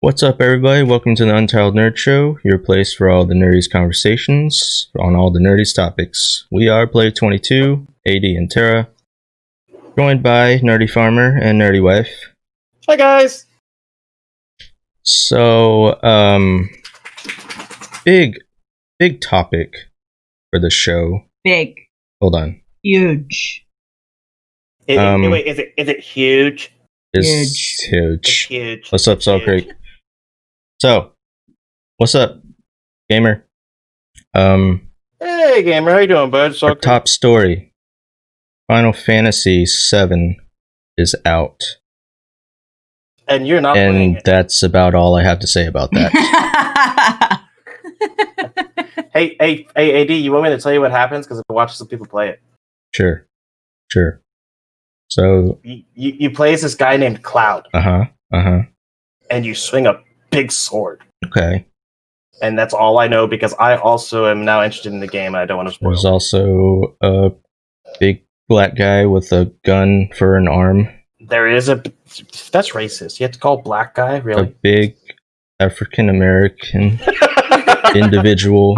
What's up, everybody? Welcome to the Untitled Nerd Show, your place for all the nerdiest conversations on all the nerdiest topics. We are Player 22, AD and Tara, joined by Nerdy Farmer and Nerdy Wife. Hi, guys! So, big topic for the show. Big. Hold on. Huge. Wait, is it huge? It's huge. It's huge. What's up, Salt Creek? So, what's up, gamer? Hey, gamer, how you doing, bud? Our top story: Final Fantasy VII is out, and you're not playing and that's about all I have to say about that. Hey, AD, you want me to tell you what happens? Because I watch some people play it. Sure. So you play as this guy named Cloud. And you swing a big sword. Okay. And that's all I know because I also am now interested in the game and I don't want to spoil it. There's also a big black guy with a gun for an arm. There is a... That's racist. You have to call black guy? Really? A big African-American individual.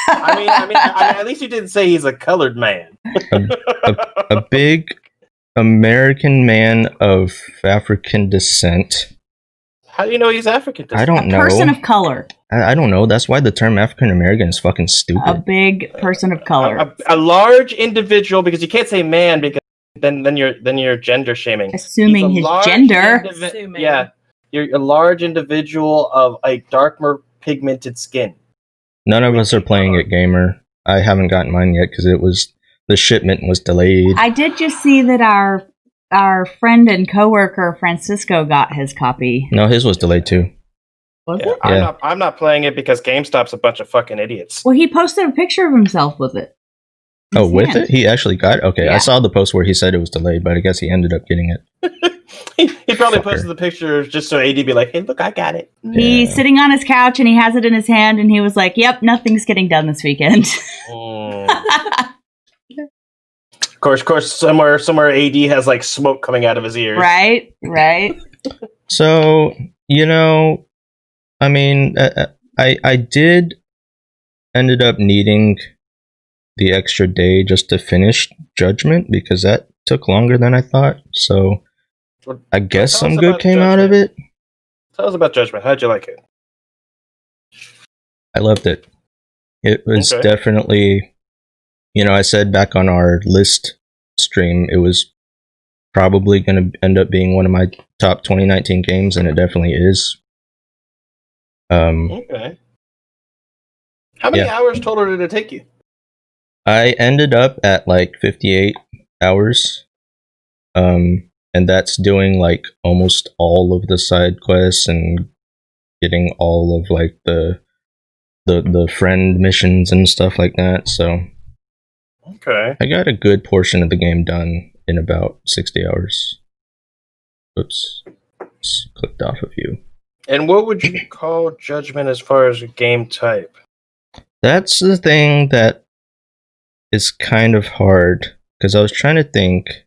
I mean, at least you didn't say he's a colored man. a big American man of African descent. How do you know he's African descent? I don't know. A person of color. I don't know. That's why the term African American is fucking stupid. A big person of color. A large individual, because you can't say man because then you're gender shaming. Assuming his gender. Yeah, you're a large individual of a darker pigmented skin. None of us are playing it, gamer. I haven't gotten mine yet because the shipment was delayed. I did just see that our friend and coworker Francisco got his copy. No, his was delayed too. Was it? I'm not playing it because GameStop's a bunch of fucking idiots. Well, he posted a picture of himself with it. Oh, with it? He actually got it? Okay, yeah. I saw the post where he said it was delayed, but I guess he ended up getting it. he probably posted the picture just so AD be like, hey, look, I got it. He's sitting on his couch and he has it in his hand and he was like, yep, nothing's getting done this weekend. Of course, somewhere AD has like smoke coming out of his ears. Right. So, I mean, I did ended up needing the extra day just to finish Judgment because that took longer than I thought. So, I guess some good came out of it. Tell us about Judgment. How'd you like it? I loved it. It was definitely, I said back on our list stream, it was probably going to end up being one of my top 2019 games, and it definitely is. Okay. How many hours total did it take you? I ended up at like 58 hours. And that's doing like almost all of the side quests and getting all of like the friend missions and stuff like that. So okay, I got a good portion of the game done in about 60 hours. Oops, just clicked off a few. And what would you call Judgment as far as a game type? That's the thing that is kind of hard because I was trying to think.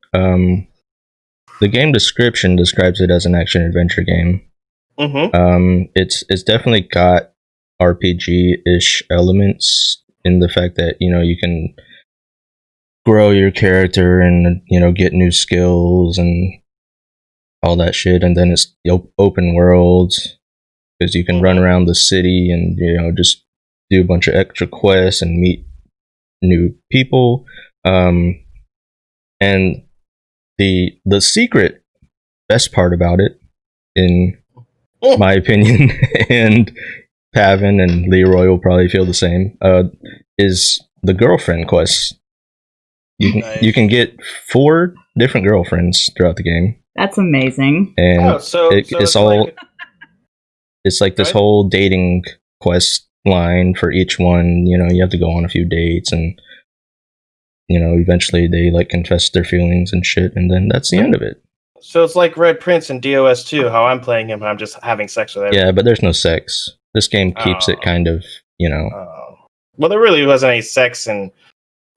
The game description describes it as an action-adventure game. It's definitely got RPG-ish elements in the fact that, you can grow your character and, get new skills and all that shit. And then it's open worlds because you can run around the city and, just do a bunch of extra quests and meet new people. And the secret best part about it, in my opinion, and Pavin and Leroy will probably feel the same, is the girlfriend quests. You can get 4 different girlfriends throughout the game. That's amazing. And it's like this whole dating quest line for each one. You have to go on a few dates and eventually they like confess their feelings and shit, and then that's the end of it. So it's like Red Prince and DOS 2, how I'm playing him, I'm just having sex with everyone. Yeah, but there's no sex. This game keeps it kind of, Well, there really wasn't any sex, and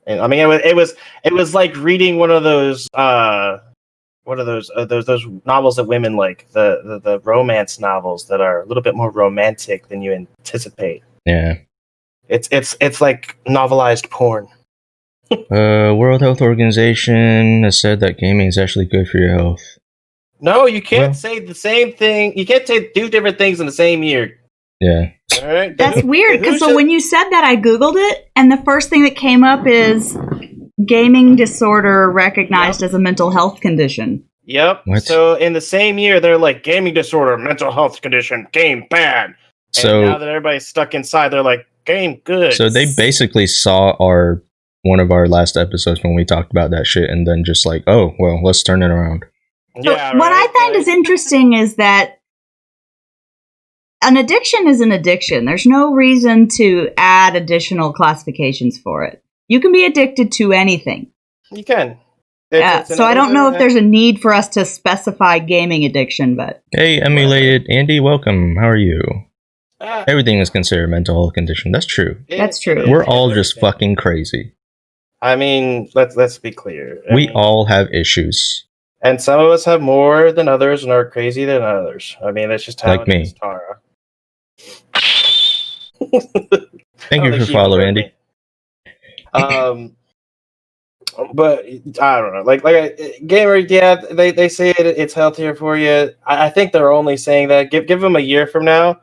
I mean, it was like reading one of those what are those novels that women like, the romance novels that are a little bit more romantic than you anticipate. Yeah. It's like novelized porn. World Health Organization has said that gaming is actually good for your health. No, you can't say the same thing. You can't say two different things in the same year. Yeah. All right. That's weird, because so when you said that, I Googled it, and the first thing that came up is gaming disorder recognized as a mental health condition. Yep. What? So in the same year, they're like gaming disorder, mental health condition, game bad. So and now that everybody's stuck inside, they're like, game good. So they basically saw one of our last episodes when we talked about that shit, and then just like, oh well, let's turn it around. Yeah. What I find is interesting is that an addiction is an addiction. There's no reason to add additional classifications for it. You can be addicted to anything. You can. So I don't know if there's a need for us to specify gaming addiction, but... Hey, Emulated Andy, welcome. How are you? Everything is considered a mental health condition. That's true. That's true. We're all just fucking crazy. I mean, let's be clear. We all have issues. And some of us have more than others and are crazy than others. I mean, that's just how it is, Tara. Thank you for following, Andy. But I don't know. Like gamer, yeah, they say it's healthier for you. I think they're only saying that. Give them a year from now,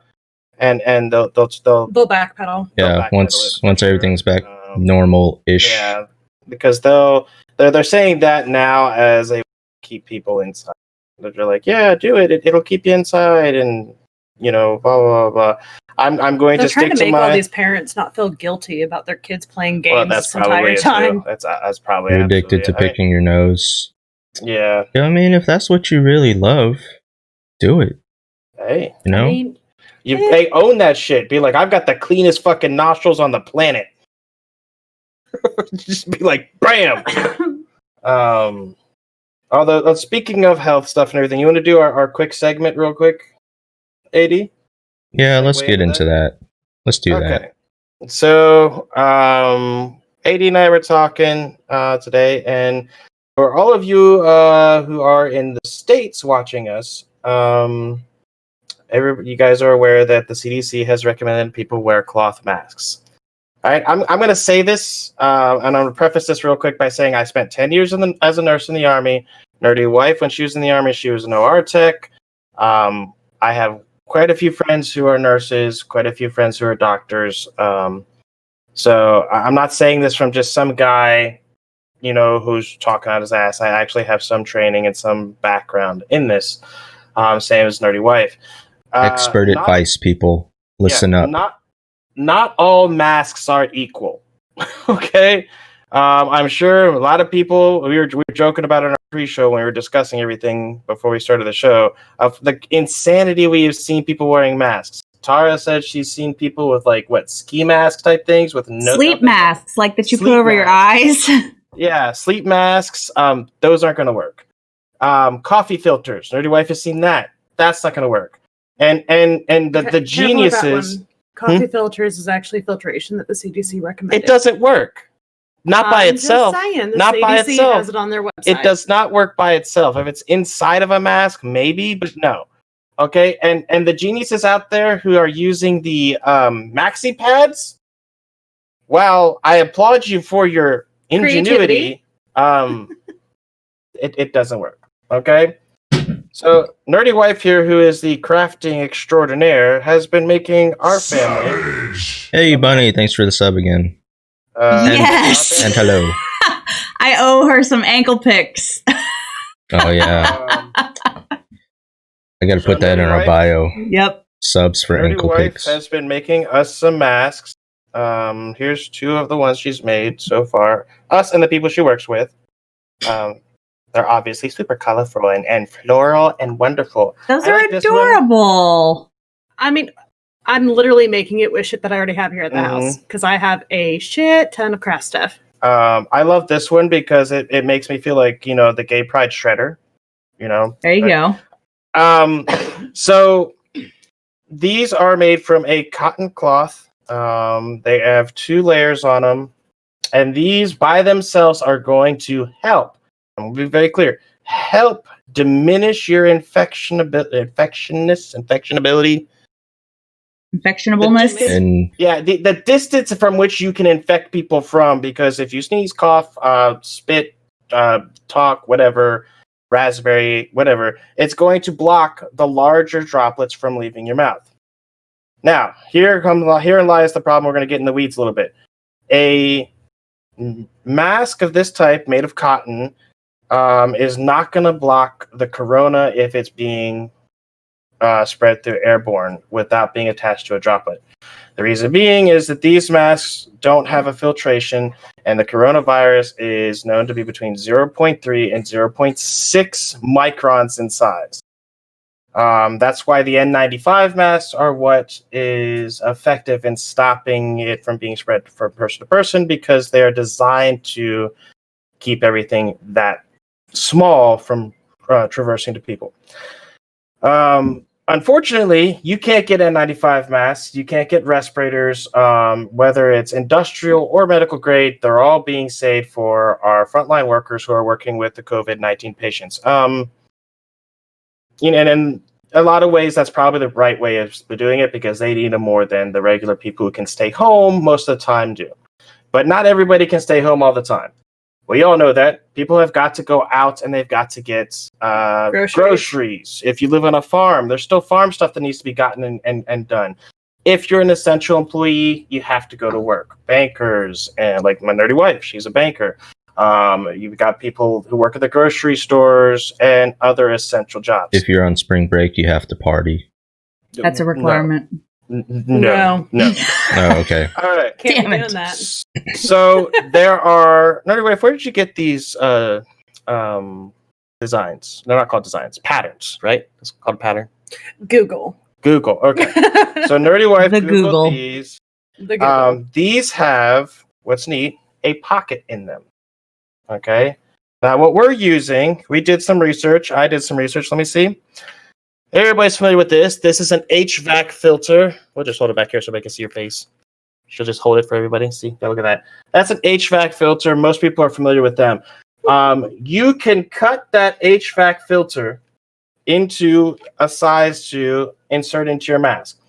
and they'll backpedal. Yeah, once everything's back normal-ish. Yeah, because they're saying that now as a keep people inside. They're like, yeah, do it. It'll keep you inside, and blah blah blah. I'm going to stick to make all these parents not feel guilty about their kids playing games that's this entire time. That's probably You're addicted to picking your nose. Yeah. I mean, if that's what you really love, do it. Hey, you own that shit. Be like, I've got the cleanest fucking nostrils on the planet. Just be like, bam. Although speaking of health stuff and everything, you want to do our quick segment real quick, AD? Yeah, let's get into that. Let's do that. So, AD and I were talking today, and for all of you who are in the States watching us, you guys are aware that the CDC has recommended people wear cloth masks. All right, I'm going to say this, and I'm going to preface this real quick by saying I spent 10 years as a nurse in the Army. Nerdy wife, when she was in the Army, she was an OR tech. I have quite a few friends who are nurses, quite a few friends who are doctors. So I'm not saying this from just some guy, who's talking out his ass. I actually have some training and some background in this. Same as Nerdy Wife. Expert advice, people. Listen up. Not all masks are equal. Okay? I'm sure a lot of people, we were joking about it in our pre-show when we were discussing everything before we started the show, of the insanity we have seen people wearing masks. Tara said she's seen people with ski mask type things with no sleep masks, like that you put over your eyes. Yeah, sleep masks. Those aren't going to work. Coffee filters. Nerdy Wife has seen that. That's not going to work. And the geniuses. Coffee filters is actually filtration that the CDC recommended. It doesn't work. Not by itself. Not CDC by itself. has it on their website. It does not work by itself. If it's inside of a mask, maybe, but no. Okay, and the geniuses out there who are using the maxi pads, well, I applaud you for your ingenuity. It doesn't work. Okay? So, Nerdy Wife here, who is the crafting extraordinaire, has been making our family... Hey, Bunny, thanks for the sub again. Yes! And hello. I owe her some ankle pics. Oh, yeah. I gotta put that in our bio. Yep. Subs for Nerdy ankle Wife pics. has been making us some masks. Here's 2 of the ones she's made so far. Us and the people she works with. They're obviously super colorful and floral and wonderful. Those are adorable. I mean, I'm literally making it with shit that I already have here at the house because I have a shit ton of craft stuff. I love this one because it makes me feel like, the gay pride shredder. There you go. So these are made from a cotton cloth. They have 2 layers on them, and these by themselves are going to help. I'm going to be very clear. Help diminish your infectionability. Infectionableness. And Yeah, the distance from which you can infect people from, because if you sneeze, cough, spit, talk, whatever, raspberry, whatever, it's going to block the larger droplets from leaving your mouth. Now, herein lies the problem. We're going to get in the weeds a little bit. A mask of this type, made of cotton, is not going to block the corona if it's being spread through airborne without being attached to a droplet. The reason being is that these masks don't have a filtration, and the coronavirus is known to be between 0.3 and 0.6 microns in size. That's why the N95 masks are what is effective in stopping it from being spread from person to person, because they are designed to keep everything that small from traversing to people. Unfortunately, you can't get N95 masks. You can't get respirators, whether it's industrial or medical grade. They're all being saved for our frontline workers who are working with the COVID-19 patients. And in a lot of ways, that's probably the right way of doing it, because they need them more than the regular people who can stay home most of the time do. But not everybody can stay home all the time. We all know that people have got to go out and they've got to get groceries. If you live on a farm, there's still farm stuff that needs to be gotten and done. If you're an essential employee, you have to go to work. Bankers, and like my nerdy wife, she's a banker. You've got people who work at the grocery stores and other essential jobs. if you're on spring break, you have to party. That's a requirement. No. Oh, okay. All right. Can't Damn be it. doing that. So there are nerdy wife. Where did you get these designs? They're not called designs. Patterns, right? It's called a pattern. Google. Google. Okay. So nerdy wife. The Googled Google. these. The Google. These have, what's neat, a pocket in them. Okay. Now what we're using, we did some research. I did some research. Let me see. Everybody's familiar with this. This is an HVAC filter. We'll just hold it back here so I can see your face. She'll just hold it for everybody. See, yeah, look at that. That's an HVAC filter. Most people are familiar with them. You can cut that HVAC filter into a size to insert into your mask.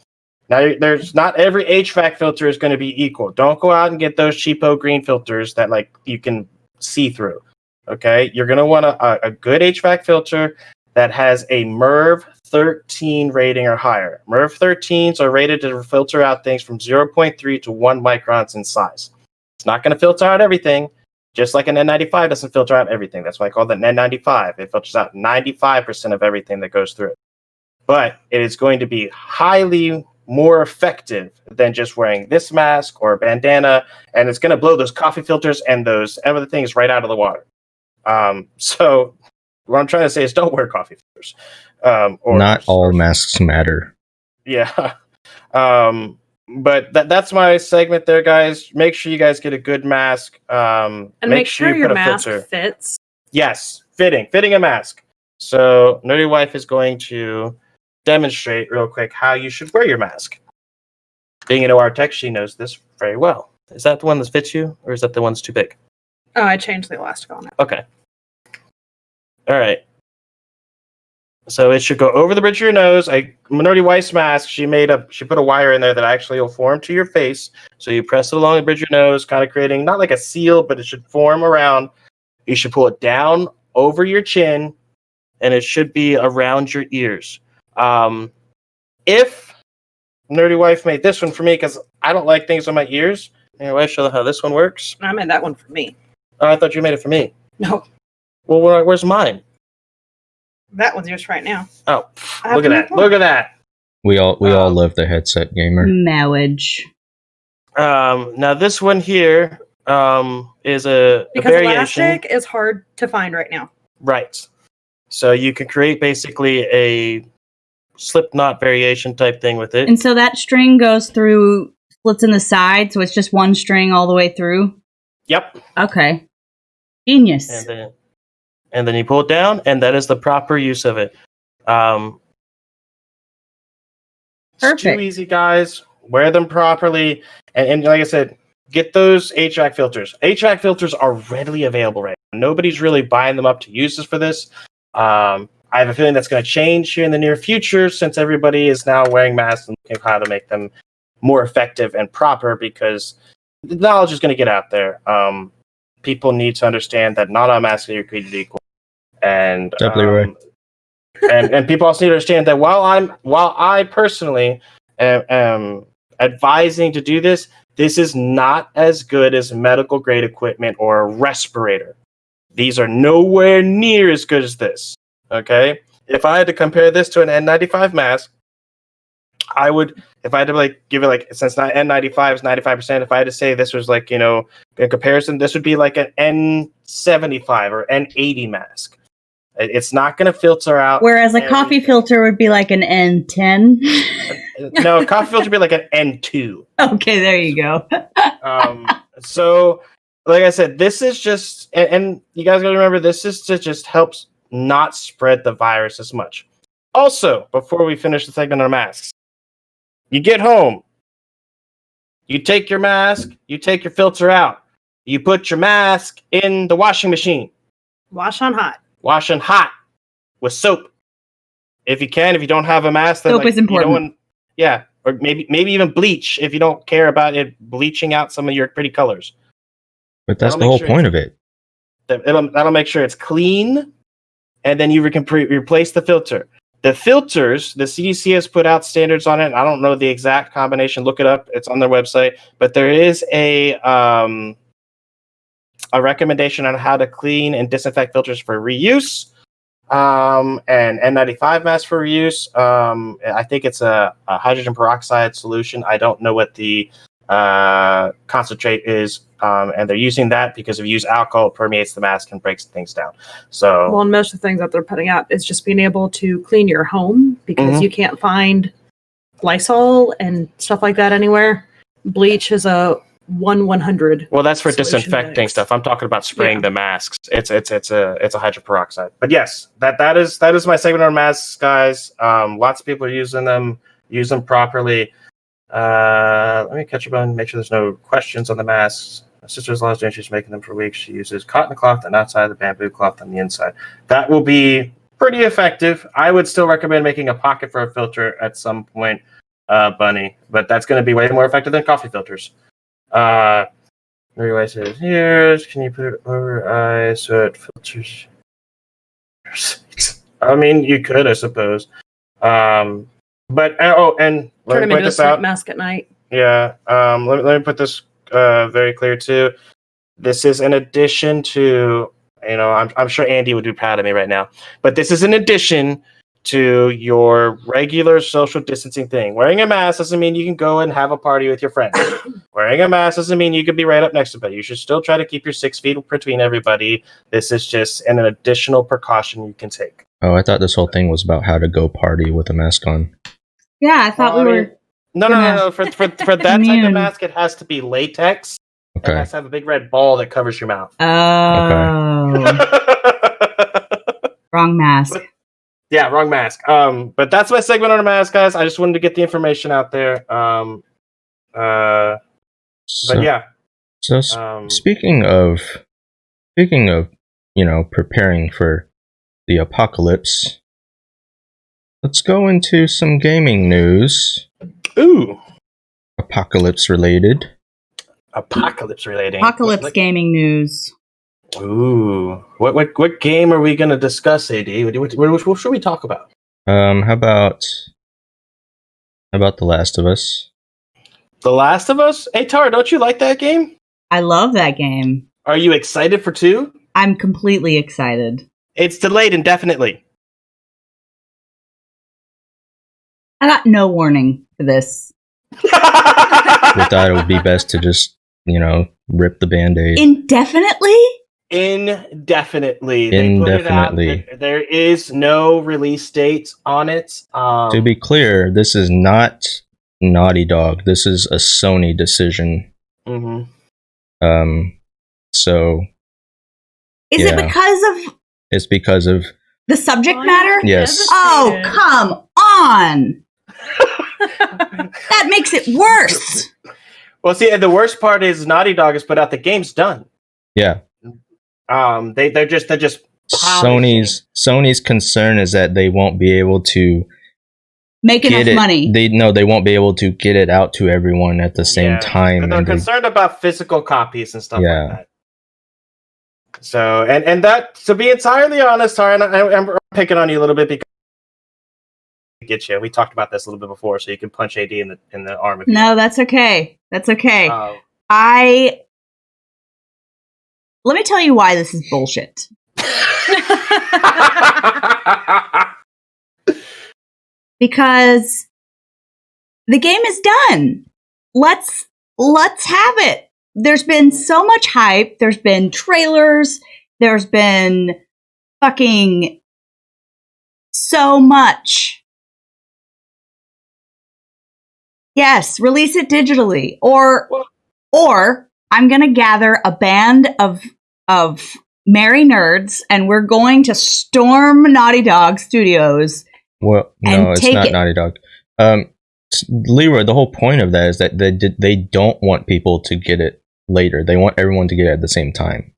Now, there's not every HVAC filter is going to be equal. Don't go out and get those cheapo green filters that like you can see through. Okay, you're going to want a good HVAC filter that has a MERV 13 rating or higher. MERV 13s are rated to filter out things from 0.3 to 1 microns in size. It's not going to filter out everything, just like an N95 doesn't filter out everything. That's why I call it an N95. It filters out 95% of everything that goes through it. But it is going to be highly more effective than just wearing this mask or a bandana, and it's going to blow those coffee filters and those other things right out of the water. So what I'm trying to say is don't wear coffee filters. Not all masks matter. Yeah. But that's my segment there, guys. Make sure you guys get a good mask. And make sure you your put a mask filter. fits. Yes, fitting a mask. So Nerdy Wife is going to demonstrate real quick how you should wear your mask. Being an OR tech, she knows this very well. Is that the one that fits you, or is that the one that's too big? Oh, I changed the elastic on it. Okay. All right. So it should go over the bridge of your nose. Nerdy Wife's mask, she put a wire in there that actually will form to your face. So you press it along the bridge of your nose, kind of creating not like a seal, but it should form around. You should pull it down over your chin, and it should be around your ears. If Nerdy Wife made this one for me, because I don't like things on my ears, Nerdy Wife, show them how this one works. I made that one for me. Oh, I thought you made it for me. No, Well, where's mine? that one's yours right now. Oh, I have look at to that! make one. Look at that! We all love the headset gamer. Marriage. Now this one here is a Because variation. elastic is hard to find right now. Right. So you can create basically a slip knot variation type thing with it. And so that string goes through, splits in the side, so it's just one string all the way through? Yep. Okay. Genius. And then you pull it down, and that is the proper use of it. It's too Perfect. easy, guys. Wear them properly. And like I said, get those HVAC filters. HVAC filters are readily available right now. Nobody's really buying them up to use this for this. I have a feeling that's going to change here in the near future since everybody is now wearing masks and looking at how to make them more effective and proper because the knowledge is going to get out there. People need to understand that not all masks are created equal. And Definitely right. and people also need to understand that while I personally am advising to do this, this is not as good as medical grade equipment or a respirator. These are nowhere near as good as this. Okay, if I had to compare this to an N95 mask, I would. If I had to like give it like since N95 is 95%, if I had to say this was like in comparison, this would be like an N75 or N80 mask. It's not going to filter out. Whereas a coffee filter would be like an N10. No, a coffee filter would be like an N2. Okay, there you go. So, like I said, this is just, and you guys got to remember, this is to just helps not spread the virus as much. Also, before we finish the segment on masks, you get home, you take your mask, you take your filter out, you put your mask in the washing machine. Wash on hot. Wash on hot with soap. If you can, if you don't have a mask, then soap is important. Or maybe even bleach if you don't care about it bleaching out some of your pretty colors. But that's the whole point of it. That'll make sure it's clean, and then you can replace the filter. The filters, the CDC has put out standards on it. I don't know the exact combination. Look it up. It's on their website. But there is a recommendation on how to clean and disinfect filters for reuse, and N95 masks for reuse. I think it's a hydrogen peroxide solution. I don't know what the concentrate is, and they're using that because if you use alcohol, it permeates the mask and breaks things down. So, well, and most of the things that they're putting out is just being able to clean your home because you can't find Lysol and stuff like that anywhere. Bleach is a 1/100. Well, that's for disinfecting stuff. I'm talking about spraying the masks. It's a hydrogen peroxide. But yes, that is my segment on masks, guys. Lots of people are using them. Use them properly. Let me catch up on make sure there's no questions on the masks. My sister's lost doing she's making them for weeks. She uses cotton cloth on the outside, the bamboo cloth on the inside. That will be pretty effective. I would still recommend making a pocket for a filter at some point, Bunny, but that's going to be way more effective than coffee filters. Mary says, "Here, can you put it over eyes so it filters?" I mean, you could, I suppose. But and let turn me them point into a this sleep out. mask at night. Yeah. Let me put this very clear too. This is in addition to I'm sure Andy would be proud of me right now, but this is in addition to your regular social distancing thing. Wearing a mask doesn't mean you can go and have a party with your friends. Wearing a mask doesn't mean you can be right up next to them. You should still try to keep your 6 feet between everybody. This is just an additional precaution you can take. Oh, I thought this whole thing was about how to go party with a mask on. Yeah, I thought we were. No. For that type of mask, it has to be latex. Okay. It has to have a big red ball that covers your mouth. Wrong mask. Yeah, wrong mask. But that's my segment on a mask, guys. I just wanted to get the information out there. But yeah. So speaking of preparing for the apocalypse, let's go into some gaming news. Ooh. Apocalypse related. Apocalypse gaming news. Ooh. What game are we going to discuss, AD? What should we talk about? How about The Last of Us? The Last of Us? Hey, Tara, don't you like that game? I love that game. Are you excited for 2? I'm completely excited. It's delayed indefinitely. I got no warning for this. We thought it would be best to just, rip the Band-Aid. Indefinitely? Indefinitely. Indefinitely. They put it out. There is no release date on it. To be clear, this is not Naughty Dog. This is a Sony decision. Mm-hmm. So... Is it because of... It's because of... The subject matter? Yes. Oh, come on! That makes it worse! Well, see, the worst part is Naughty Dog has put out the game's done. Yeah. They're just Sony's concern is that they won't be able to Make enough money. They won't be able to get it out to everyone at the same time. They're concerned about physical copies and stuff like that. So, and that, to be entirely honest, sorry, I'm picking on you a little bit because get you. We talked about this a little bit before, so you can punch AD in the arm. No, that's okay. That's okay. Let me tell you why this is bullshit. Because the game is done. Let's have it. There's been so much hype. There's been trailers. There's been fucking so much. Yes, release it digitally. Or I'm going to gather a band of merry nerds and we're going to storm Naughty Dog Studios. Well, no, it's not Naughty Dog. Leroy, the whole point of that is that they don't want people to get it later. They want everyone to get it at the same time.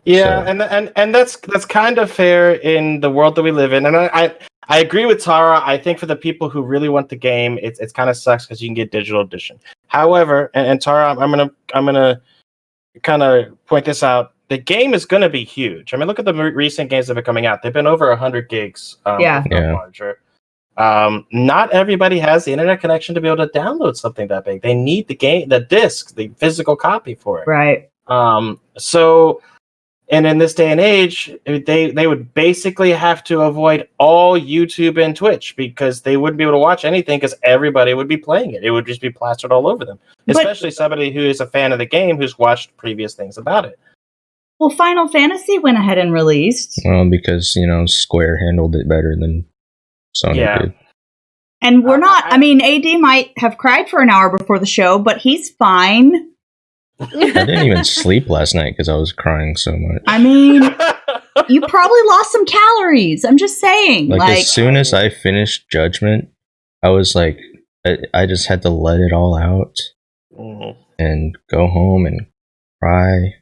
Yeah, so. and that's kind of fair in the world that we live in. And I agree with Tara. I think for the people who really want the game, it's kind of sucks because you can get digital edition. However, and Tara, I'm gonna kind of point this out. The game is going to be huge. I mean, look at the recent games that have been coming out. They've been over 100 gigs. Larger. Not everybody has the internet connection to be able to download something that big. They need the disc, the physical copy for it. Right. So, and in this day and age, they would basically have to avoid all YouTube and Twitch because they wouldn't be able to watch anything because everybody would be playing it. It would just be plastered all over them, especially somebody who is a fan of the game who's watched previous things about it. Well, Final Fantasy went ahead and released. Well, because, Square handled it better than Sony did. And we're not, AD might have cried for an hour before the show, but he's fine. I didn't even sleep last night because I was crying so much. I mean, you probably lost some calories. I'm just saying. Like as soon as I finished Judgment, I was like, I just had to let it all out and go home and cry.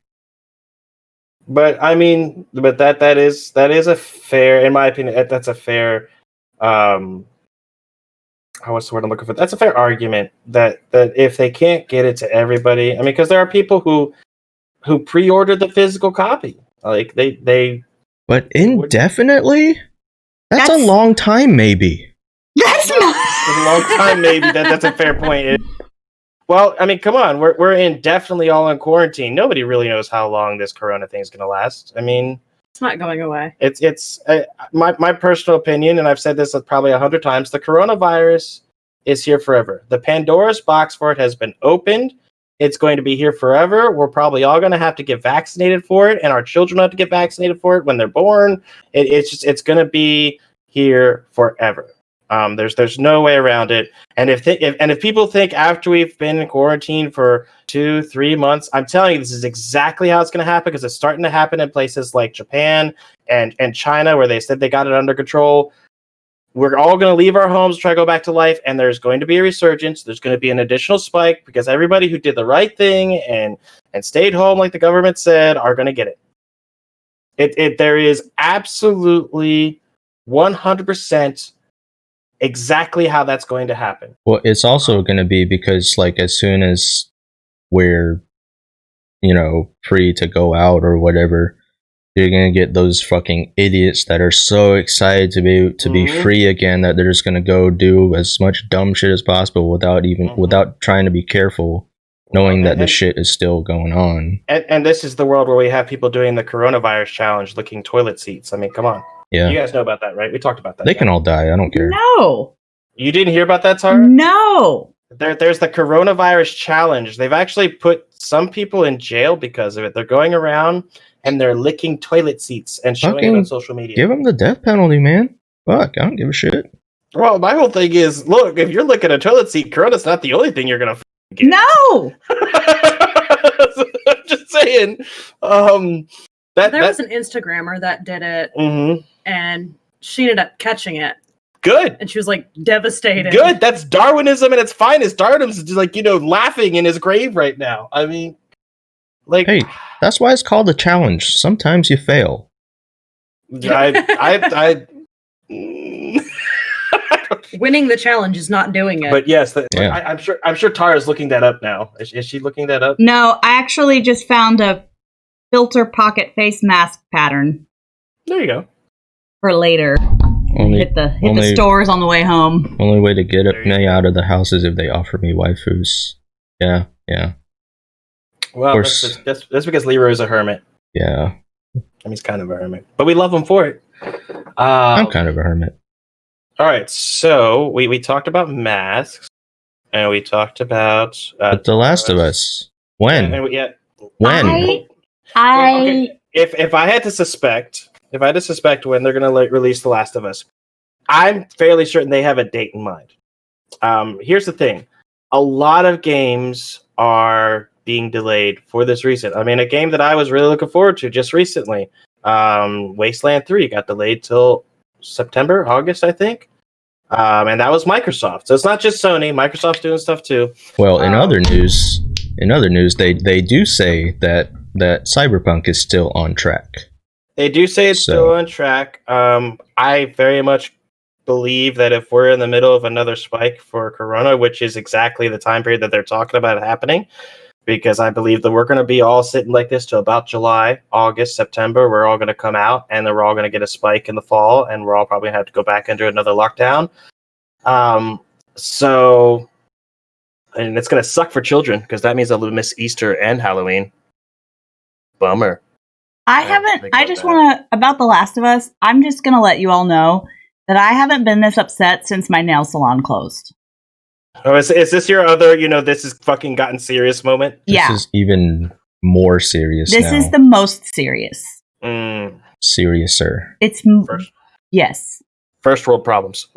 But I mean, that is a fair, in my opinion, that's a fair, what's the word I'm looking for? That's a fair argument that if they can't get it to everybody, I mean, because there are people who pre-ordered the physical copy, like they. But indefinitely, that's a long time, maybe. That's not a long time, maybe. That's a fair point. Well, I mean, come on, we're indefinitely all in quarantine. Nobody really knows how long this Corona thing is going to last. I mean, it's not going away. It's my personal opinion, and I've said this probably 100 times. The coronavirus is here forever. The Pandora's box for it has been opened. It's going to be here forever. We're probably all going to have to get vaccinated for it, and our children have to get vaccinated for it when they're born. It's going to be here forever. There's no way around it. And if people think after we've been in quarantine for 2-3 months, I'm telling you, this is exactly how it's going to happen because it's starting to happen in places like Japan and China where they said they got it under control. We're all going to leave our homes, try to go back to life, and there's going to be a resurgence. There's going to be an additional spike because everybody who did the right thing and stayed home like the government said are going to get it. There is absolutely 100% exactly how that's going to happen. Well, it's also going to be because, like, as soon as we're, free to go out or whatever, you're going to get those fucking idiots that are so excited to be free again that they're just going to go do as much dumb shit as possible without trying to be careful, knowing that the shit is still going on. And this is the world where we have people doing the coronavirus challenge, licking toilet seats. I mean, come on. Yeah. You guys know about that, right? We talked about that. They can all die. I don't care. No. You didn't hear about that, Tara? No. There's the coronavirus challenge. They've actually put some people in jail because of it. They're going around and they're licking toilet seats and showing it on social media. Give them the death penalty, man. Fuck, I don't give a shit. Well, my whole thing is, look, if you're licking a toilet seat, Corona's not the only thing you're going to get. No! I'm just saying. There was an Instagrammer that did it, and she ended up catching it. Good. And she was like devastated. Good. That's Darwinism at its finest. Darwinism is just laughing in his grave right now. I mean, hey, that's why it's called a challenge. Sometimes you fail. I Winning the challenge is not doing it. But yes, Yeah. I'm sure Tara's looking that up now. Is she looking that up? No, I actually just found a filter pocket face mask pattern There you go. for later. Only Hit the stores on the way home. only way to get me out of the house is if they offer me waifus. Yeah. Well, course. that's because Leroy's a hermit. Yeah. I mean, he's kind of a hermit, but we love him for it. I'm kind of a hermit. All right, so we talked about masks, and we talked about But The Last of Us. When? When? Okay. If I had to suspect when they're going to release The Last of Us, I'm fairly certain they have a date in mind. Here's the thing: a lot of games are being delayed for this reason. I mean, a game that I was really looking forward to just recently, Wasteland 3, got delayed till September, August, I think. And that was Microsoft. So it's not just Sony. Microsoft's doing stuff too. Well, in other news, they do say that Cyberpunk is still on track. They do say it's still on track. I very much believe that if we're in the middle of another spike for Corona, which is exactly the time period that they're talking about happening, because I believe that we're going to be all sitting like this till about July, August, September. We're all going to come out, and then we're all going to get a spike in the fall, and we're all probably going to have to go back into another lockdown. So, and it's going to suck for children, because that means they'll miss Easter and Halloween. Bummer. I just want to, about The Last of Us, I'm just going to let you all know that I haven't been this upset since my nail salon closed. Oh, is this your other, this is fucking gotten serious moment? Yeah. This is even more serious This now. is the most serious. Seriouser. It's... Yes. First world problems.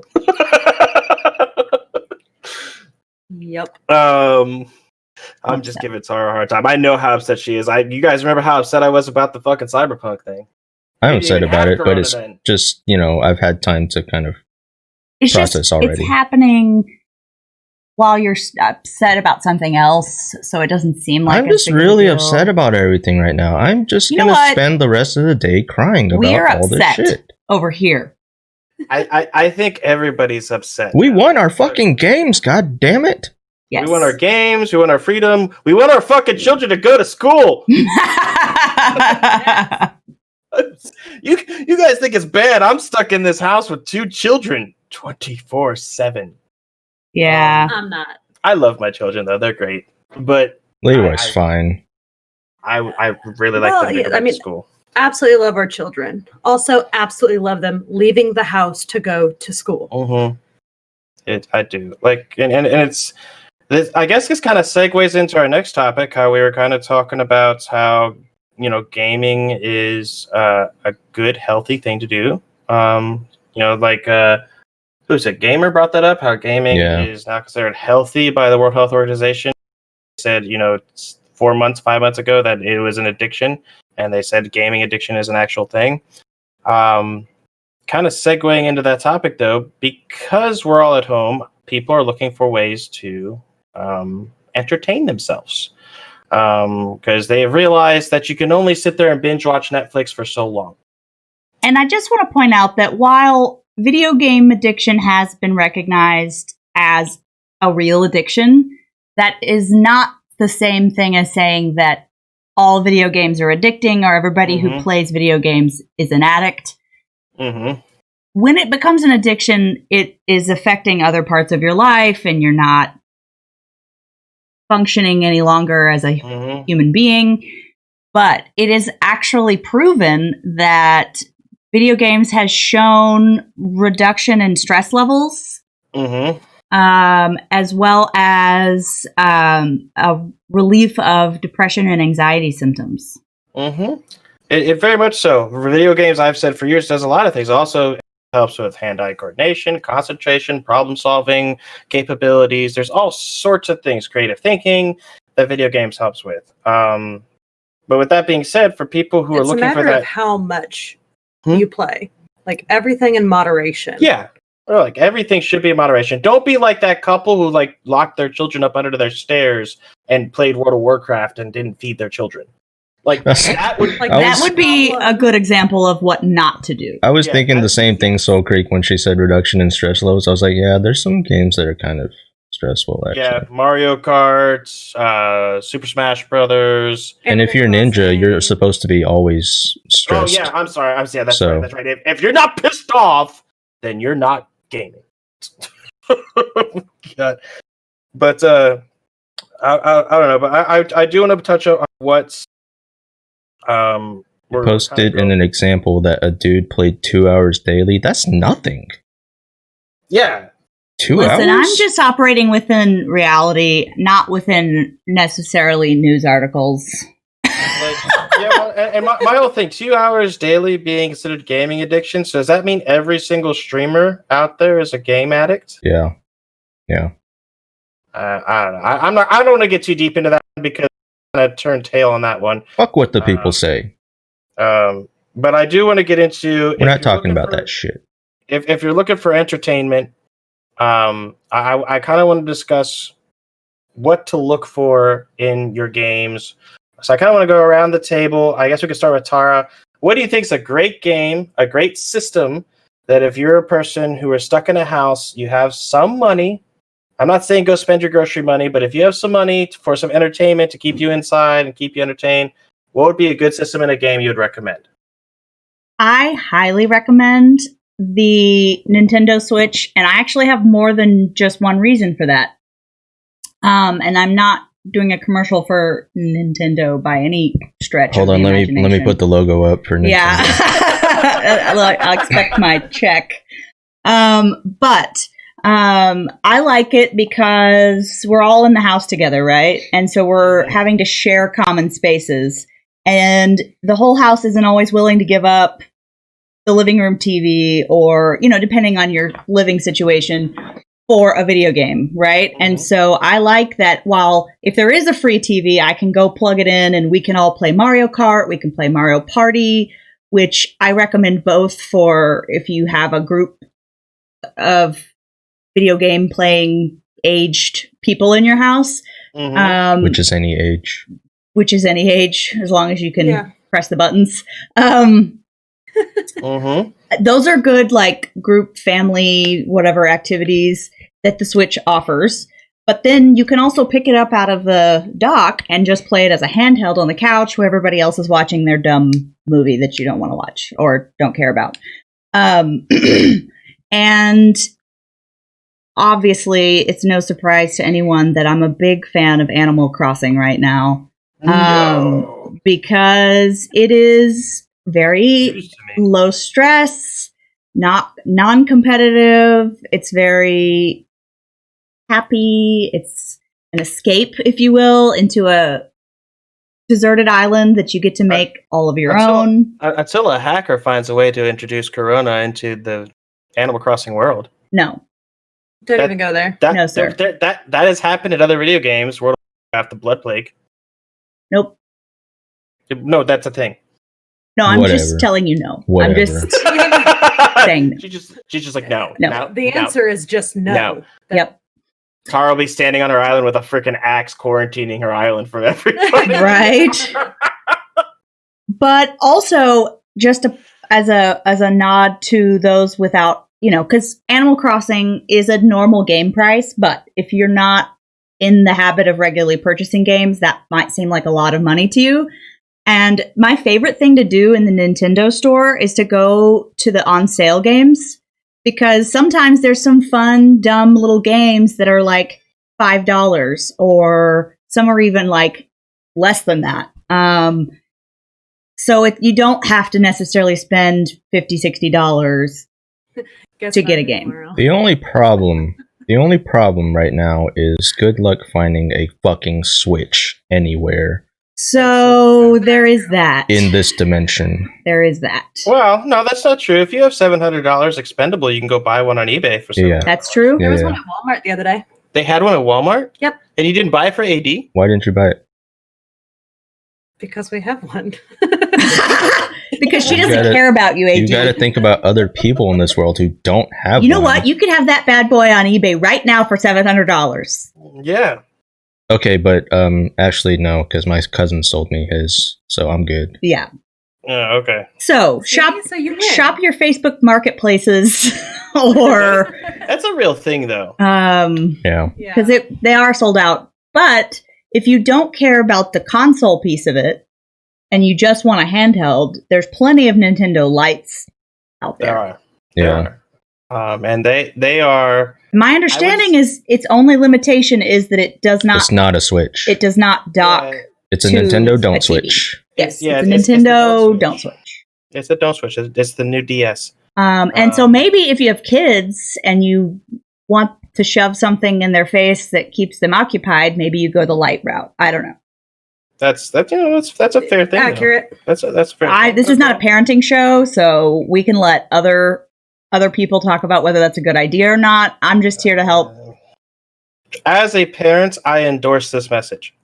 Yep. I'm just giving Tara a hard time. I know how upset she is. You guys remember how upset I was about the fucking Cyberpunk thing? I'm upset about it, but it's just, I've had time to kind of process already. It's happening while you're upset about something else, so it doesn't seem like I'm just really upset about everything right now. I'm just going to spend the rest of the day crying about all this shit. Over here. I think everybody's upset. We won our fucking games, god damn it. Yes. We want our games, we want our freedom, we want our fucking children to go to school. You guys think it's bad. I'm stuck in this house with 2 children 24/7. Yeah. I'm not. I love my children though. They're great. But Leroy's fine. I really like them to go back to school. Absolutely love our children. Also absolutely love them leaving the house to go to school. Mm-hmm. I do. And it's this, I guess this kind of segues into our next topic, how we were kind of talking about how gaming is a good, healthy thing to do. Who's it? Gamer brought that up. How gaming is now considered healthy by the World Health Organization. They said 5 months ago that it was an addiction, and they said gaming addiction is an actual thing. Kind of segueing into that topic though, because we're all at home, people are looking for ways to entertain themselves. Because they have realized that you can only sit there and binge watch Netflix for so long. And I just want to point out that while video game addiction has been recognized as a real addiction, that is not the same thing as saying that all video games are addicting or everybody who plays video games is an addict. Mm-hmm. When it becomes an addiction, it is affecting other parts of your life and you're not functioning any longer as a human being. But it is actually proven that video games has shown reduction in stress levels, as well as a relief of depression and anxiety symptoms. It very much so. Video games, I've said for years, does a lot of things. Also helps with hand-eye coordination, concentration, problem-solving capabilities. There's all sorts of things, creative thinking, that video games helps with. But with that being said, for people who are looking for that... It's a matter of how much you play. Like, everything in moderation. Yeah. Or everything should be in moderation. Don't be like that couple who locked their children up under their stairs and played World of Warcraft and didn't feed their children. Like that would Like, That would be a good example of what not to do. I was Yeah, thinking the that's- same thing, Soul Creek, when she said reduction in stress levels. I was like, yeah, there's some games that are kind of stressful, actually. yeah, Mario Kart, Super Smash Brothers. And if you're ninja, you're supposed to be always stressed. Oh yeah, I'm sorry. Yeah, that's So- right. That's right. If you're not pissed off, then you're not gaming. God. But I don't know. But I do want to touch on what's You posted in an example that a dude played 2 hours daily. That's nothing. Yeah. 2 hours? Listen, I'm just operating within reality, not within necessarily news articles. Yeah, well, and my whole thing, 2 hours daily being considered gaming addiction. So does that mean every single streamer out there is a game addict? Yeah. I don't know. I don't want to get too deep into that because I'm gonna turn tail on that one. Fuck what the people say. But I do want to get into. We're not talking about that shit. If you're looking for entertainment, I kind of want to discuss what to look for in your games. So I kind of want to go around the table. I guess we could start with Tara. What do you think is a great game, a great system that if you're a person who is stuck in a house, you have some money. I'm not saying go spend your grocery money, but if you have some money for some entertainment to keep you inside and keep you entertained, what would be a good system in a game you would recommend? I highly recommend the Nintendo Switch, and I actually have more than just one reason for that. And I'm not doing a commercial for Nintendo by any stretch. Hold of on, the let me imagination. put the logo up for Nintendo. Yeah, I'll expect my check. But I like it because we're all in the house together, right? And so we're having to share common spaces, and the whole house isn't always willing to give up the living room TV, or depending on your living situation, for a video game, right? And so I like that while if there is a free TV, I can go plug it in and we can all play Mario Kart, we can play Mario Party, which I recommend both for if you have a group of video game playing aged people in your house. Which is any age. Which is any age, as long as you can press the buttons. Those are good, like group, family, whatever activities that the Switch offers. But then you can also pick it up out of the dock and just play it as a handheld on the couch where everybody else is watching their dumb movie that you don't want to watch or don't care about. And obviously, it's no surprise to anyone that I'm a big fan of Animal Crossing right now. Because it is very low stress, not non-competitive. It's very happy. It's an escape, if you will, into a deserted island that you get to make all of your own. Until a hacker finds a way to introduce Corona into the Animal Crossing world. No. Don't even go there. No, sir. That has happened in other video games. World of Warcraft, the Blood Plague. Nope. No, that's a thing. No, I'm just telling you no. Whatever. I'm just saying no. She's just like, no. The answer is just no. Yep. Tara will be standing on her island with a freaking axe, quarantining her island from everybody. Right. But also, just as a nod to those without, because Animal Crossing is a normal game price, but if you're not in the habit of regularly purchasing games, that might seem like a lot of money to you. And my favorite thing to do in the Nintendo store is to go to the on sale games, because sometimes there's some fun, dumb little games that are like $5, or some are even like less than that. So you don't have to necessarily spend $50, $60 to get a game. The only problem right now is good luck finding a fucking Switch anywhere. So there is that. In this dimension. There is that. Well, no, that's not true. If you have $700 expendable, you can go buy one on eBay for something. Yeah. That's true. There was one at Walmart the other day. They had one at Walmart? Yep. And you didn't buy it for AD? Why didn't you buy it? Because we have one. Because she doesn't care about you, AD. You gotta think about other people in this world who don't have one. You know what? You could have that bad boy on eBay right now for $700. Yeah. Okay, but actually no, because my cousin sold me his, so I'm good. Yeah. Yeah, okay. So See? shop So you win. shop your Facebook marketplaces, or That's a real thing, though. Yeah. because they are sold out. But if you don't care about the console piece of it and you just want a handheld, there's plenty of Nintendo Lights out There there. are. Yeah. There are. And they are. My understanding is its only limitation is that it does not. It's not a Switch. It does not dock. Yeah, It's a to Nintendo a Don't TV. Switch. Yes, Yeah, it's a it's the Nintendo Don't Don't Switch. Switch. It's the Don't Switch. It's the new DS. And so maybe if you have kids and you want to shove something in their face that keeps them occupied, maybe you go the light route. I don't know. That's a fair thing. Accurate. Though. That's a fair. thing. This is not a parenting show, so we can let other people talk about whether that's a good idea or not. I'm just here to help. As a parent, I endorse this message.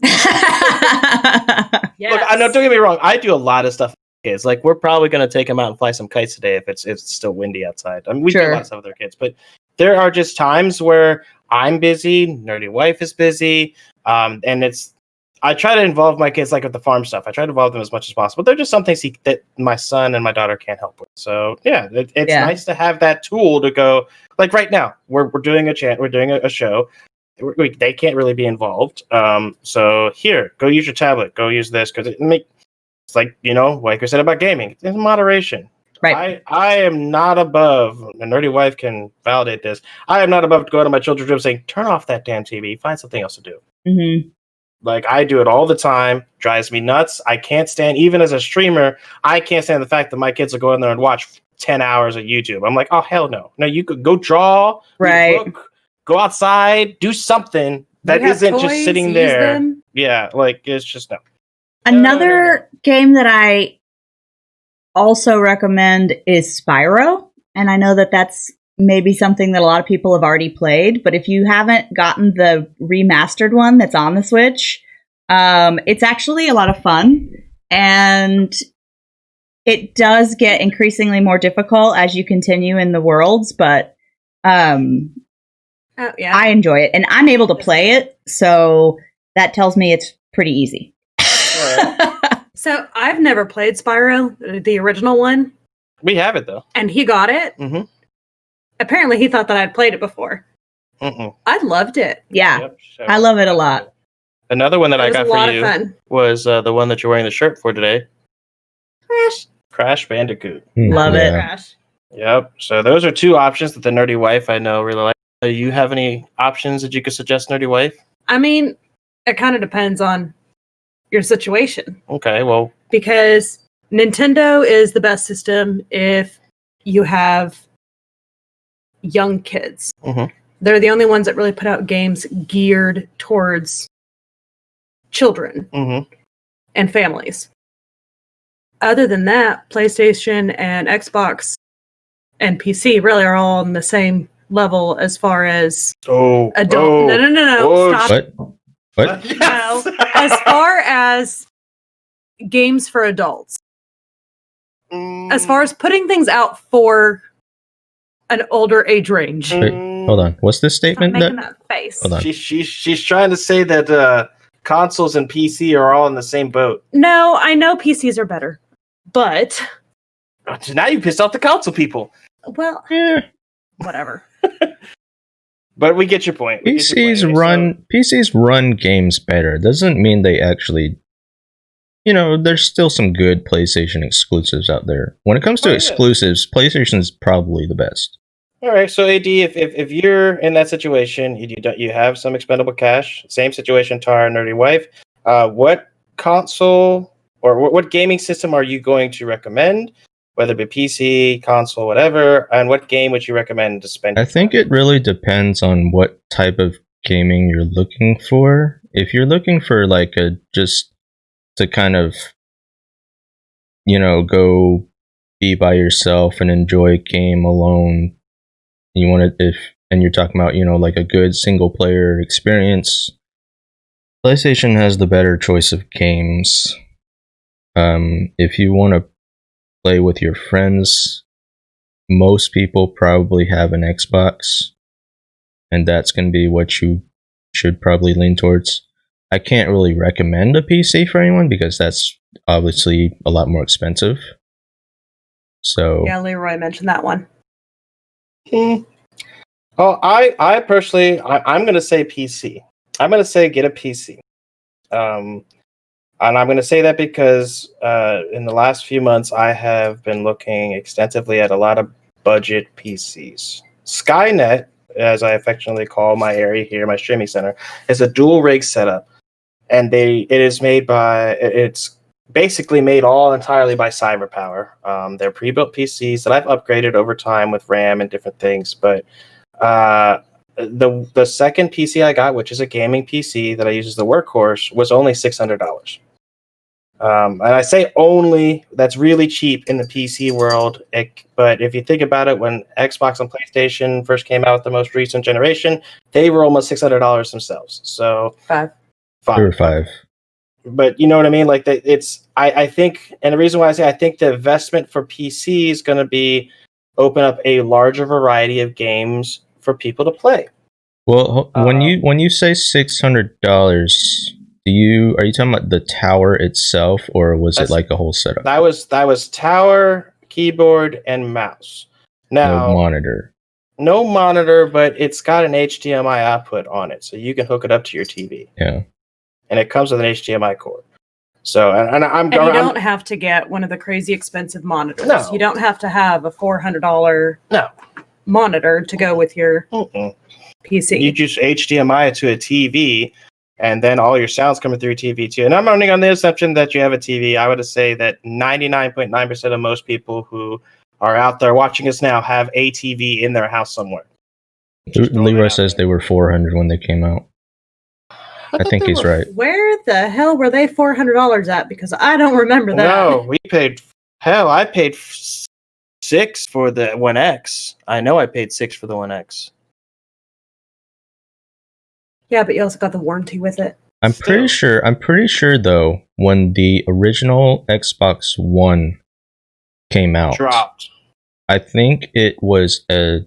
Yes. Look, I know. Don't get me wrong. I do a lot of stuff with kids. Like we're probably going to take them out and fly some kites today if it's still windy outside. I mean, we do a Sure. lot of stuff with our kids, but there are just times where I'm busy, nerdy wife is busy, and it's. I try to involve my kids like with the farm stuff. I try to involve them as much as possible. They're just some things that my son and my daughter can't help with. So yeah, it's nice to have that tool to go. Like right now, we're doing a show. They can't really be involved. So here, go use your tablet. Go use this because it's like like we said about gaming. It's in moderation. Right. I am not above. A nerdy wife can validate this. I am not above to go to my children's room saying, "Turn off that damn TV. Find something else to do." Mm-hmm. Like I do it all the time. Drives me nuts. I can't stand, even as a streamer, I can't stand the fact that my kids will go in there and watch 10 hours of YouTube. I'm like, oh hell no. No, you could go draw, read a book, go outside, do something that isn't toys, just sitting use there. them. Yeah, like it's just no. Another game that I also recommend is Spyro, and I know that that's maybe something that a lot of people have already played, but if you haven't gotten the remastered one that's on the Switch, it's actually a lot of fun, and it does get increasingly more difficult as you continue in the worlds, but I enjoy it, and I'm able to play it, so that tells me it's pretty easy. So I've never played Spyro, the original one. We have it though. And he got it. Mm-hmm. Apparently he thought that I'd played it before. Mm-mm. I loved it. Yeah. Yep, I love it a lot. Another one that I It was got a lot for of you fun. was the one that you're wearing the shirt for today. Crash Bandicoot. Love it. Crash. Yep. So those are two options that the nerdy wife I know really like. Do you have any options that you could suggest, nerdy wife? I mean, it kind of depends on your situation. Okay, well. Because Nintendo is the best system if you have young kids. Mm-hmm. They're the only ones that really put out games geared towards children and families. Other than that, PlayStation and Xbox and PC really are all on the same level as far as adult. No. Stop. What? No. As far as games for adults. As far as putting things out for an older age range. Wait, hold on. What's this statement? Stop making that face. Hold on. She's trying to say that consoles and PC are all in the same boat. No, I know PCs are better, but now you pissed off the console people. Well, whatever. But we get your point. PCs run games better. Doesn't mean they actually. There's still some good PlayStation exclusives out there. When it comes to exclusives, PlayStation's probably the best. All right, so AD, if you're in that situation, you have some expendable cash. Same situation to our nerdy wife. What console or what gaming system are you going to recommend? Whether it be PC, console, whatever, and what game would you recommend to spend? I think it really depends on what type of gaming you're looking for. If you're looking for like just to kind of, go be by yourself and enjoy a game alone. And you're talking about, like a good single player experience, PlayStation has the better choice of games. If you want to play with your friends, most people probably have an Xbox, and that's going to be what you should probably lean towards. I can't really recommend a PC for anyone because that's obviously a lot more expensive. So Yeah, Leroy mentioned that one. Oh, I personally, I'm going to say PC. I'm going to say get a PC. And I'm going to say that because in the last few months, I have been looking extensively at a lot of budget PCs. Skynet, as I affectionately call my area here, my streaming center, is a dual rig setup, and it's basically made all entirely by CyberPower. They're pre-built PCs that I've upgraded over time with RAM and different things, but the second PC I got, which is a gaming PC that I use as the workhorse, was only $600. And I say only, that's really cheap in the PC world. But if you think about it, when Xbox and PlayStation first came out with the most recent generation, they were almost $600 themselves. So Five. there were 5. But you know what I mean? Like I think, and the reason why I say I think the investment for PC is going to be open up a larger variety of games for people to play. Well, when you say $600, are you talking about the tower itself, or was it like a whole setup? That was tower, keyboard, and mouse. Now, no monitor, but it's got an HDMI output on it, so you can hook it up to your TV. Yeah, and it comes with an HDMI cord. So, and you don't have to get one of the crazy expensive monitors. No. You don't have to have a $400 monitor to go with your PC. You just HDMI it to a TV, and then all your sound's coming through TV too. And I'm running on the assumption that you have a TV. I would say that 99.9% of most people who are out there watching us now have a TV in their house somewhere. Leroy says they were $400 when they came out. I think he's right. Where the hell were they $400 at? Because I don't remember that. No, I paid $6 for the One X. I know I paid $6 for the One X. Yeah, but you also got the warranty with it. I'm pretty sure though, when the original Xbox One came out, dropped. I think it was a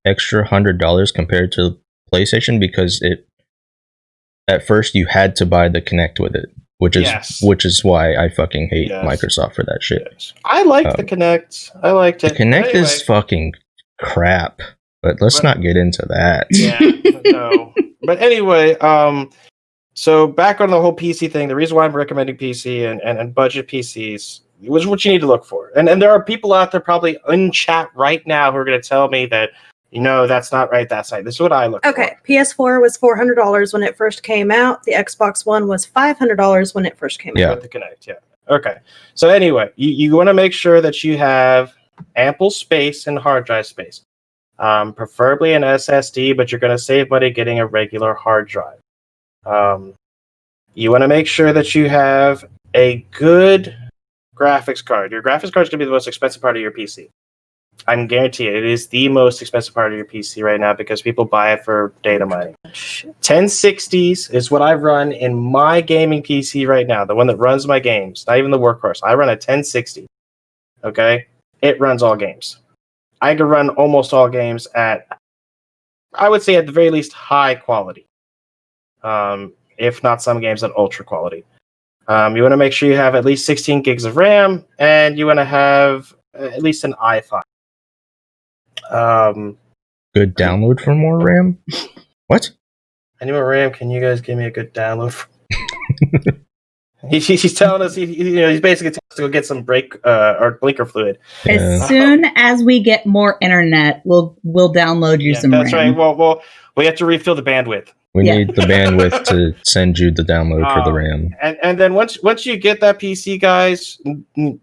extra $100 compared to PlayStation because at first you had to buy the Kinect with it, which is why I fucking hate Microsoft for that shit. Yes. I liked the Kinect. I liked it. The Kinect is fucking crap, but let's not get into that. Yeah, no. But anyway, so back on the whole PC thing, the reason why I'm recommending PC and budget PCs was what you need to look for. And there are people out there probably in chat right now who are going to tell me that, that's not right, that's right. This is what I look for. Okay, PS4 was $400 when it first came out. The Xbox One was $500 when it first came out. With the Kinect, yeah. Okay. So anyway, you want to make sure that you have ample space and hard drive space. Preferably an SSD, but you're going to save money getting a regular hard drive. You want to make sure that you have a good graphics card. Your graphics card is going to be the most expensive part of your PC. I'm guaranteed it is the most expensive part of your PC right now because people buy it for data mining. 1060s is what I run in my gaming PC right now, the one that runs my games, not even the workhorse. I run a 1060. Okay? It runs all games. I can run almost all games at, I would say at the very least, high quality. If not some games at ultra quality. You want to make sure you have at least 16 gigs of RAM, and you want to have at least an i5. Good download for more RAM? What? Any more RAM? Can you guys give me a good download? He's telling us he's basically telling us to go get some brake or blinker fluid. As soon as we get more internet, we'll download you some RAM. That's right. Well, we have to refill the bandwidth. We need the bandwidth to send you the download for the RAM. And then once you get that PC, guys,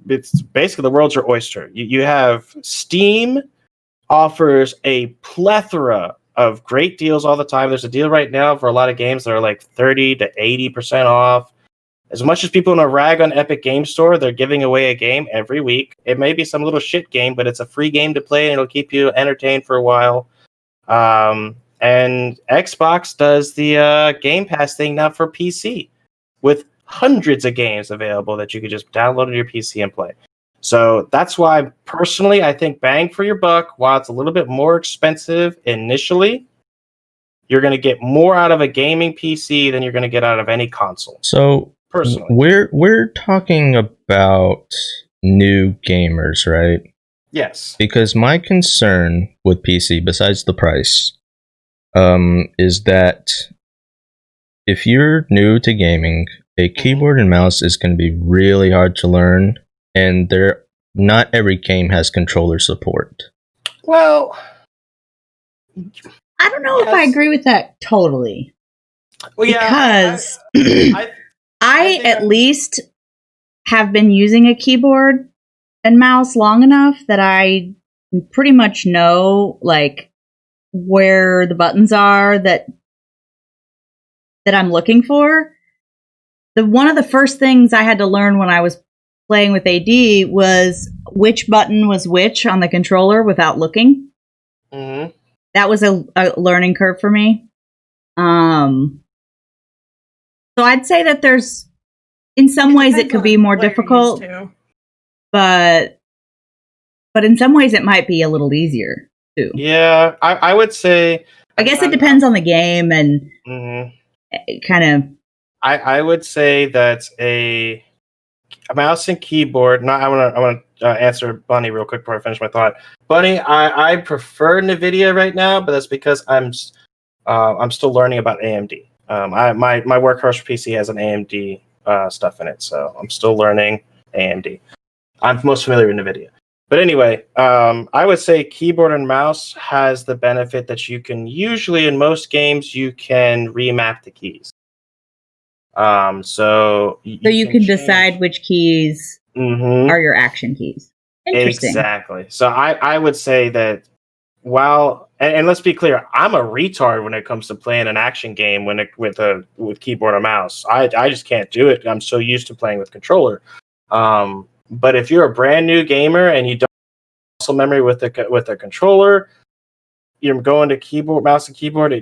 it's basically the world's your oyster. You have Steam offers a plethora of great deals all the time. There's a deal right now for a lot of games that are like 30 to 80% off. As much as people want to rag on Epic Game Store, they're giving away a game every week. It may be some little shit game, but it's a free game to play and it'll keep you entertained for a while. And Xbox does the Game Pass thing now for PC with hundreds of games available that you could just download on your PC and play. So that's why, personally, I think bang for your buck, while it's a little bit more expensive initially, you're going to get more out of a gaming PC than you're going to get out of any console. So personally, we're talking about new gamers, right? Yes. Because my concern with PC, besides the price, is that if you're new to gaming, a keyboard and mouse is going to be really hard to learn, and not every game has controller support. Well, I don't know if I agree with that totally. Well, yeah, because I at least have been using a keyboard and mouse long enough that I pretty much know like where the buttons are that I'm looking for. One of the first things I had to learn when I was playing with AD was which button was which on the controller without looking. Mm-hmm. That was a learning curve for me. So I'd say that there's, in some ways, it could be more difficult, but in some ways, it might be a little easier too. Yeah, I would say. I guess it depends on the game and kind of. I would say that a mouse and keyboard. I want to answer Bunny real quick before I finish my thought. Bunny, I prefer NVIDIA right now, but that's because I'm still learning about AMD. My workhorse PC has an AMD stuff in it, so I'm still learning AMD. I'm most familiar with NVIDIA. But anyway, I would say keyboard and mouse has the benefit that you can usually, in most games, you can remap the keys. So you can decide which keys are your action keys. Interesting. Exactly. So I would say that while and let's be clear, I'm a retard when it comes to playing an action game with keyboard or mouse. I just can't do it. I'm so used to playing with controller. But if you're a brand new gamer and you don't have muscle memory with a controller, you're going to mouse and keyboard.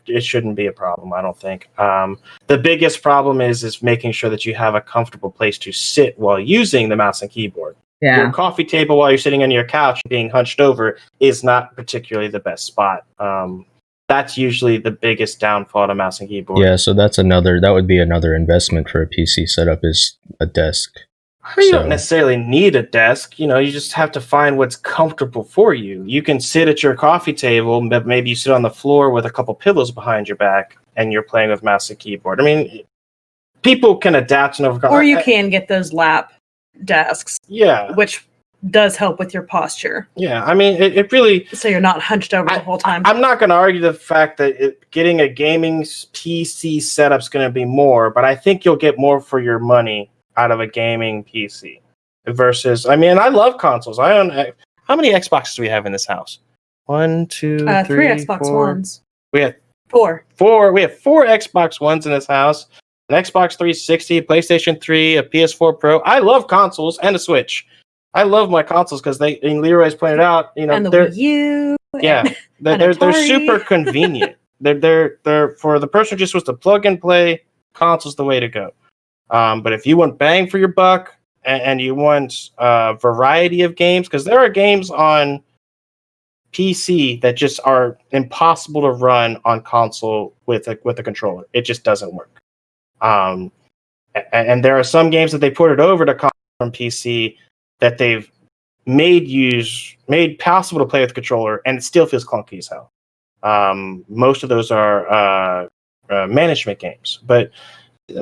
It shouldn't be a problem, I don't think. The biggest problem is making sure that you have a comfortable place to sit while using the mouse and keyboard. Yeah. Your coffee table while you're sitting on your couch being hunched over is not particularly the best spot. That's usually the biggest downfall to mouse and keyboard. Yeah, so that would be another investment for a PC setup is a desk. You don't necessarily need a desk. You just have to find what's comfortable for you. You can sit at your coffee table, but maybe you sit on the floor with a couple pillows behind your back and you're playing with mouse and keyboard. I mean, people can adapt and overcome. Or you can get those lap desks. Yeah. Which does help with your posture. Yeah, I mean, it really... So you're not hunched over the whole time. I'm not going to argue the fact that getting a gaming PC setup is going to be more, but I think you'll get more for your money out of a gaming PC versus... I mean, I love consoles. I own... How many Xboxes do we have in this house? 1, 2, 3, 3 Xbox 4. Ones. We have 4. We have 4 Xbox Ones in this house. An Xbox 360, PlayStation 3, a PS4 Pro. I love consoles and a Switch. I love my consoles because Leroy's pointed out, and the Wii U. Yeah, they're super convenient. They're for the person who just wants to plug and play. Console's the way to go. But if you want bang for your buck and you want a variety of games, because there are games on PC that just are impossible to run on console with a controller. It just doesn't work. And there are some games that they ported over to console from PC that they've made possible to play with the controller, and it still feels clunky as hell. Most of those are management games. But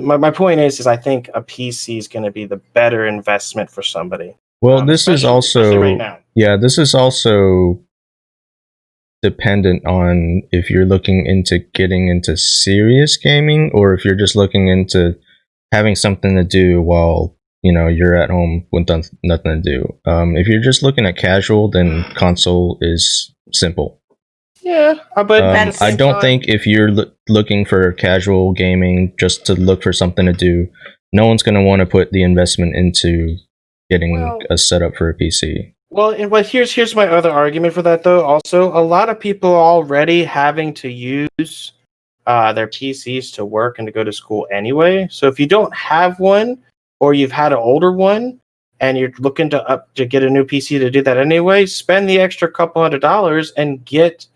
my point is I think a PC is going to be the better investment for somebody. Well, this is also right now. Yeah, this is also dependent on if you're looking into getting into serious gaming or if you're just looking into having something to do while you're at home with nothing to do. If you're just looking at casual, then console is simple. Yeah, but I don't think if you're looking for casual gaming just to look for something to do, no one's going to want to put the investment into getting a setup for a PC. Well, here's my other argument for that, though. Also, a lot of people are already having to use their PCs to work and to go to school anyway. So if you don't have one, or you've had an older one, and you're looking to get a new PC to do that anyway, spend the extra couple $100 and get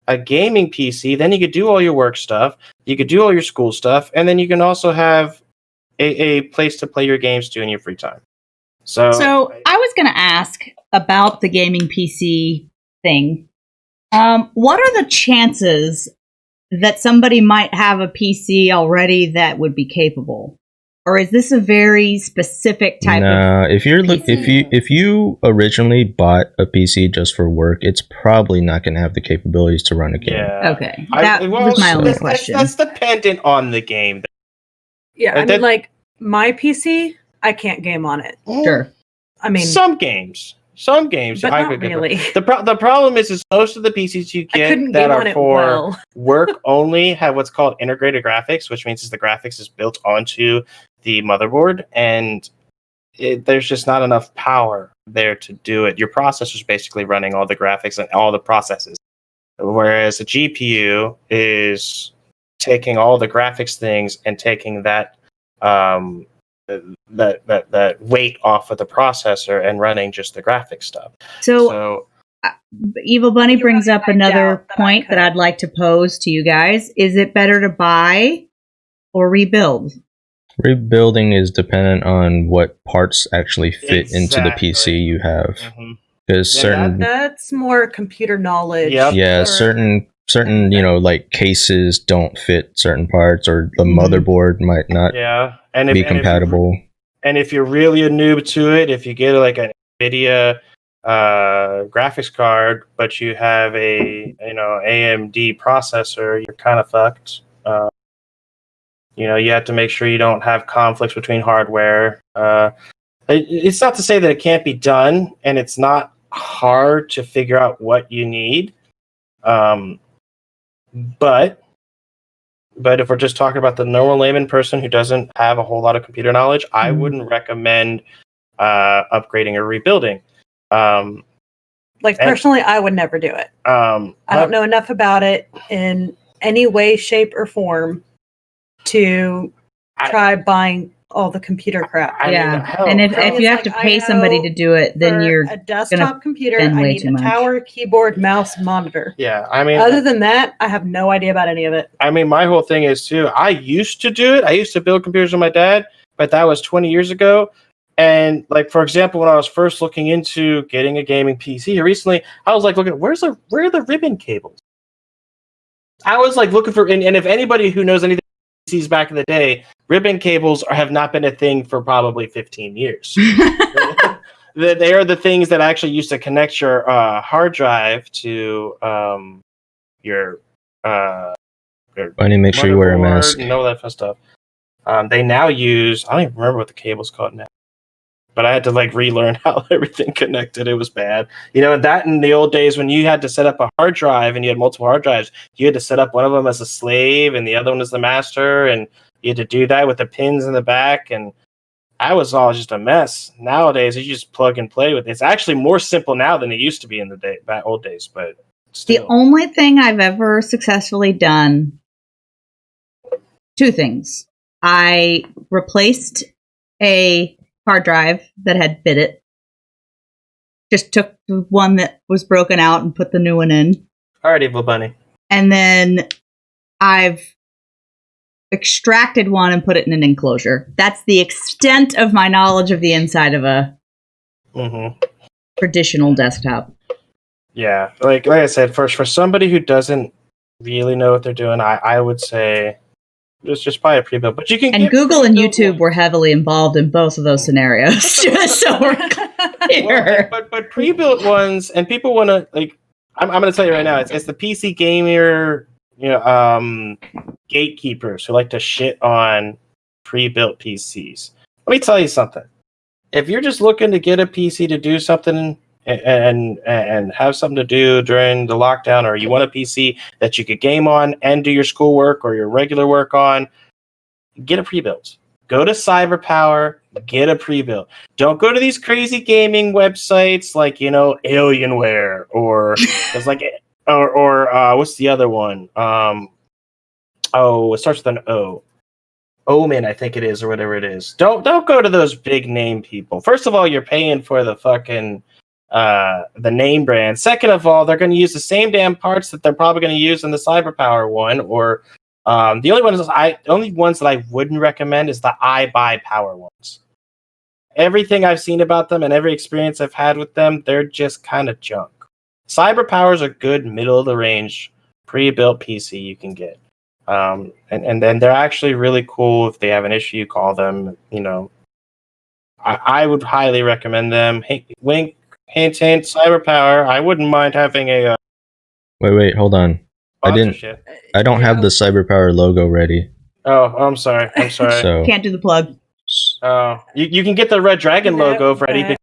a gaming PC, then you could do all your work stuff, you could do all your school stuff, and then you can also have a place to play your games too in your free time. So I was going to ask about the gaming PC thing. What are the chances that somebody might have a PC already that would be capable? Or is this a very specific type of if you originally bought a PC just for work, it's probably not going to have the capabilities to run a game. Yeah. Okay. That was my only question. That's dependent on the game. Yeah, I mean, like, my PC, I can't game on it. Sure. I mean, some games, but I not could really. The problem is most of the PCs you get that are for work only have what's called integrated graphics, which means the graphics is built onto the motherboard, and there's just not enough power there to do it. Your processor's basically running all the graphics and all the processes, whereas a GPU is taking all the graphics things and taking that that weight off of the processor and running just the graphic stuff. So Evil Bunny brings up another point that I'd like to pose to you guys. Is it better to buy or rebuild? Rebuilding is dependent on what parts actually fit into the PC you have. Because that's more computer knowledge. Yeah, certain like cases don't fit certain parts, or the motherboard might not be compatible. And if you're really a noob to it, if you get like an NVIDIA graphics card, but you have a AMD processor, you're kind of fucked. You have to make sure you don't have conflicts between hardware. It's not to say that it can't be done, and it's not hard to figure out what you need. But if we're just talking about the normal layman person who doesn't have a whole lot of computer knowledge, I wouldn't recommend upgrading or rebuilding. Personally, I would never do it. I don't know enough about it in any way, shape, or form to try buying all the computer crap. And if you have to pay somebody to do it, then you're a desktop computer. I need a tower, keyboard, mouse, monitor. Yeah, I mean, other than that, I have no idea about any of it. I mean, my whole thing is too. I used to do it. I used to build computers with my dad, but that was 20 years ago. And like, for example, when I was first looking into getting a gaming PC recently, I was like, looking, where are the ribbon cables? I was like looking for, and if anybody who knows anything PCs back in the day, ribbon cables have not been a thing for probably 15 years. They are the things that actually used to connect your hard drive to your. I need to make sure you wear a mask. And all that fun stuff. They now use. I don't even remember what the cable's called now. But I had to like relearn how everything connected. It was bad. That in the old days when you had to set up a hard drive and you had multiple hard drives, you had to set up one of them as a slave and the other one as the master, and you had to do that with the pins in the back, and that was all just a mess. Nowadays, you just plug and play with it. It's actually more simple now than it used to be in the old days, but still. The only thing I've ever successfully done, two things. I replaced a hard drive that had bit it. Just took the one that was broken out and put the new one in. All right, Evil Bunny. And then I've extracted one and put it in an enclosure. That's the extent of my knowledge of the inside of a traditional desktop. Yeah, like I said, for somebody who doesn't really know what they're doing, I would say just buy a pre-built. But you can. And Google and YouTube were heavily involved in both of those scenarios. Just so we're clear. But pre-built ones, and people want to like. I'm going to tell you right now, it's the PC gamer, gatekeepers who like to shit on pre-built PCs. Let me tell you something. If you're just looking to get a PC to do something and have something to do during the lockdown, or you want a PC that you could game on and do your schoolwork or your regular work on, get a pre-built. Go to CyberPower, get a pre-built. Don't go to these crazy gaming websites like, Alienware or it's like or what's the other one? It starts with an O. Omen, I think it is, or whatever it is. Don't go to those big name people. First of all, you're paying for the fucking the name brand. Second of all, they're going to use the same damn parts that they're probably going to use in the CyberPower one. Or the only ones that I wouldn't recommend is the iBuyPower ones. Everything I've seen about them and every experience I've had with them, they're just kind of junk. CyberPower is a good middle of the range pre-built PC you can get. And then they're actually really cool. If they have an issue, you call them. I would highly recommend them. Wink, hint, hint, CyberPower. I wouldn't mind having a Wait, hold on. I don't have the CyberPower logo ready. Oh, I'm sorry. So Can't do the plug. You can get the Red Dragon logo ready. Because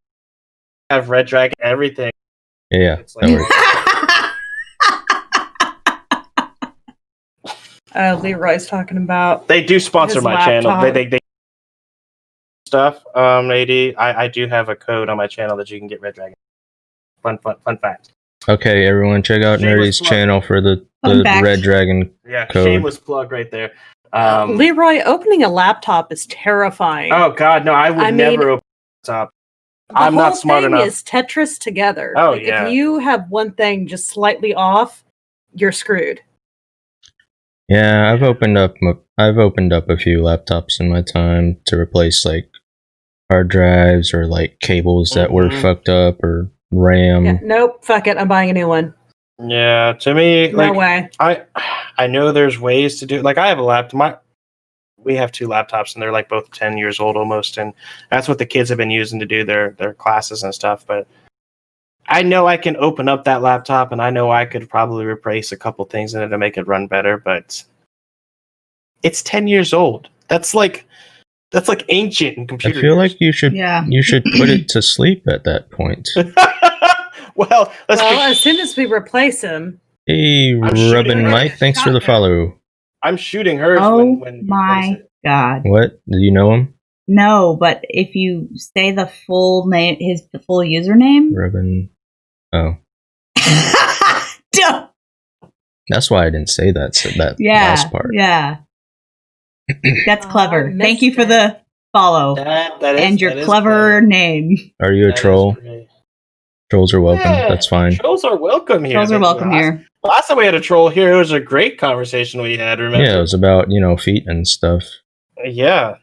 have Red Dragon everything. Yeah, it's like, that works. Leroy's talking about. They do sponsor his my laptop. channel. They stuff. AD, I do have a code on my channel that you can get Red Dragon. Fun fact. Okay, everyone, check out Shameless Nerdy's plug. channel for the fact. Red Dragon Yeah, code. shameless plug right there. Leroy, opening a laptop is terrifying. Oh God, no! I would never open a laptop. I'm not smart enough. The whole thing is Tetris together. Oh, like, yeah. If you have one thing just slightly off, you're screwed. Yeah, I've opened up a few laptops in my time to replace like hard drives or like cables that were fucked up or RAM. Yeah, nope, fuck it. I'm buying a new one. Yeah, to me, No way. I know there's ways to do it. Like I have a laptop. We have two laptops, and they're like both 10 years old almost, and that's what the kids have been using to do their classes and stuff. But I know I can open up that laptop, and I know I could probably replace a couple things in it to make it run better. But it's 10 years old. That's like ancient in computer. I feel years. like you should put it to sleep at that point. Well, as soon as we replace him. Hey, Robin Mike, thanks for the follow. I'm shooting hers. Oh when my god! What? Do you know him? No, but if you say the full name, the full username, Robin. Oh, Duh. That's why I didn't say that. So that last part. Yeah, that's clever. I Thank you for the follow and your clever name. Are you a troll? Trolls are welcome. Yeah, that's fine. Trolls are welcome here. Trolls are welcome here. Last time we had a troll here, it was a great conversation we had. Remember? Yeah, it was about feet and stuff. Yeah,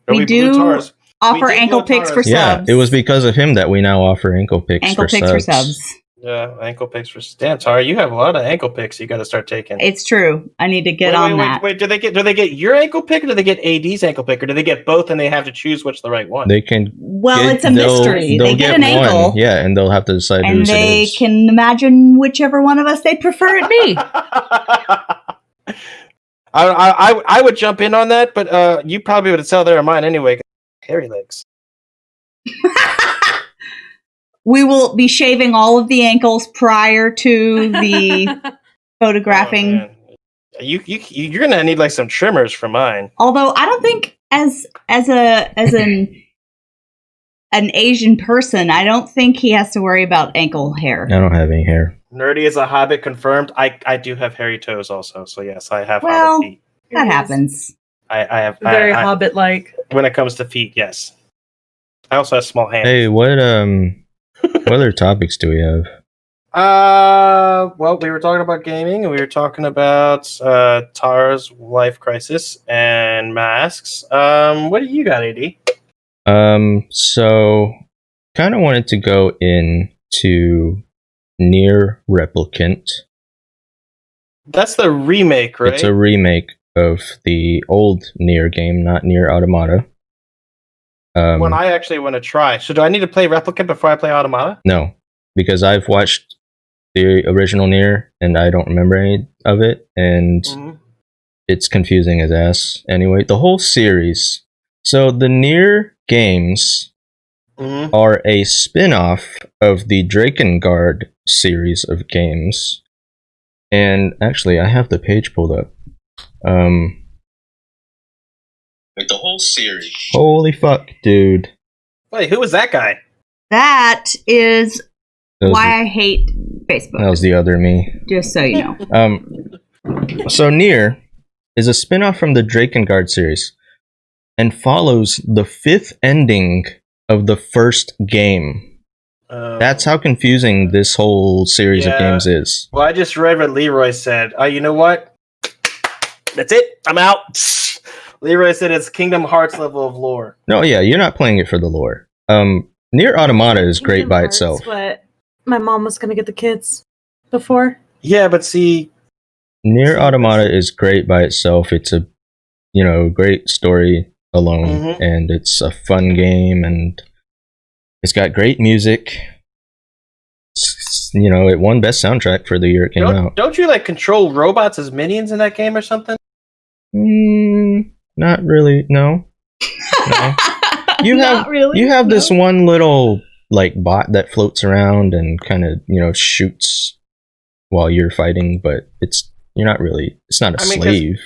we do offer ankle picks for subs. Yeah, it was because of him that we now offer ankle picks for subs. Yeah, ankle picks for damn Tara. You have a lot of ankle picks. You got to start taking. It's true. I need to get on that. Wait, do they get your ankle pick, or do they get AD's ankle pick, or do they get both and they have to choose which the right one? They can. Well, it's a mystery. They get an ankle. Yeah, and they'll have to decide and whose it is. they can imagine whichever one of us they prefer it be. I would jump in on that, but you probably would sell their mine anyway. Hairy legs. We will be shaving all of the ankles prior to the photographing. Oh, you're gonna need like some trimmers for mine. Although I don't think as an Asian person, I don't think he has to worry about ankle hair. I don't have any hair. Nerdy is a hobbit confirmed. I do have hairy toes also, so yes, I have well, hobbit feet. That happens. I have very hobbit-like. When it comes to feet, yes. I also have small hands. Hey, what other topics do we have? Well, we were talking about gaming, and we were talking about Tara's life crisis and masks. What do you got, AD? So kind of wanted to go into Nier Replicant. That's the remake, right? It's a remake of the old Nier game, not Nier Automata. One I actually want to try. So do I need to play Replicant before I play Automata? No, because I've watched the original Nier and I don't remember any of it, and it's confusing as ass. Anyway, the whole series. So the Nier games are a spin-off of the Drakengard series of games. And actually, I have the page pulled up. Like the whole series. Holy fuck, dude. Wait, who was that guy? That is why I hate Facebook. That was the other me. Just so you know. So Nier is a spin-off from the Drakengard series and follows the fifth ending of the first game. That's how confusing this whole series of games is. Well, I just read what Leroy said. You know what? That's it. I'm out. Leroy said it's Kingdom Hearts level of lore. No, yeah, you're not playing it for the lore. Nier Automata is great by itself. But my mom was going to get the kids before. Yeah, but see... Nier Automata is great by itself. It's a, great story alone, and it's a fun game, and it's got great music. It won best soundtrack for the year it came out. Don't you control robots as minions in that game or something? Not really. No. You have this one little bot that floats around and kind of shoots while you're fighting, but it's not a slave.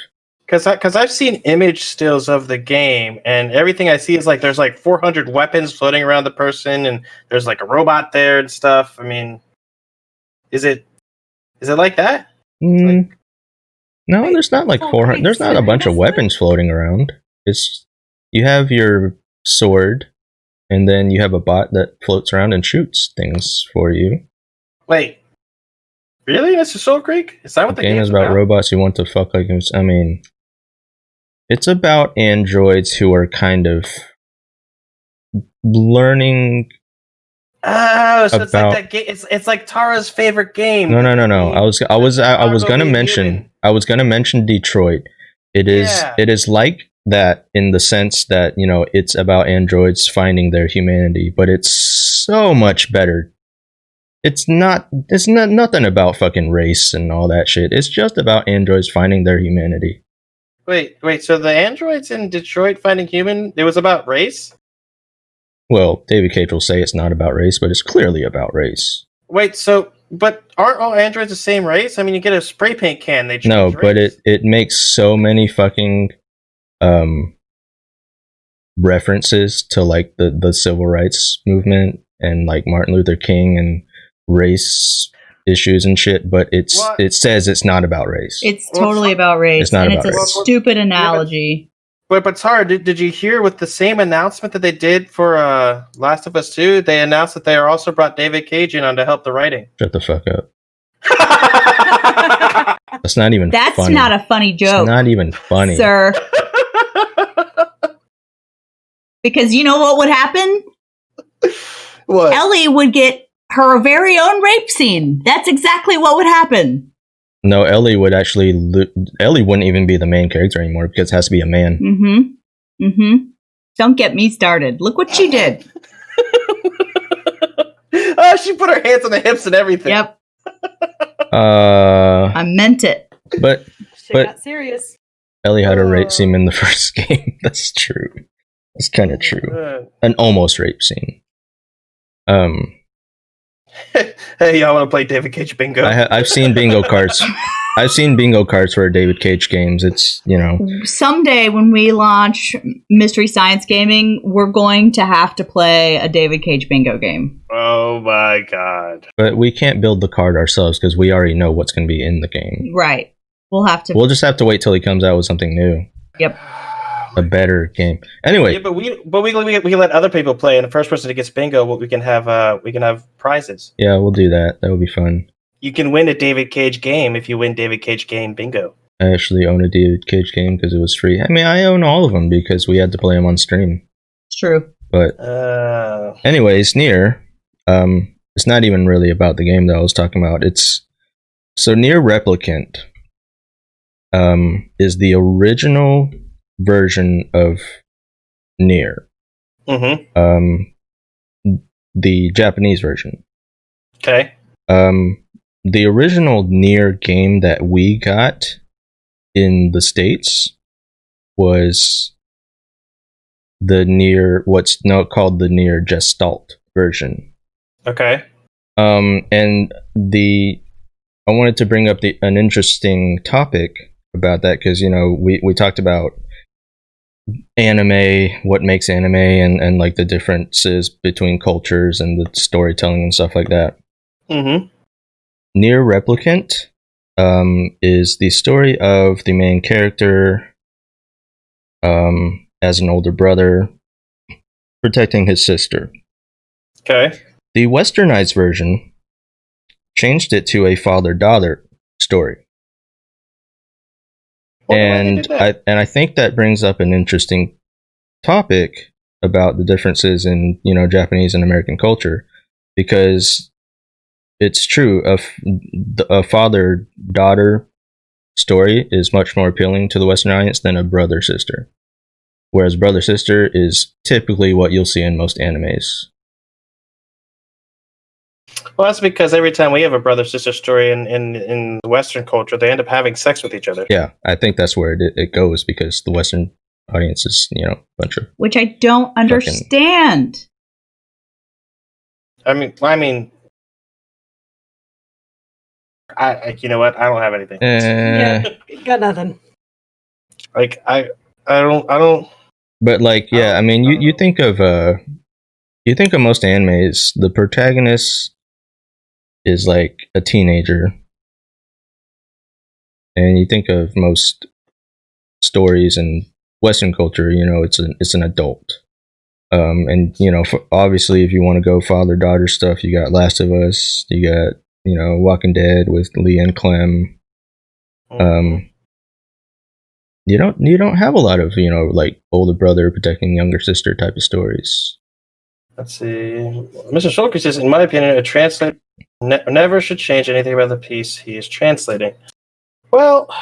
Because I've seen image stills of the game, and everything I see is there's 400 weapons floating around the person, and there's a robot there and stuff. I mean, is it like that? No, there's not 400. There's not a bunch of weapons floating around. It's you have your sword, and then you have a bot that floats around and shoots things for you. Wait, really? That's Soul Creek? Is that what the game is about? Robots who want to fuck I mean, it's about androids who are kind of learning. Oh, so it's like that game. It's like Tara's favorite game. No. I was gonna mention Detroit. It is like that in the sense that it's about androids finding their humanity, but it's so much better. It's nothing about fucking race and all that shit. It's just about androids finding their humanity. Wait. So the androids in Detroit finding human, it was about race? Well, David Cage will say it's not about race, but it's clearly about race. Wait, but aren't all androids the same race? I mean, you get a spray paint can, they change race. But it makes so many fucking references to the civil rights movement and Martin Luther King and race issues and shit, but it says it's not about race. It's totally about race. It's not about race. It's a stupid analogy. But Tara, did you hear with the same announcement that they did for Last of Us 2? They announced that they also brought David Cage in on to help the writing. Shut the fuck up. That's not even That's funny. not a funny joke. It's not even funny. Sir. Because you know what would happen? What? Ellie would get her very own rape scene. That's exactly what would happen. No, Ellie wouldn't even be the main character anymore because it has to be a man. Don't get me started. Look what she did. Oh, she put her hands on the hips and everything. Yep. I meant it. But got serious. Ellie had a rape scene in the first game. That's true. That's kind of true. An almost rape scene. Hey, y'all want to play David Cage bingo? I've seen bingo cards. I've seen bingo cards for David Cage games. It's Someday when we launch Mystery Science Gaming, we're going to have to play a David Cage bingo game. Oh my god! But we can't build the card ourselves because we already know what's going to be in the game. Right. We'll just have to wait till he comes out with something new. Yep. A better game. Anyway. Yeah, but we can let other people play, and the first person that gets bingo, we can have prizes. Yeah, we'll do that. That would be fun. You can win a David Cage game if you win David Cage game bingo. I actually own a David Cage game because it was free. I mean, I own all of them because we had to play them on stream. It's true. But anyways, Nier, it's not even really about the game that I was talking about. Nier Replicant is the original version of Nier. The Japanese version. Okay. The original Nier game that we got in the States was the Nier, what's now called the Nier Gestalt version. Okay. And I wanted to bring up an interesting topic about that because we talked about anime, what makes anime, and the differences between cultures and the storytelling and stuff like that. Nier Replicant is the story of the main character as an older brother protecting his sister. Okay. The westernized version changed it to a father-daughter story. Wonder why they did that. I think that brings up an interesting topic about the differences in Japanese and American culture, because it's true, a father-daughter story is much more appealing to the Western audience than a brother-sister, whereas brother-sister is typically what you'll see in most animes. Well, that's because every time we have a brother-sister story in Western culture, they end up having sex with each other. Yeah, I think that's where it goes, because the Western audience is, a bunch of... Which I don't understand. I mean, I you know what? I don't have anything. Yeah, got nothing. Like I don't. But like, yeah, I mean, you think of most animes, the protagonist is like a teenager, and you think of most stories in Western culture, it's an adult. And obviously, if you want to go father-daughter stuff, you got Last of Us, you got Walking Dead with Lee and Clem. You don't have a lot of like older brother protecting younger sister type of stories. Let's see. Mr. Shulker says, in my opinion, a translator never should change anything about the piece he is translating. Well,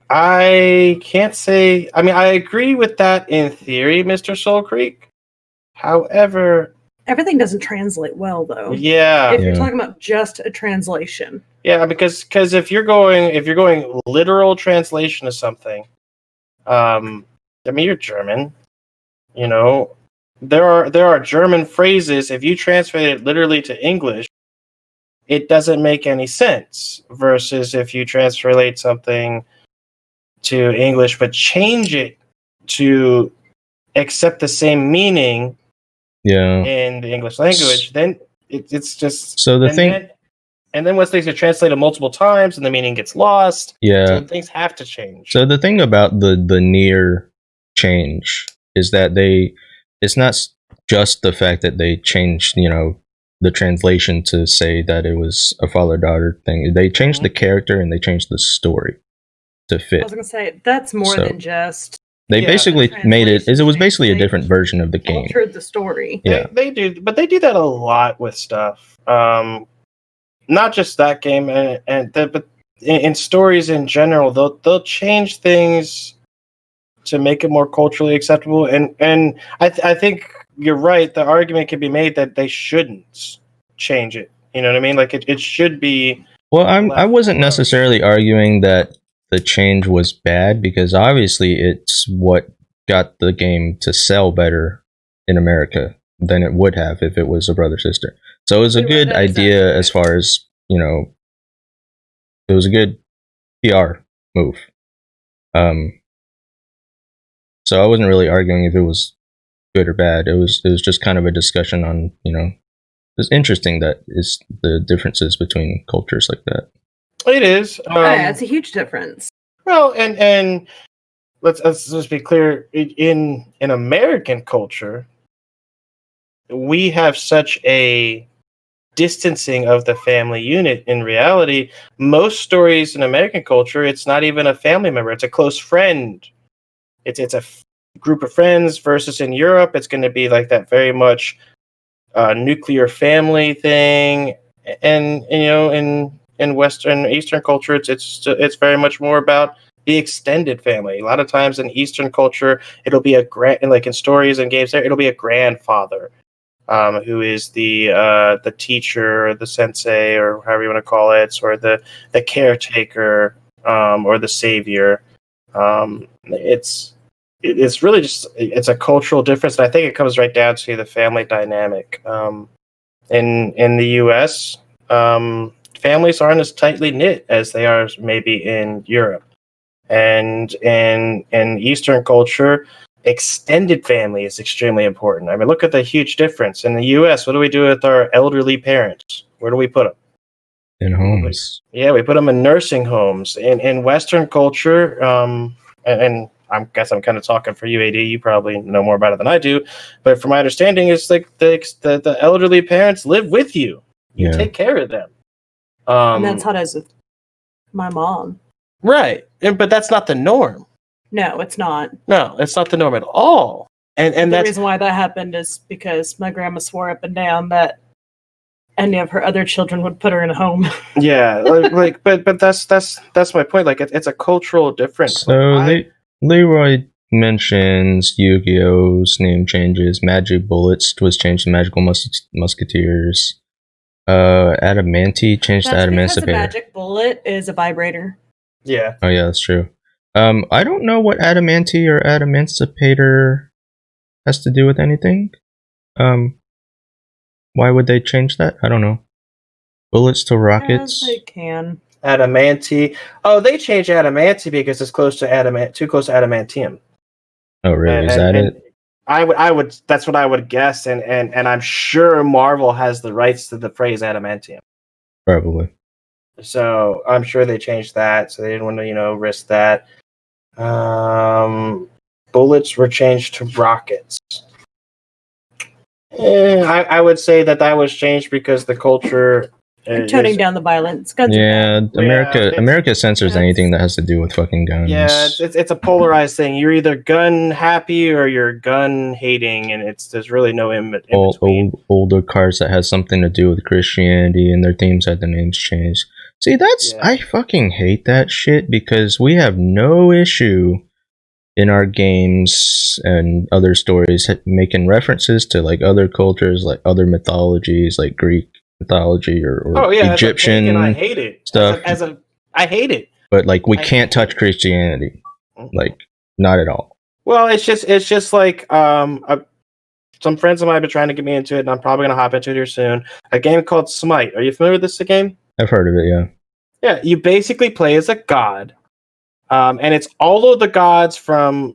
I can't say. I mean, I agree with that in theory, Mr. Soul Creek. However, everything doesn't translate well, though. Yeah. If you're talking about just a translation. Yeah, because if you're going literal translation of something, I mean, you're German. There are German phrases. If you translate it literally to English, it doesn't make any sense. Versus if you translate something to English but change it to accept the same meaning in the English language, then it's just so the thing. And then once things are translated multiple times and the meaning gets lost, so things have to change. So the thing about the near change is that it's not just the fact that they changed, the translation to say that it was a father-daughter thing. They changed the character and they changed the story to fit. I was going to say, that's more than just... They basically made it was basically a different version of the game. Altered the story. Yeah. They do, but they do that a lot with stuff. Not just that game, but in stories in general, they'll change things to make it more culturally acceptable. And I think you're right. The argument can be made that they shouldn't change it. You know what I mean? Like it should be. Well, I wasn't necessarily arguing that the change was bad, because obviously it's what got the game to sell better in America than it would have if it was a brother-sister. So it was a good idea as far as, it was a good PR move. So I wasn't really arguing if it was good or bad. It was just kind of a discussion on, it's interesting that is the differences between cultures like that. It is. Yeah, it's a huge difference. Well, and let's just be clear. In American culture, we have such a distancing of the family unit. In reality, most stories in American culture, it's not even a family member; it's a close friend. It's a group of friends. Versus in Europe, it's going to be like that very much nuclear family thing. And in Western Eastern culture, it's very much more about the extended family. A lot of times in Eastern culture, it'll be like in stories and games, it'll be a grandfather. Who is the teacher or the sensei or however you want to call it, or the caretaker or the savior. It's really just it's a cultural difference, and I think it comes right down to the family dynamic. In the U.S., families aren't as tightly knit as they are maybe in Europe, and in Eastern culture, extended family is extremely important. I mean, look at the huge difference. In the U.S., what do we do with our elderly parents? Where do we put them? In homes. Yeah, we put them in nursing homes. In Western culture, and I guess I'm kind of talking for you, AD. You probably know more about it than I do. But from my understanding, it's like the elderly parents live with you. You take care of them. And that's how it is with my mom. Right. But that's not the norm. No, it's not. No, it's not the norm at all. And the reason why that happened is because my grandma swore up and down that any of her other children would put her in a home. Yeah, but that's my point. Like, it's a cultural difference. So Leroy mentions Yu-Gi-Oh's name changes. Magic Bullets was changed to Magical Musketeers. Adamanti changed to That's because the Adamantipator. magic bullet is a vibrator. Yeah. Oh yeah, that's true. I don't know what Adamanti or Adamantipator has to do with anything. Why would they change that? I don't know. Bullets to rockets. As they can. Adamanti. Oh, they changed Adamanti because it's close to too close to adamantium. Oh really? Is that it? I would. That's what I would guess, and I'm sure Marvel has the rights to the phrase adamantium. Probably. So I'm sure they changed that, so they didn't want to, risk that. Bullets were changed to rockets. I would say that was changed because the culture. Toning down the violence. Guns America censors anything that has to do with fucking guns. Yeah, it's a polarized thing. You're either gun happy or you're gun hating, and there's really no in between. Older cars that has something to do with Christianity and their themes had the names changed. See, I fucking hate that shit because we have no issue in our games and other stories making references to like other cultures, like other mythologies, like Greek mythology or Egyptian. And I hate it stuff. I hate it. But like we can't touch Christianity, like not at all. Well, it's just like some friends of mine have been trying to get me into it, and I'm probably gonna hop into it here soon. A game called Smite. Are you familiar with this game? I've heard of it. Yeah. Yeah, you basically play as a god. And it's all of the gods from,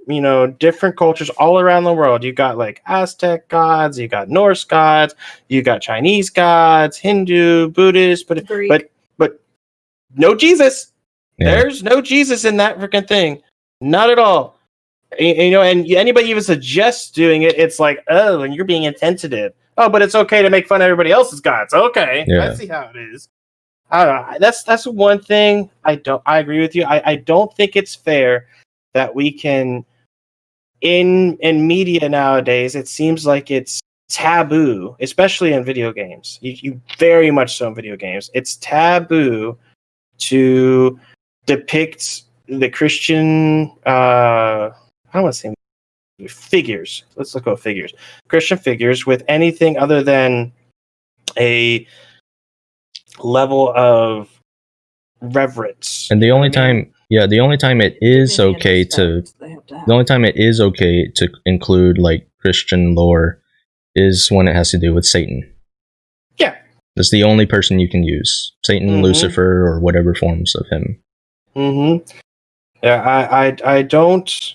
different cultures all around the world. You got like Aztec gods, you got Norse gods, you got Chinese gods, Hindu, Buddhist, but no Jesus. Yeah. There's no Jesus in that freaking thing. Not at all. And anybody even suggests doing it, it's like, oh, and you're being insensitive. Oh, but it's okay to make fun of everybody else's gods. Okay, yeah. I see how it is. I don't know. That's one thing I agree with you. I don't think it's fair that we can in media nowadays. It seems like it's taboo, especially in video games. You very much so in video games. It's taboo to depict the Christian. I don't want to say figures. Let's look at figures. Christian figures with anything other than a level of reverence. And the only time it is okay to include like Christian lore is when it has to do with Satan. Yeah. That's the only person you can use. Satan, Lucifer, or whatever forms of him. Mm-hmm. Yeah, I don't.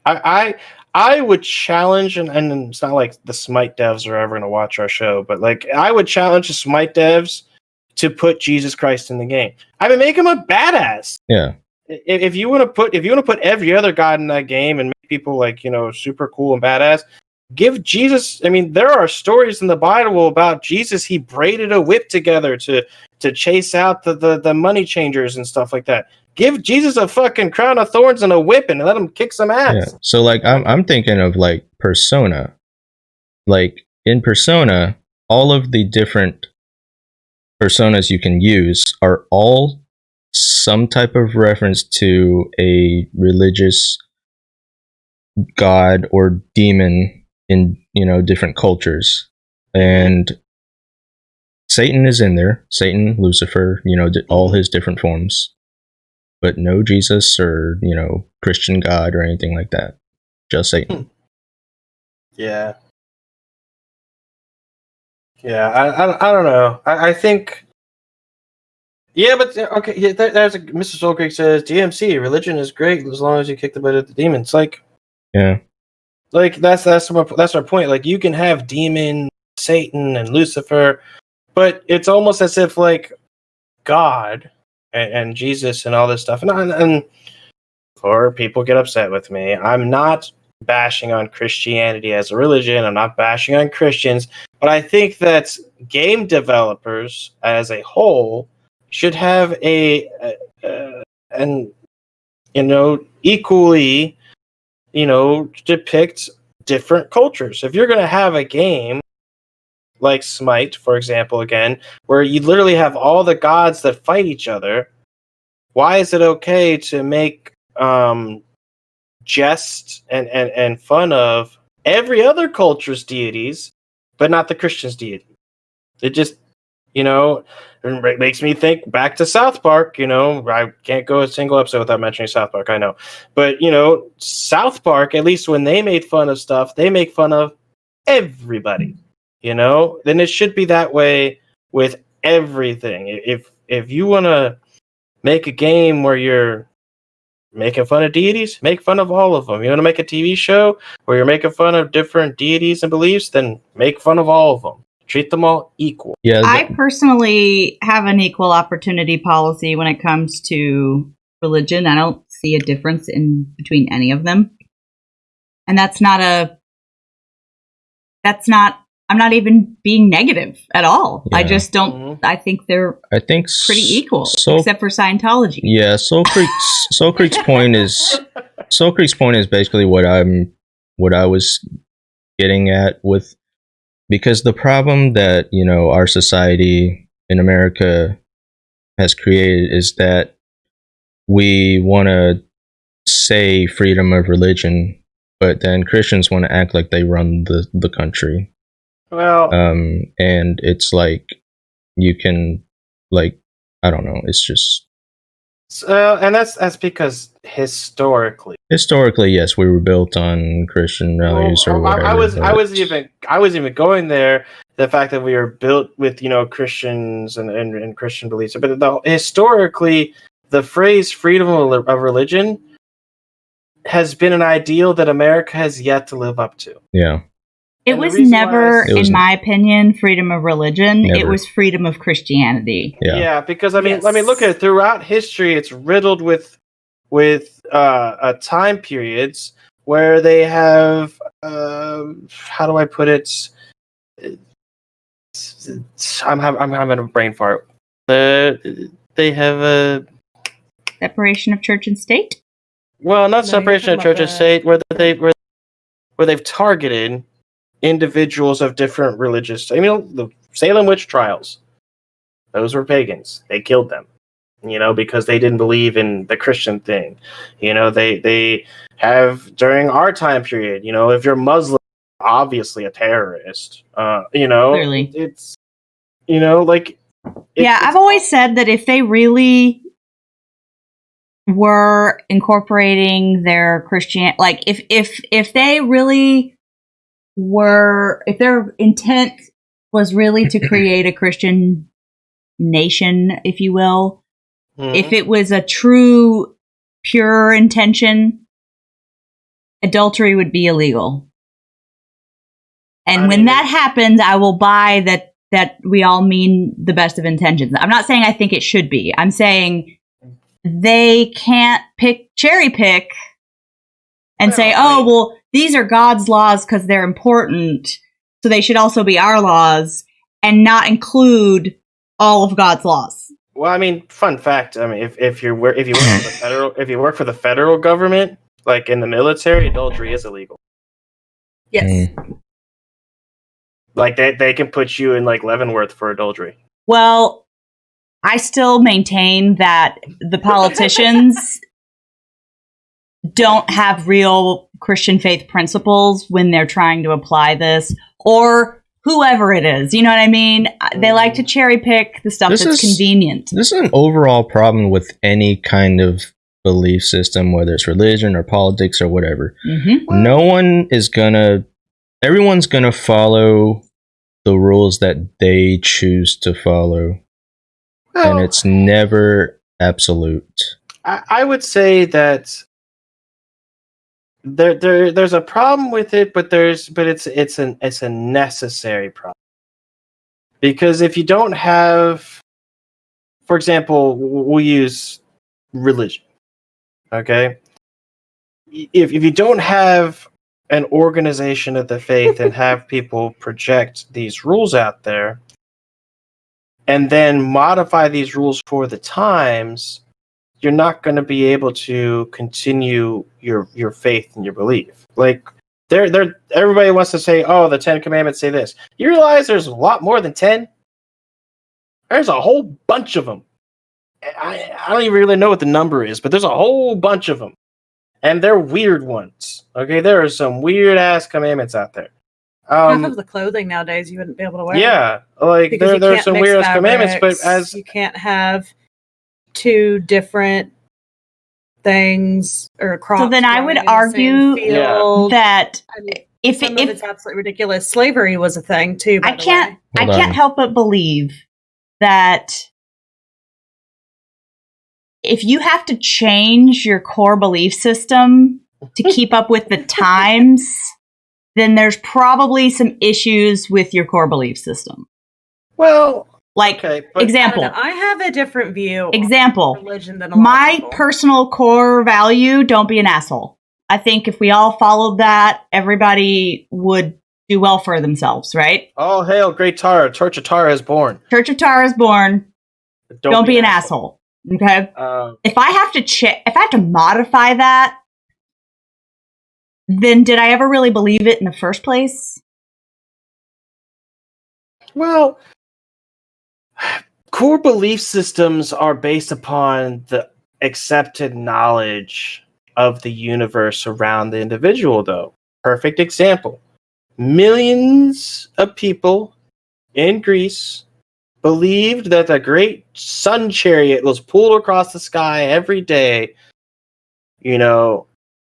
I would challenge, and it's not like the Smite devs are ever going to watch our show, but like I would challenge the Smite devs to put Jesus Christ in the game. I mean, make him a badass. Yeah. If you want to put every other god in that game and make people like super cool and badass, give Jesus. I mean, there are stories in the Bible about Jesus. He braided a whip together to chase out the money changers and stuff like that. Give Jesus a fucking crown of thorns and a whip and let him kick some ass. Yeah. So like I'm thinking of like Persona. Like in Persona, all of the different personas you can use are all some type of reference to a religious god or demon in different cultures. And Satan is in there. Satan, Lucifer, all his different forms. But no Jesus or, Christian God or anything like that. Just Satan. Yeah. Yeah, I don't know. I think... Yeah, but okay. Yeah, there's Mr. Soul Creek says DMC religion is great as long as you kick the butt of the demons. Like, yeah, like that's our point. Like, you can have demon, Satan, and Lucifer, but it's almost as if like God and Jesus and all this stuff. And before people get upset with me, I'm not bashing on Christianity as a religion. I'm not bashing on Christians, but I think that game developers as a whole should have an equally, depict different cultures. If you're going to have a game like Smite, for example, again, where you literally have all the gods that fight each other, why is it okay to make jest and fun of every other culture's deities, but not the Christian's deity? It just, it makes me think back to South Park. I can't go a single episode without mentioning South Park, I know. But, South Park, at least when they made fun of stuff, they make fun of everybody, Then it should be that way with everything. If you want to make a game where you're making fun of deities, make fun of all of them. You want to make a TV show where you're making fun of different deities and beliefs, then make fun of all of them. Treat them all equal. Yeah, I personally have an equal opportunity policy when it comes to religion. I don't see a difference in between any of them. And I'm not even being negative at all. Yeah. I just don't, I think they're pretty equal, except for Scientology. Yeah, Soul Creek's point is basically what I was getting at with, because the problem that, our society in America has created is that we want to say freedom of religion, but then Christians want to act like they run the country. Well, and it's like you can, like, I don't know. It's just and that's because historically, yes, we were built on Christian values or whatever. I was even going there. The fact that we were built with Christians and Christian beliefs, but historically, the phrase "freedom of religion" has been an ideal that America has yet to live up to. Yeah. It was never, in my opinion, freedom of religion. Never. It was freedom of Christianity. Yeah, because let me look at it. Throughout history, it's riddled with time periods where they have how do I put it? I'm having a brain fart. They have a separation of church and state. Well, not separation of church and state, where they've targeted individuals of different religious. The Salem witch trials. Those were pagans. They killed them, because they didn't believe in the Christian thing. They have during our time period. If you're Muslim, obviously a terrorist. Clearly, it's like. I've always said that if they really were incorporating their Christian, like if they really were, if their intent was really to create a Christian nation, if you will, if it was a true, pure intention, adultery would be illegal. And when that happens, I will buy that we all mean the best of intentions. I'm not saying I think it should be. I'm saying they can't cherry pick and say, well, these are God's laws because they're important, so they should also be our laws, and not include all of God's laws. Well, fun fact. If you work for the federal government, like in the military, adultery is illegal. Yes. Like they can put you in like Leavenworth for adultery. Well, I still maintain that the politicians don't have real Christian faith principles when they're trying to apply this, or whoever it is. You know what I mean? They like to cherry pick the stuff that's convenient. This is an overall problem with any kind of belief system, whether it's religion or politics or whatever. Mm-hmm. Everyone's gonna follow the rules that they choose to follow. Well, and it's never absolute. I would say that there's a problem with it, but it's a necessary problem. Because if you don't have, for example, we'll use religion. Okay? if you don't have an organization of the faith and have people project these rules out there and then modify these rules for the times, you're not going to be able to continue your faith and your belief. Like everybody wants to say, oh, the 10 Commandments say this. You realize there's a lot more than 10? There's a whole bunch of them. I don't even really know what the number is, but there's a whole bunch of them. And they're weird ones. Okay, there are some weird ass commandments out there. Half of the clothing nowadays you wouldn't be able to wear. Yeah, like there's some weird ass commandments, but as you can't have two different things or crops. So then I would argue that if it's absolutely ridiculous, slavery was a thing too. I can't help but believe that if you have to change your core belief system to keep up with the times, then there's probably some issues with your core belief system. Well, example. I have a different view. Example. On religion than a lot my of people. Personal core value: don't be an asshole. I think if we all followed that, everybody would do well for themselves, right? Oh, hail, great Tara! Church of Tara is born. Church of Tara is born. Don't be an asshole. Okay. If I have to modify that, then did I ever really believe it in the first place? Well, core belief systems are based upon the accepted knowledge of the universe around the individual, though. Perfect example. Millions of people in Greece believed that the great sun chariot was pulled across the sky every day,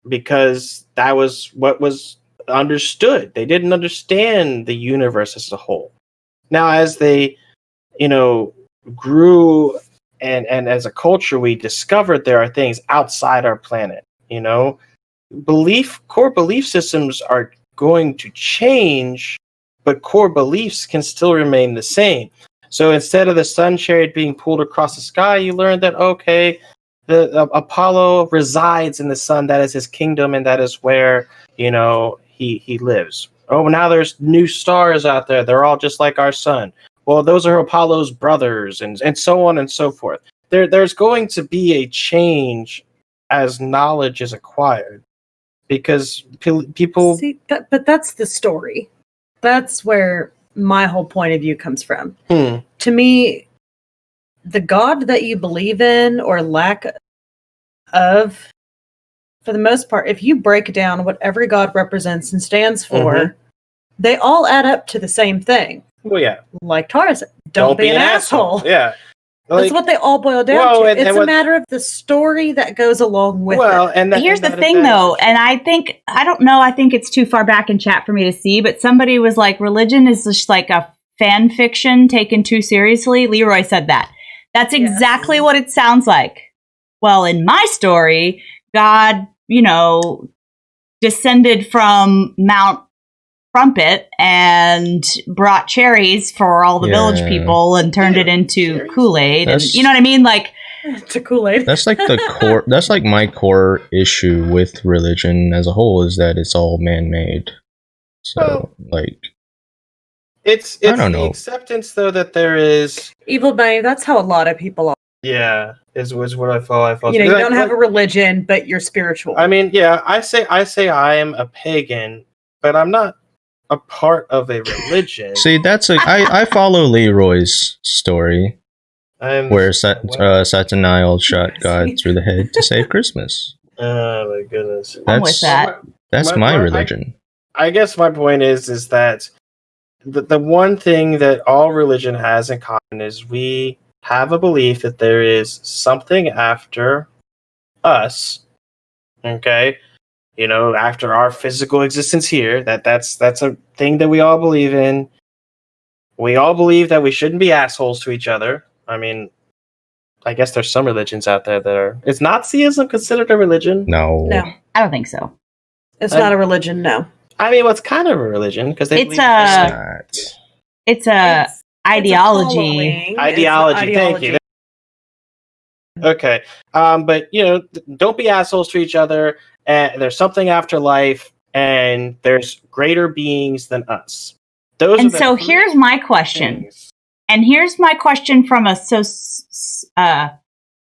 because that was what was understood. They didn't understand the universe as a whole. Now, as they, grew and as a culture, we discovered there are things outside our planet, core belief systems are going to change, but core beliefs can still remain the same. So instead of the sun chariot being pulled across the sky, you learn that, okay, the Apollo resides in the sun. That is his kingdom, and that is where, he lives. Oh, now there's new stars out there. They're all just like our sun. Well, those are Apollo's brothers, and so on and so forth. There's going to be a change as knowledge is acquired, because people... See, but that's the story. That's where my whole point of view comes from. To me, the God that you believe in or lack of, for the most part, if you break down what every God represents and stands for, they all add up to the same thing. Well, yeah. Like Tara said, don't be an asshole. Yeah. That's what they all boil down to. It's a matter of the story that goes along with it. Here's the thing, though, and I think it's too far back in chat for me to see, but somebody was like, religion is just like a fan fiction taken too seriously. Leroy said that. That's exactly what it sounds like. Well, in my story, God, descended from Mount Crumpet and brought cherries for all the village people and turned it into Kool-Aid. And you know what I mean? Like, to Kool-Aid. That's like the core. That's like my core issue with religion as a whole, is that it's all man-made. So, it's I don't the know. acceptance, though, that there is evil by. That's how a lot of people are. Yeah, is what I felt. You don't have a religion, but you're spiritual. I mean, I say I am a pagan, but I'm not a part of a religion. See, I follow Leroy's story, where Sataniel shot God through the head to save Christmas. Oh my goodness! I'm with that. That's my religion. I guess my point is that the one thing that all religion has in common is we have a belief that there is something after us. Okay. After our physical existence here, that's a thing that we all believe in. We all believe that we shouldn't be assholes to each other. I mean, I guess there's some religions out there that are... Is Nazism considered a religion? No. I don't think so. It's not a religion, no. I mean, it's kind of a religion, because they believe... It's a ideology. Ideology, thank you. Okay. But don't be assholes to each other. And there's something after life, and there's greater beings than us. Those are And the so three here's my question. things. And here's my question from a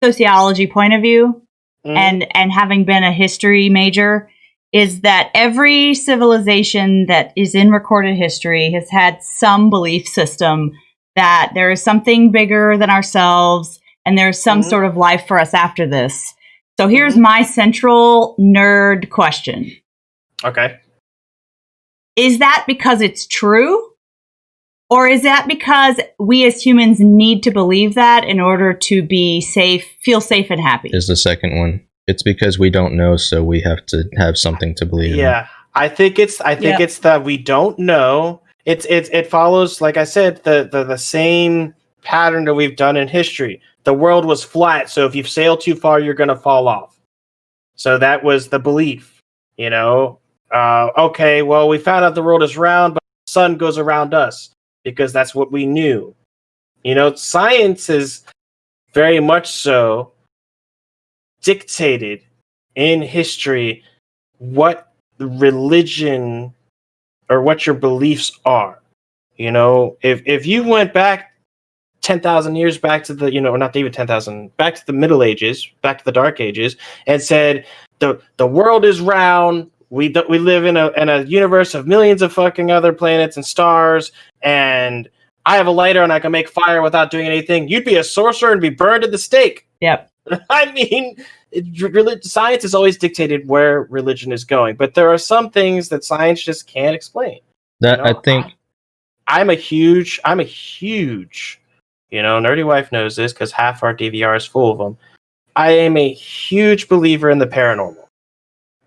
sociology point of view, Mhm. and having been a history major, is that every civilization that is in recorded history has had some belief system that there is something bigger than ourselves and there's some Mhm. sort of life for us after this. So here's Mhm. my central nerd question. Okay. Is that because it's true? Or is that because we as humans need to believe that in order to be safe, feel safe and happy? Is the second one. It's because we don't know, so we have to have something to believe in. Yeah, I think it's that we don't know. It follows, like I said, the same pattern that we've done in history. The world was flat, so if you sail too far, you're gonna fall off. So that was the belief, Okay, well, we found out the world is round, but the sun goes around us because that's what we knew. Science is very much so dictated in history what religion or what your beliefs are. If you went back 10,000 years back to the, or not even 10,000, back to the Middle Ages, back to the Dark Ages, and said the world is round. We live in a universe of millions of fucking other planets and stars, and I have a lighter and I can make fire without doing anything. You'd be a sorcerer and be burned at the stake. Yep. I mean, science has always dictated where religion is going, but there are some things that science just can't explain. I think I'm a huge, nerdy wife knows this because half our DVR is full of them. I am a huge believer in the paranormal.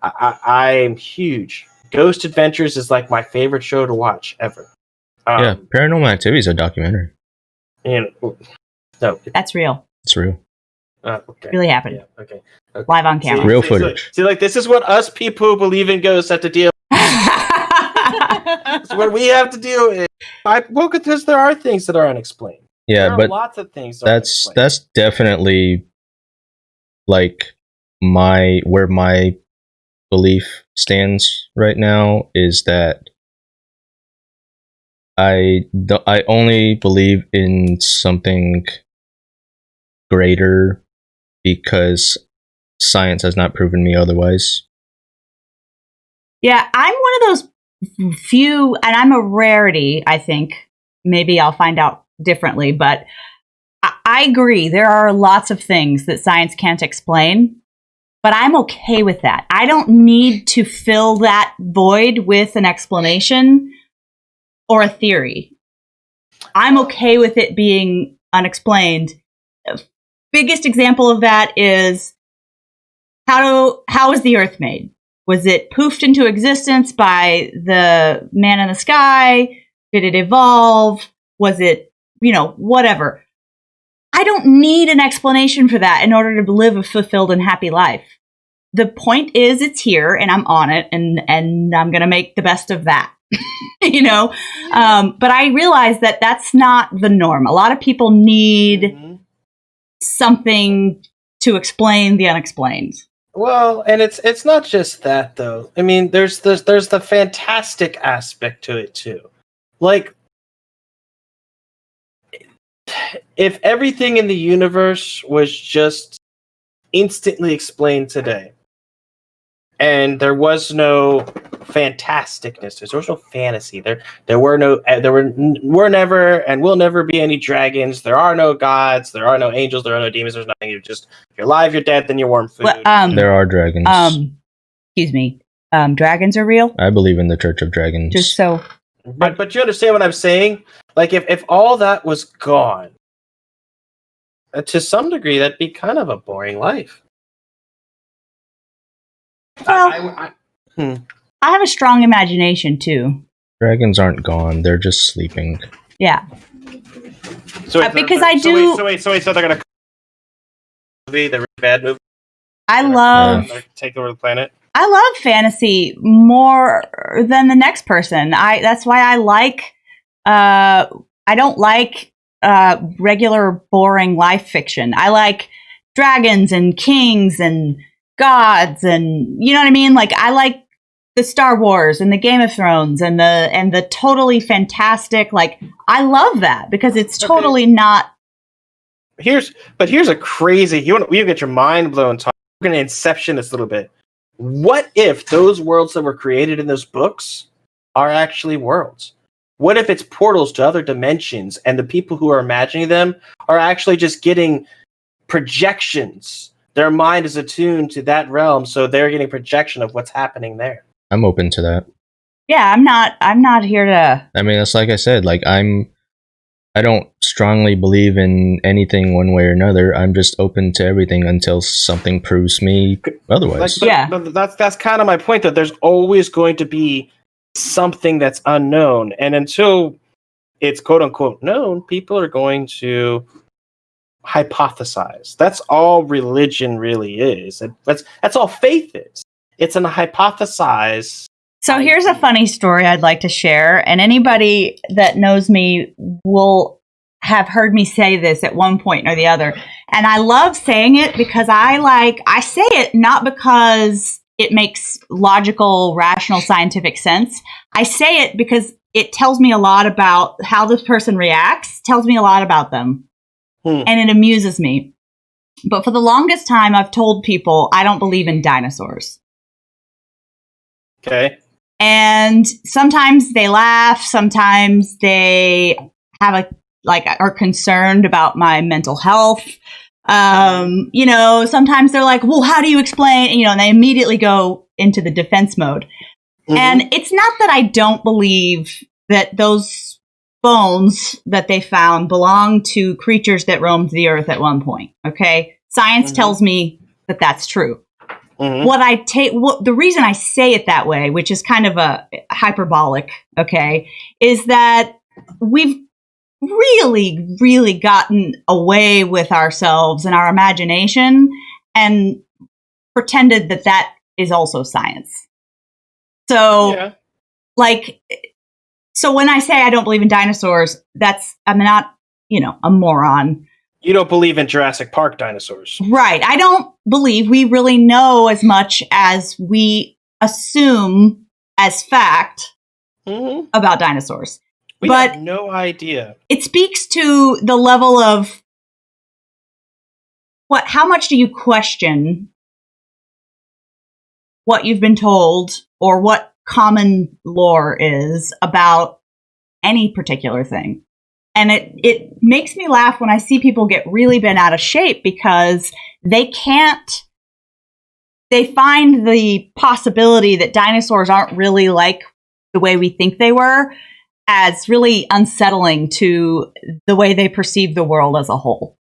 I am huge. Ghost Adventures is like my favorite show to watch ever. Paranormal Activity is a documentary. No, That's real. It's real. Okay. Really happened. Yeah, okay. Live on camera. Real footage. See, like, this is what us people who believe in ghosts have to deal with. It's what we have to deal with. Because there are things that are unexplained. Yeah, there are but lots of things that's definitely like where my belief stands right now is that I only believe in something greater because science has not proven me otherwise. Yeah, I'm one of those few, and I'm a rarity, I think. Maybe I'll find out differently, but I agree. There are lots of things that science can't explain, but I'm okay with that. I don't need to fill that void with an explanation or a theory. I'm okay with it being unexplained. Biggest example of that is how is the Earth made? Was it poofed into existence by the man in the sky? Did it evolve? Was it, whatever? I don't need an explanation for that in order to live a fulfilled and happy life. The point is it's here and I'm on it and I'm going to make the best of that. But I realize that that's not the norm. A lot of people need something to explain the unexplained. Well, and it's not just that though. I mean, there's the fantastic aspect to it too. Like, if everything in the universe was just instantly explained today, and there was no fantasticness, there was no fantasy, there were never and will never be any dragons, there are no gods, there are no angels, there are no demons, there's nothing. If you're alive, you're dead, then you're warm food. Well, there are dragons. Excuse me. Dragons are real? I believe in the Church of Dragons. Just so. But you understand what I'm saying? Like, if all that was gone, to some degree, that'd be kind of a boring life. Well, I have a strong imagination too. Dragons aren't gone; they're just sleeping. Yeah. So they're they're gonna movie, the really bad movie. I love take over the planet. I love fantasy more than the next person. That's why I like. I don't like regular boring life fiction. I like dragons and kings and gods and you know what I mean? Like I like the Star Wars and the Game of Thrones and the totally fantastic, like I love that because it's totally not. Here's a crazy, you get your mind blown. We're gonna inception this a little bit. What if those worlds that were created in those books are actually worlds? What if it's portals to other dimensions and the people who are imagining them are actually just getting projections? Their mind is attuned to that realm, so they're getting projection of what's happening there. I'm open to that. Yeah, I'm not here to. I mean, it's like I said, like I don't strongly believe in anything one way or another. I'm just open to everything until something proves me otherwise. That's kind of my point, that there's always going to be something that's unknown, and until it's quote unquote known, people are going to hypothesize. That's all religion really is. That's all faith is. It's an hypothesize. So here's a funny story I'd like to share, and anybody that knows me will have heard me say this at one point or the other. And I love saying it because I say it not because it makes logical, rational, scientific sense. I say it because it tells me a lot about how this person reacts, tells me a lot about them, and it amuses me. But for the longest time, I've told people I don't believe in dinosaurs. Okay. And sometimes they laugh, sometimes they are concerned about my mental health. Sometimes they're like, well, how do you explain, and they immediately go into the defense mode. Mm-hmm. And it's not that I don't believe that those bones that they found belong to creatures that roamed the earth at one point. Okay. Science tells me that that's true. Mm-hmm. The reason I say it that way, which is kind of a hyperbolic, okay, is that we've really, really gotten away with ourselves and our imagination and pretended that is also science. So, so when I say I don't believe in dinosaurs, I'm not, a moron. You don't believe in Jurassic Park dinosaurs. Right. I don't believe we really know as much as we assume as fact about dinosaurs. We have no idea. It speaks to the level of how much do you question what you've been told or what common lore is about any particular thing. And it makes me laugh when I see people get really bent out of shape because they find the possibility that dinosaurs aren't really like the way we think they were as really unsettling to the way they perceive the world as a whole.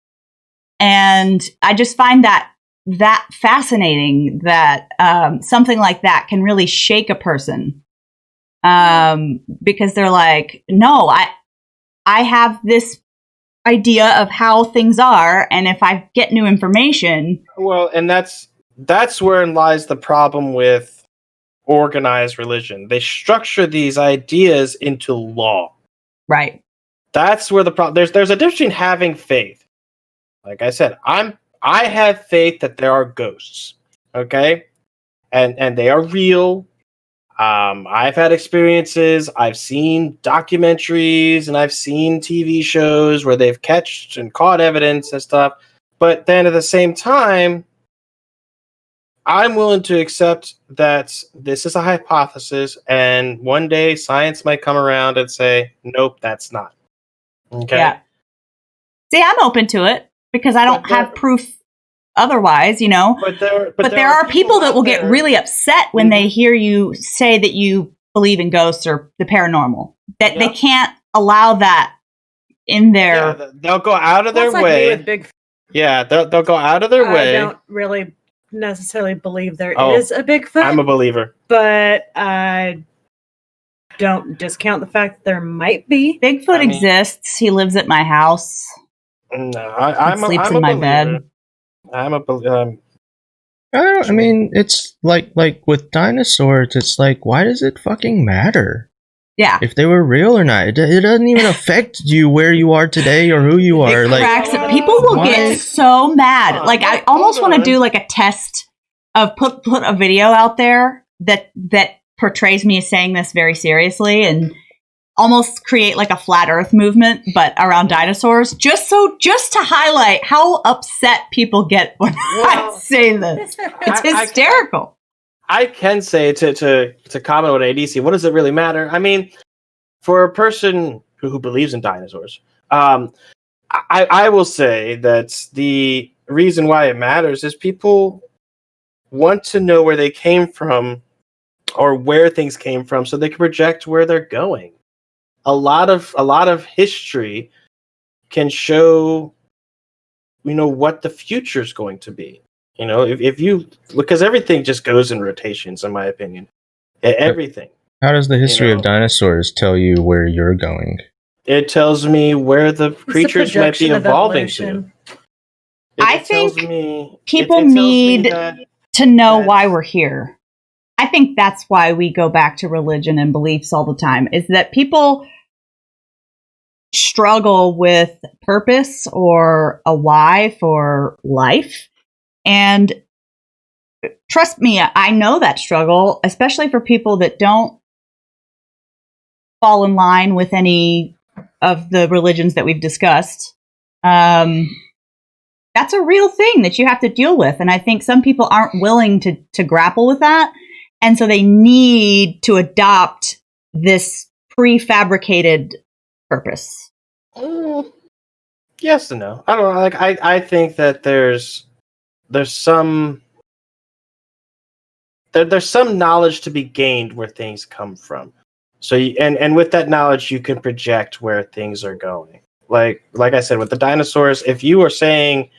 And I just find that fascinating that something like that can really shake a person because they're like, no, I have this idea of how things are, and if I get new information... Well, and that's wherein lies the problem with organized religion. They structure these ideas into law. Right. That's where the problem... There's a difference between having faith. Like I said, I have faith that there are ghosts, okay? And they are real. I've had experiences, I've seen documentaries, and I've seen TV shows where they've catched and caught evidence and stuff. But then at the same time, I'm willing to accept that this is a hypothesis, and one day science might come around and say, nope, that's not. Okay. Yeah. See, I'm open to it because I don't have proof otherwise, But there are people that will get really upset when they hear you say that you believe in ghosts or the paranormal. That they can't allow that in their... Yeah, they'll go out of their way. They'll go out of their way. I don't really necessarily believe there is a Bigfoot. I'm a believer. But I don't discount the fact that there might be. Bigfoot exists. He lives at my house. No, I'm sleeps I'm in a my believer. bed. I mean, it's like with dinosaurs, it's like, why does it fucking matter? Yeah. if they were real or not. It doesn't even affect you where you are today or who you are. It Like, cracks up. People will why? get so mad. Like, I almost want to do like a test of put a video out there that portrays me as saying this very seriously and almost create like a flat earth movement but around dinosaurs just to highlight how upset people get when I say this. It's hysterical. I can say to comment on ADC, what does it really matter? I mean, for a person who believes in dinosaurs, I will say that the reason why it matters is people want to know where they came from or where things came from so they can project where they're going. A lot of history can show, what the future is going to be. If you, because everything just goes in rotations, in my opinion. Everything. How does the history of dinosaurs tell you where you're going? It tells me where the creatures might be evolving to. I think people need to know why we're here. I think that's why we go back to religion and beliefs all the time, is that people struggle with purpose or a why for life. And trust me, I know that struggle, especially for people that don't fall in line with any of the religions that we've discussed. That's a real thing that you have to deal with. And I think some people aren't willing to grapple with that. And so they need to adopt this prefabricated purpose. Yes and no. I don't know. Like I think that there's some knowledge to be gained where things come from. So and with that knowledge, you can project where things are going. Like I said, with the dinosaurs, if you are saying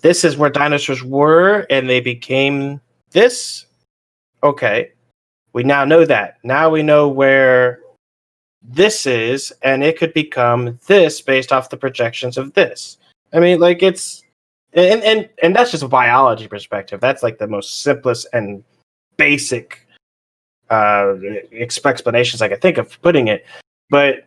this is where dinosaurs were and they became this, okay, we now know that. Now we know where this is, and it could become this based off the projections of this. I mean, like it's and that's just a biology perspective. That's like the most simplest and basic explanations I can think of putting it. But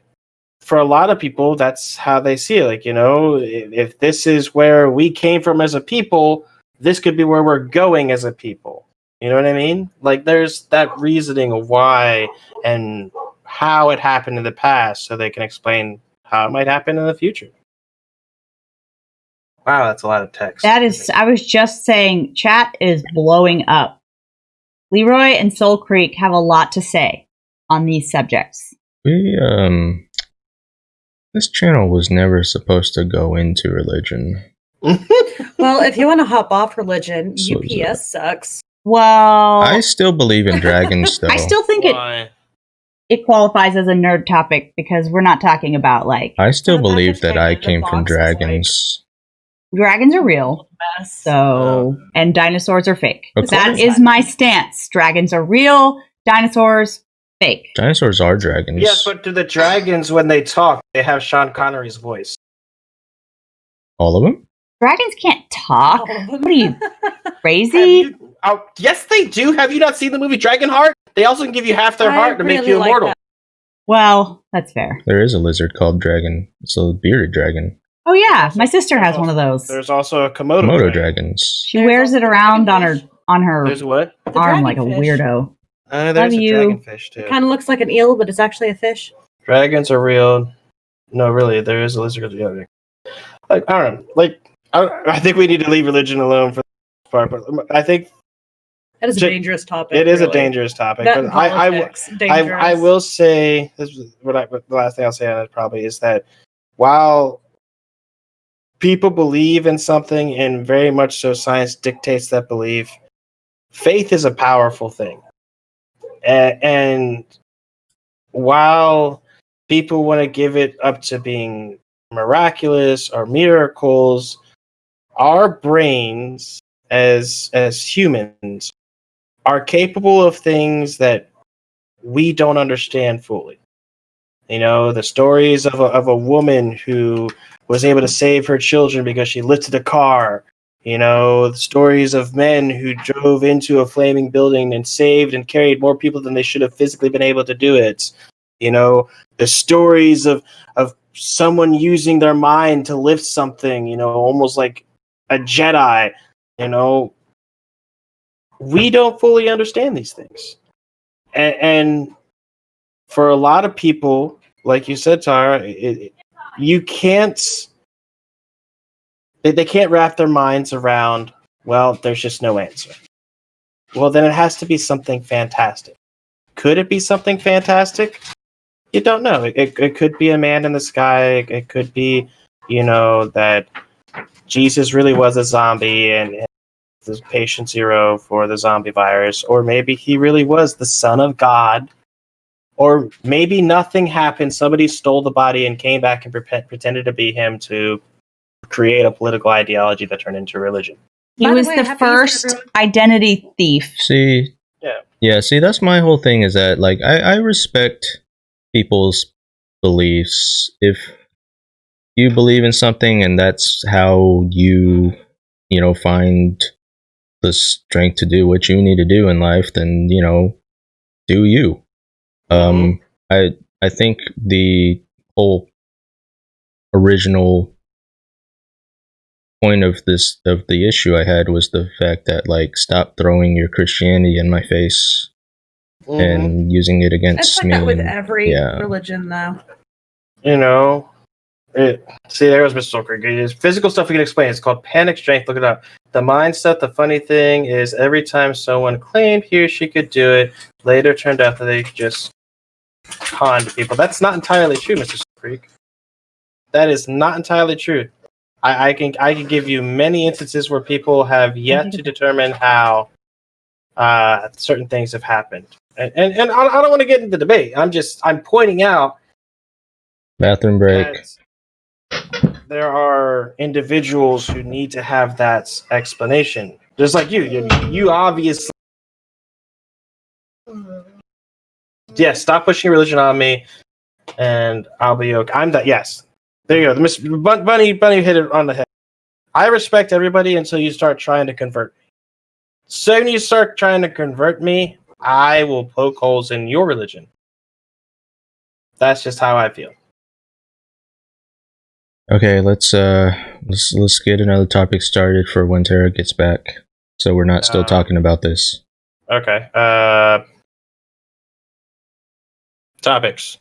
for a lot of people, that's how they see it. Like, if this is where we came from as a people, this could be where we're going as a people. You know what I mean? Like, there's that reasoning of why and how it happened in the past so they can explain how it might happen in the future. Wow, that's a lot of text. That is, I was just saying, chat is blowing up. Leroy and Soul Creek have a lot to say on these subjects. This channel was never supposed to go into religion. Well, if you want to hop off religion, UPS sucks. Well, I still believe in dragons, though. I still think it qualifies as a nerd topic because we're not talking about like. I still believe that I came from dragons. Dragons are real, and dinosaurs are fake. That is my stance. Dragons are real, dinosaurs fake. Dinosaurs are dragons. Yes, but do the dragons, when they talk, they have Sean Connery's voice? All of them? Dragons can't talk. What are you, crazy? Yes, they do. Have you not seen the movie Dragonheart? They also can give you half their heart to make you immortal. Well, that's fair. There is a lizard called Dragon. It's a bearded dragon. Oh yeah, my sister has one of those. There's also a Komodo dragons. She wears it around on her There's what? arm like a weirdo. There's Love a you. dragonfish too. It kind of looks like an eel, but it's actually a fish. Dragons are real. No, really, there is a lizard. Like, I don't know. Like, I think we need to leave religion alone for this part, but I think that is a dangerous topic. It is a dangerous topic. But I will say, this is the last thing I'll say on it probably is that while people believe in something, and very much so science dictates that belief, faith is a powerful thing. And while people want to give it up to being miraculous or miracles, our brains as humans are capable of things that we don't understand fully. The stories of a woman who was able to save her children because she lifted a car, The stories of men who drove into a flaming building and saved and carried more people than they should have physically been able to do it. The stories of someone using their mind to lift something, almost like a Jedi. We don't fully understand these things. And for a lot of people, like you said, Tara, you can't. They can't wrap their minds around, well, there's just no answer. Well, then it has to be something fantastic. Could it be something fantastic? You don't know. It could be a man in the sky. It could be, that Jesus really was a zombie and the patient zero for the zombie virus. Or maybe he really was the son of God. Or maybe nothing happened. Somebody stole the body and came back and pretended to be him to create a political ideology that turned into religion. He was the first identity thief. See, see, that's my whole thing, is that, like, I respect people's beliefs. If you believe in something and that's how you find the strength to do what you need to do in life, then, do you. I think the whole original point of the issue I had was the fact that, like, stop throwing your Christianity in my face and using it against me. It's like that with every religion, though. See, there was Mr. Solkirk. It is physical stuff we can explain. It's called panic strength. Look it up. The mind stuff, the funny thing is, every time someone claimed he or she could do it, later turned out that they just conned people. That's not entirely true, Mr. Solkirk. That is not entirely true. I can give you many instances where people have yet to determine how certain things have happened, and I don't want to get into debate. I'm pointing out. Bathroom break. There are individuals who need to have that explanation, just like you. You obviously, stop pushing religion on me, and I'll be okay. I'm that. Yes. There you go. Miss Bunny hit it on the head. I respect everybody until you start trying to convert me. So when you start trying to convert me, I will poke holes in your religion. That's just how I feel. Okay, let's get another topic started for when Tara gets back, so we're not still talking about this. Okay. Topics.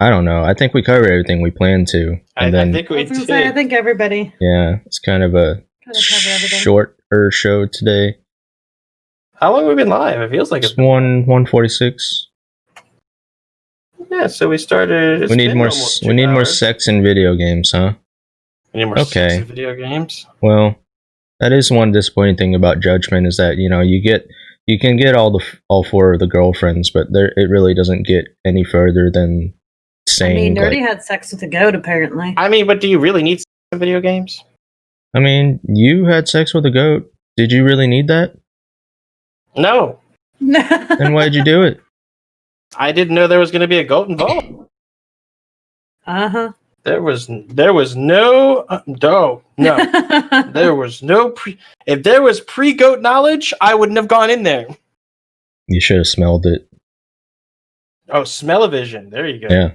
I don't know. I think we covered everything we planned to. I think we did. I think everybody. Yeah, it's kind of a shorter show today. How long have we been live? It feels like it's 1:46. Yeah, so we started. We need more. We need more sex in video games, huh? We need more sex in video games. Well, that is one disappointing thing about Judgment, is that you can get all four of the girlfriends, but it really doesn't get any further than saying. Nerdy had sex with a goat, apparently. But do you really need sex in video games? You had sex with a goat. Did you really need that? No. Then why'd you do it? I didn't know there was going to be a goat involved. Uh-huh. There was no there was no if there was pre-goat knowledge, I wouldn't have gone in there. You should have smelled it. Oh, smell-o-vision. There you go. Yeah.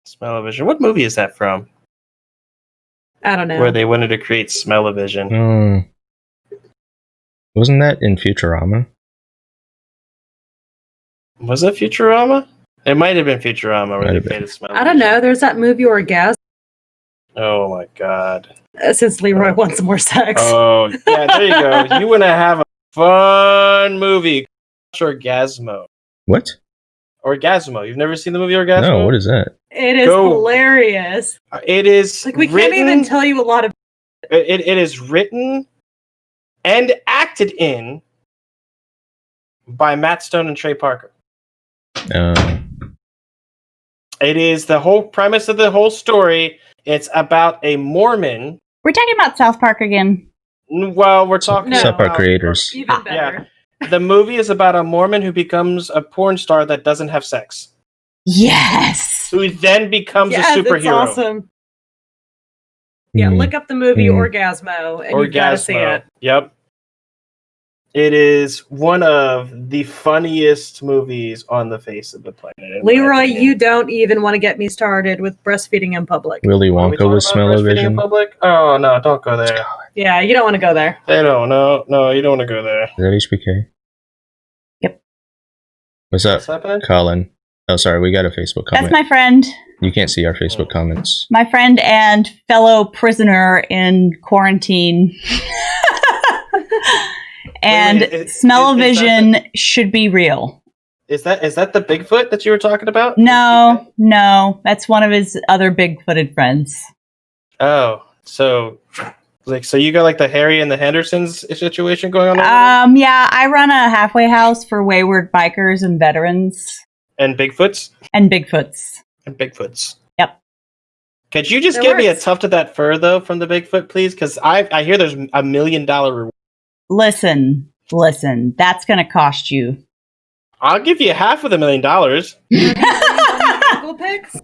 Smell-o-vision. What movie is that from? I don't know. Where they wanted to create smell-o-vision. Wasn't that in Futurama? Was it Futurama? It might have been Futurama where they made a smell. I don't know. There's that movie Orgasm. Oh my god. Since Leroy wants more sex. Oh, yeah, there you go. You want to have a fun movie. Orgasmo. What? Orgasmo. You've never seen the movie Orgasmo? No, what is that? It is hilarious. It is we can't even tell you a lot of it is written and acted in by Matt Stone and Trey Parker. It is the whole premise of the whole story. It's about a Mormon. We're talking about South Park again. Well, we're talking South Park creators. Even better. Yeah. The movie is about a Mormon who becomes a porn star that doesn't have sex. Yes. Who then becomes a superhero. That's awesome. Yeah, Hmm. look up the movie Hmm. Orgasmo, and you've got to see it. Yep. It is one of the funniest movies on the face of the planet. in my Leroy, opinion. you don't even want to get me started with breastfeeding in public. Willy Are we Wonka talking with about breastfeeding in smell-o-vision. public? Oh no, don't go there. Yeah, you don't want to go there. They don't. No, you don't want to go there. Is that HBK? Yep. What's up, What's happening? Colin? Oh, sorry, we got a Facebook comment. That's my friend. You can't see our Facebook comments. My friend and fellow prisoner in quarantine. And Wait, smell-o-vision should be real. Is that the Bigfoot that you were talking about? No, that's one of his other big-footed friends. Oh, so you got like the Harry and the Hendersons situation going on over there? Yeah, I run a halfway house for wayward bikers and veterans And Bigfoots? and Bigfoots. And Bigfoots. Yep. Could you just It give me a works. tuft of that fur though from the Bigfoot, please? Because I hear there's $1 million reward. Listen, that's going to cost you. I'll give you half of the $1 million. Ankle pics?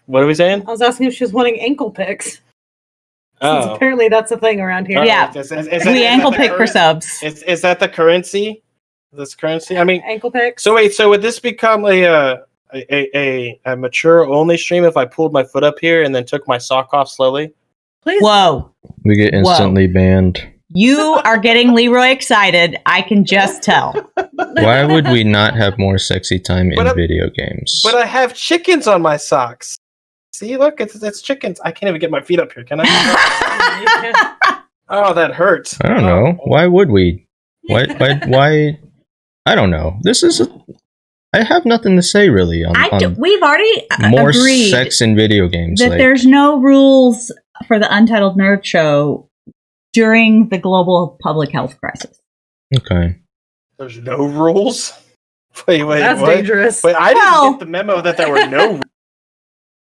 What are we saying? I was asking if she was wanting ankle pics. Since Oh, apparently that's a thing around here. Yeah. We ankle pick for subs. Is that the currency? This currency? I mean, Ankle pics. so wait. So would this become a mature only stream if I pulled my foot up here and then took my sock off slowly? Please. Whoa. We get instantly banned. You are getting Leroy excited. I can just tell. Why would we not have more sexy time in But video games? But I have chickens on my socks. See, look, it's chickens. I can't even get my feet up here, can I? Oh, that hurts. I don't know. Why would we? Why? I don't know. I have nothing to say really on We've already more agreed sex in video games. that there's no rules for the Untitled Nerd Show during the global public health crisis. Okay. There's no rules? Wait, That's what? dangerous. Wait, I didn't get the memo that there were no rules.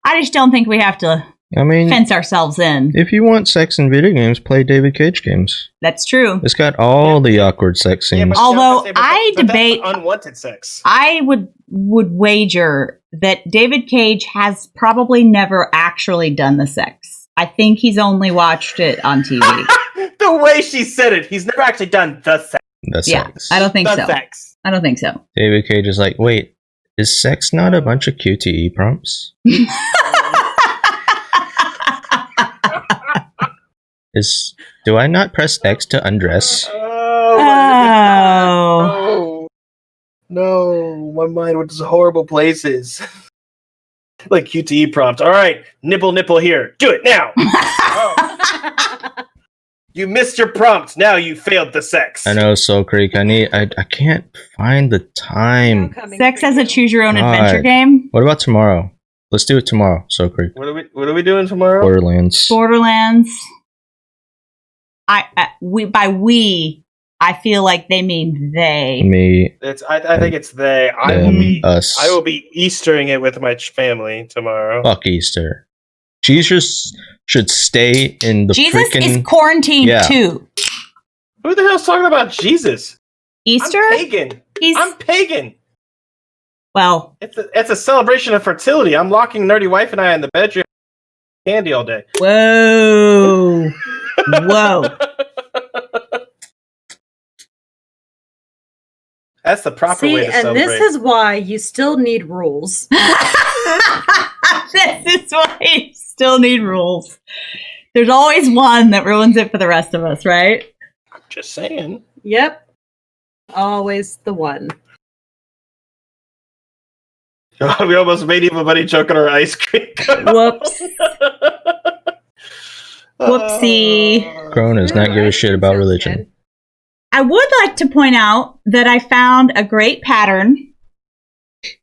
I just don't think we have to I mean, fence ourselves in. if you want sex in video games, play David Cage games. That's true. It's got all the awkward sex Yeah, scenes. but- Although but I that's debate, unwanted sex. I would wager that David Cage has probably never actually done the sex. I think he's only watched it on TV. The way she said it, he's never actually done the sex. The Yeah, sex. I don't think The so. sex. I don't think so. David Cage is like, wait, is sex not a bunch of QTE prompts? Do I not press X to undress? Oh. No, my mind went to horrible places. Like QTE prompt. All right, nipple here. Do it now. Oh. You missed your prompt. Now you failed the sex. I know, Soul Creek. I can't find the time. Sex as a choose your own God. adventure game. What about tomorrow? Let's do it tomorrow, Soul Creek. What are we doing tomorrow? Borderlands. Borderlands. I feel like they mean they. Me. I think it's they. I us. will be Eastering it with my family tomorrow. Fuck Easter. Jesus should stay in the Jesus freaking... is quarantined too. Who the hell's talking about Jesus? Easter? I'm pagan. I'm pagan. Well, it's a celebration of fertility. I'm locking nerdy wife and I in the bedroom, candy all day. Whoa. Whoa. That's the proper way to celebrate. And this is why you still need rules. This is why you still need rules. There's always one that ruins it for the rest of us, right? I'm just saying. Yep. Always the one. We almost made everybody choke on our ice cream. Whoops. Whoopsie. Crow does not give a shit about religion. I would like to point out that I found a great pattern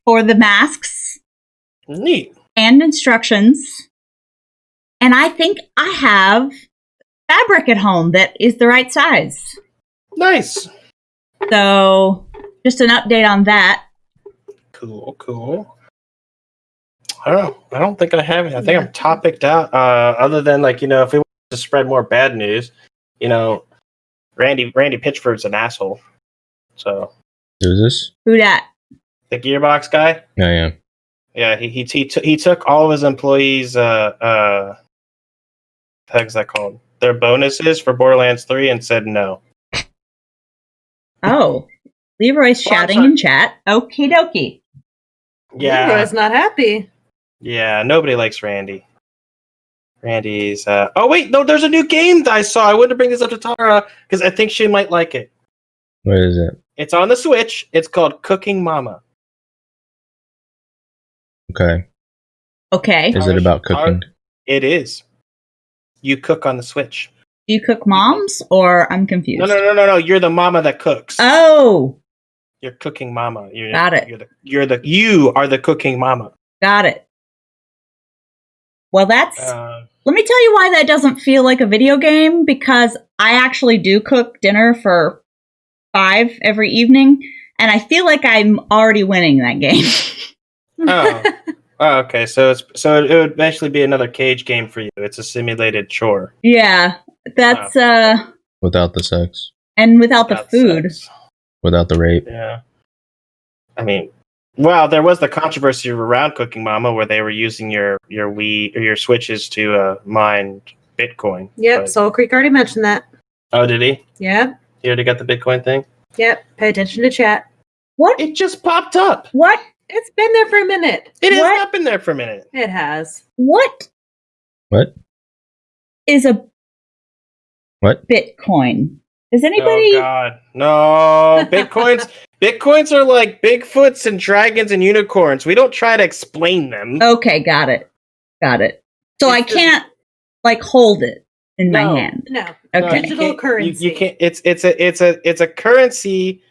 for the masks. Neat. And instructions. And I think I have fabric at home that is the right size. Nice. So, just an update on that. Cool. I don't think I have it. I think I'm topicked out. Other than if we want to spread more bad news, Randy Pitchford's an asshole. So who's this? Who dat? The Gearbox guy. Oh yeah. Yeah, he took all of his employees' the heck's that called? Their bonuses for Borderlands 3 and said no. Oh, Leroy's shouting in chat. Okie dokie. Yeah. Leroy's not happy. Yeah, nobody likes Randy. Randy's. Oh, wait, no, there's a new game that I saw. I wanted to bring this up to Tara because I think she might like it. What is it? It's on the Switch. It's called Cooking Mama. Okay. Okay. Is it about cooking? It is. You cook on the Switch. Do you cook moms, or I'm confused? No. You're the mama that cooks. Oh, You're cooking mama. got it. You are the cooking mama. Got it. Well, that's. Let me tell you why that doesn't feel like a video game, because I actually do cook dinner for 5 every evening, and I feel like I'm already winning that game. Oh, okay. So it would eventually be another cage game for you. It's a simulated chore. Yeah, that's Without the sex. And without the food. Sex. Without the rape. Yeah. I mean, well, there was the controversy around Cooking Mama where they were using your Wii or your Switches to mine Bitcoin. Yep, but... Soul Creek already mentioned that. Oh, did he? Yep. He already got the Bitcoin thing? Yep. Pay attention to chat. What? It just popped up. What? It's been there for a minute. It has not been there for a minute. It has. What? What? Is a what? Bitcoin? Does anybody? Oh God, no! Bitcoins are like Bigfoots and dragons and unicorns. We don't try to explain them. Okay, got it. So I can't hold it in my hand. No. Okay. Digital currency. You can't. It's a currency.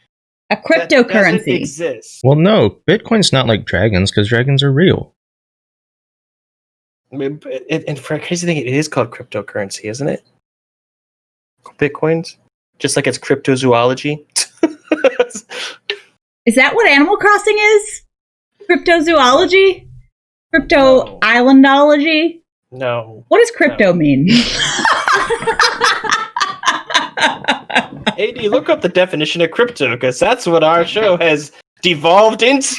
A cryptocurrency. That doesn't exist. Well, no, Bitcoin's not like dragons because dragons are real. And for a crazy thing, it is called cryptocurrency, isn't it? Bitcoins, just like it's cryptozoology. Is that what Animal Crossing is? Cryptozoology? Crypto islandology? No. What does crypto mean? AD, look up the definition of crypto, because that's what our show has devolved into.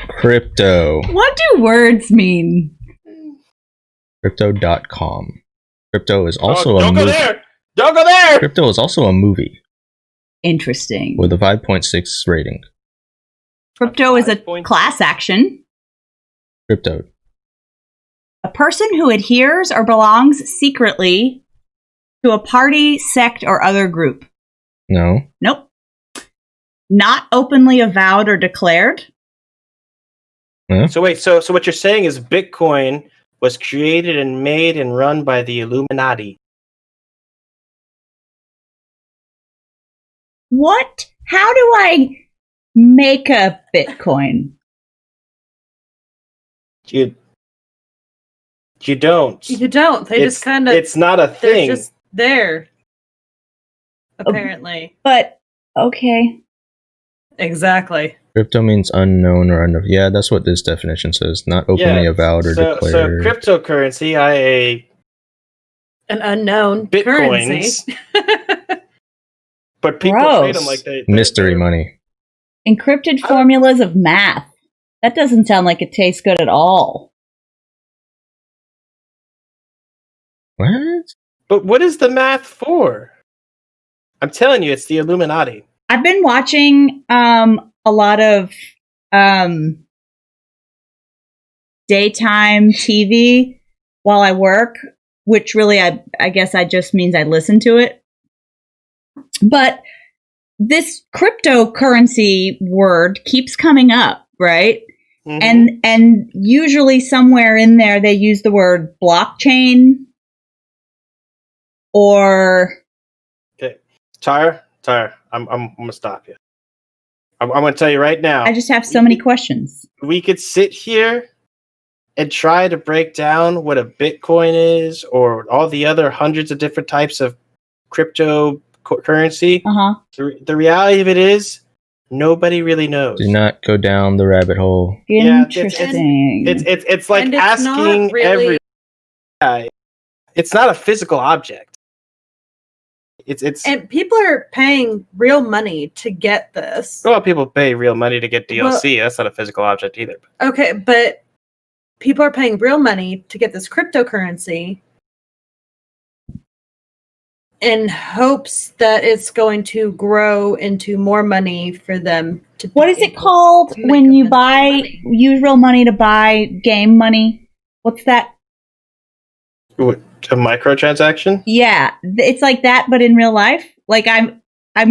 Crypto. What do words mean? Crypto.com. Crypto is also a don't movie. Go there! Don't go there! Crypto is also a movie. Interesting. With a 5.6 rating. Crypto is a class action. Crypto. A person who adheres or belongs secretly to a party, sect, or other group. No. Nope. Not openly avowed or declared. Huh? So wait, so what you're saying is Bitcoin was created and made and run by the Illuminati. What? How do I make a Bitcoin? You don't. You don't. They just kind of. It's not a thing. They're just there. Apparently. But okay. Exactly. Crypto means unknown or unknown. Yeah, that's what this definition says. Not openly avowed or declared. So cryptocurrency, i.e. an unknown Bitcoins. currency. But people trade them like mystery money. Encrypted formulas of math. That doesn't sound like it tastes good at all. What? But what is the math for? I'm telling you, it's the Illuminati. I've been watching a lot of daytime TV while I work, which really I guess I just means I listen to it. But this cryptocurrency word keeps coming up, right? Mm-hmm. And usually somewhere in there they use the word blockchain or okay. Tyre, I'm gonna stop you. I'm gonna tell you right now. I just have so many questions. We could sit here and try to break down what a Bitcoin is or all the other hundreds of different types of cryptocurrency. Uh-huh. The reality of it is nobody really knows. Do not go down the rabbit hole. Interesting. It's like asking every. It's not a physical object. And people are paying real money to get this. Well, people pay real money to get DLC. That's not a physical object either. Okay, but people are paying real money to get this cryptocurrency in hopes that it's going to grow into more money for them to. What is it called when you use real money to buy game money? What's that? What, a microtransaction? Yeah, it's like that, but in real life. Like I'm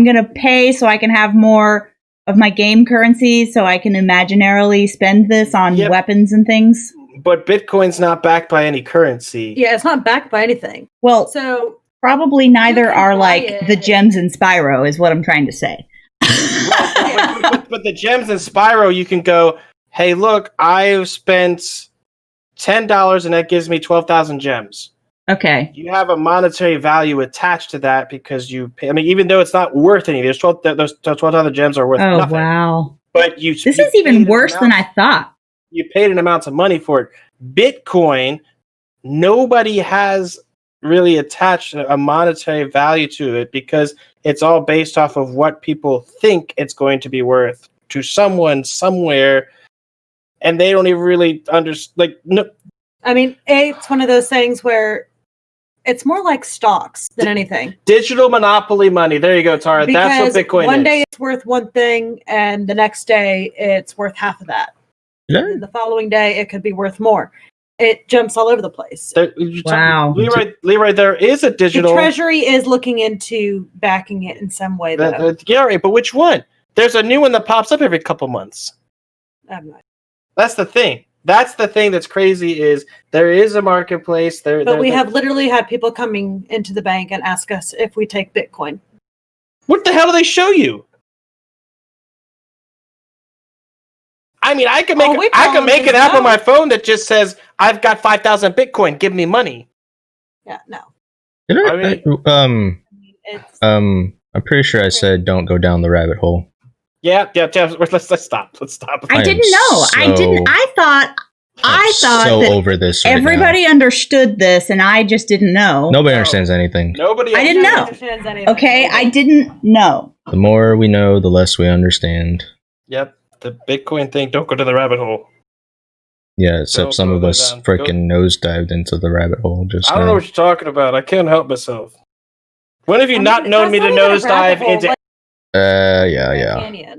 gonna pay so I can have more of my game currency, so I can imaginarily spend this on weapons and things. But Bitcoin's not backed by any currency. Yeah, it's not backed by anything. Well, so probably neither are like the gems in Spyro, is what I'm trying to say. But the gems in Spyro, you can go, hey, look, I've spent $10 and that gives me 12,000 gems. Okay. You have a monetary value attached to that because you pay. I mean, even though it's not worth anything, those 12,000 gems are worth nothing. Oh, wow. But this is even worse than I thought. You paid an amount of money for it. Bitcoin, nobody has really attached a monetary value to it because it's all based off of what people think it's going to be worth to someone somewhere, and they don't even really understand. Like, no. I mean, it's one of those things where it's more like stocks than anything. Digital monopoly money. There you go, Tara. Because that's what Bitcoin is. One day it's worth one thing, and the next day it's worth half of that. Yeah. And the following day it could be worth more. It jumps all over the place. Wow. Leroy, there is a digital... The Treasury is looking into backing it in some way, though. Yeah, right, but which one? There's a new one that pops up every couple months. I'm not. That's the thing. That's the thing that's crazy is there is a marketplace. But we have literally had people coming into the bank and ask us if we take Bitcoin. What the hell do they show you? I mean, I can make an app on my phone that just says, I've got 5,000 Bitcoin. Give me money. Yeah, no. I'm pretty sure I said don't go down the rabbit hole. Yeah. Let's stop. I didn't know. I thought so that over this. Right everybody understood this, and I just didn't know. Nobody understands anything. I didn't know. Okay, I didn't know. The more we know, the less we understand. Yep, the Bitcoin thing. Don't go to the rabbit hole. Yeah, except some of us freaking nosedived into the rabbit hole. I don't know what you're talking about. I can't help myself. When have you not known me to nosedive into? Yeah.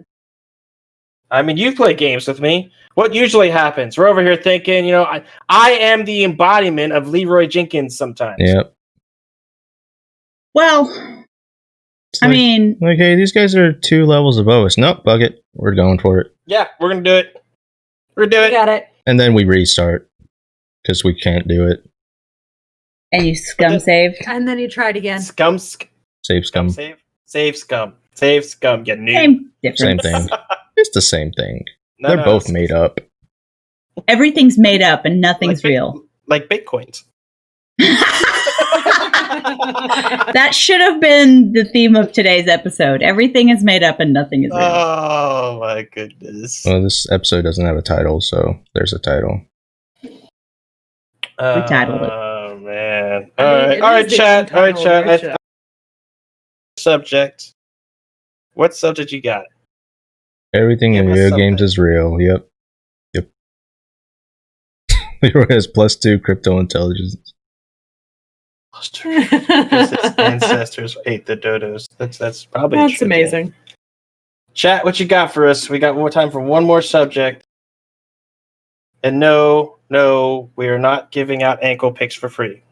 I mean, you've played games with me. What usually happens? We're over here thinking, I am the embodiment of Leroy Jenkins sometimes. Yep. Well, I mean... Like, hey, these guys are 2 levels above us. Nope, bug it. We're going for it. Yeah, we're going to do it. We're going to do it. Got it. And then we restart. Because we can't do it. And you save. And then you tried again. Save scum. Save scum. Save scum. You noob. Same thing. It's the same thing. They're both made up. Everything's made up and nothing's real. Like Bitcoins. That should have been the theme of today's episode. Everything is made up and nothing is real. Oh my goodness. Well, this episode doesn't have a title, so there's a title. We titled it. Oh man. All right, chat. Subject. What subject you got? Everything in video games is real. Yep. Leroy has +2 crypto intelligence. Because his ancestors ate the dodos. That's probably That's amazing. Chat, what you got for us? We got more time for one more subject. And no, we are not giving out ankle picks for free.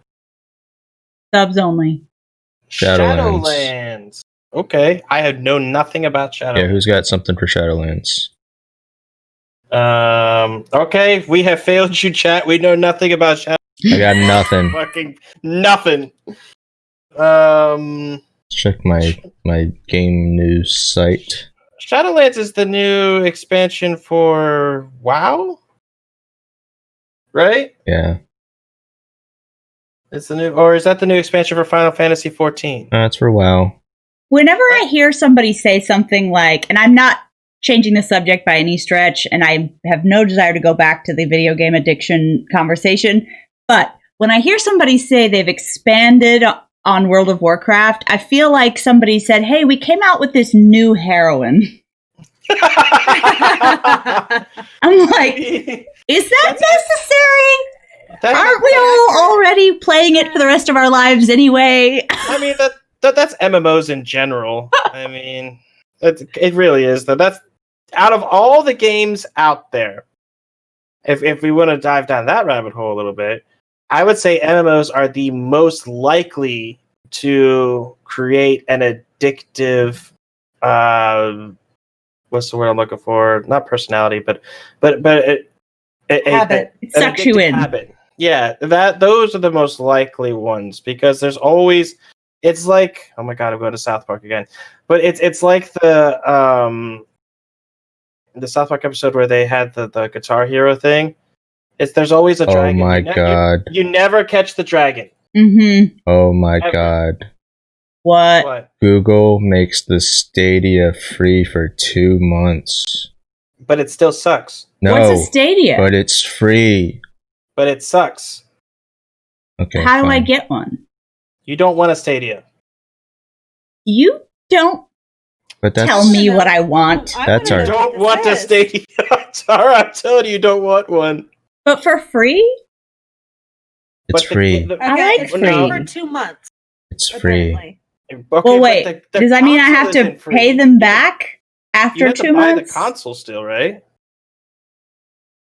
Subs only. Shadowlands. Okay, I have known nothing about Shadowlands. Yeah, who's got something for Shadowlands? Okay, we have failed you, chat. We know nothing about Shadowlands. I got nothing. Fucking nothing. Check my game news site. Shadowlands is the new expansion for WoW, right? Yeah. It's the new, or is that the new expansion for Final Fantasy 14? That's for WoW. Whenever I hear somebody say something like, and I'm not changing the subject by any stretch, and I have no desire to go back to the video game addiction conversation, but when I hear somebody say they've expanded on World of Warcraft, I feel like somebody said, hey, we came out with this new heroine. I'm like, Is that necessary? That- Aren't we all already playing it for the rest of our lives anyway? I mean, that's MMOs in general. I mean, it really is. That's out of all the games out there. If we want to dive down that rabbit hole a little bit, I would say MMOs are the most likely to create an addictive. What's the word I'm looking for? Not personality, but Habit. It sucks you in. habit. Yeah, those are the most likely ones because there's always. It's like, oh my god, I'm going to South Park again, but it's like the South Park episode where they had the Guitar Hero thing. There's always a dragon. Oh my god. You never catch the dragon. Mm-hmm. Oh my Ever. god. What? Google makes the Stadia free for 2 months. But it still sucks. No, What's a Stadia? but it's free. But it sucks. Okay. How do I fine. get one? You don't want a Stadia. You don't But that's tell me what I want. I That's wanna our- know Don't what want this a says. Stadia. Sorry, I'm telling you don't want one. But for free? It's But free. I Okay, like it's free. for 2 months. It's free. Apparently. Okay, Well, but wait. the Does that mean I console have to isn't free. pay them back You after have to 2 buy months? the console still, right?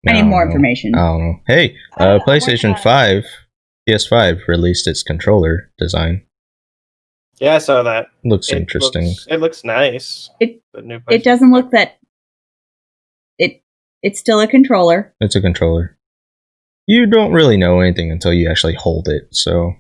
I need don't more know. information. I don't know. Hey, I don't know, I'm PlayStation working on 5, PS5 released its controller design. Yeah, I saw that. Looks interesting. It looks nice. It- The new It doesn't look that. It's still a controller. It's a controller. You don't really know anything until you actually hold it, so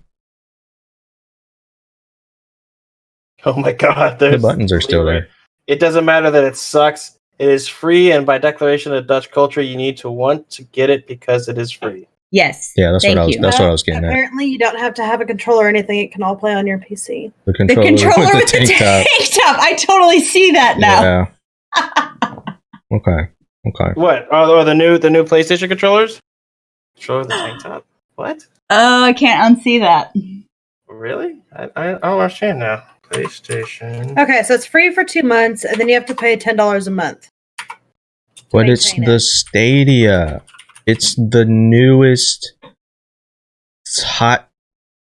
Oh my god, the buttons are still there. It doesn't matter that it sucks. It is free, and by declaration of Dutch culture, you need to want to get it because it is free. Yes. Yeah, that's Thank what I was. you. That's what I was getting at. Apparently, you don't have to have a controller or anything. It can all play on your PC. The The controller, controller with the tank top. top. I totally see that now. Yeah. Okay. Okay. What? Oh, the new PlayStation controllers? Controller with the tank top? What? Oh, I can't unsee that. Really? I don't understand now. PlayStation. Okay, so it's free for 2 months, and then you have to pay $10 a month. But it's maintain the it. Stadia. It's the newest hot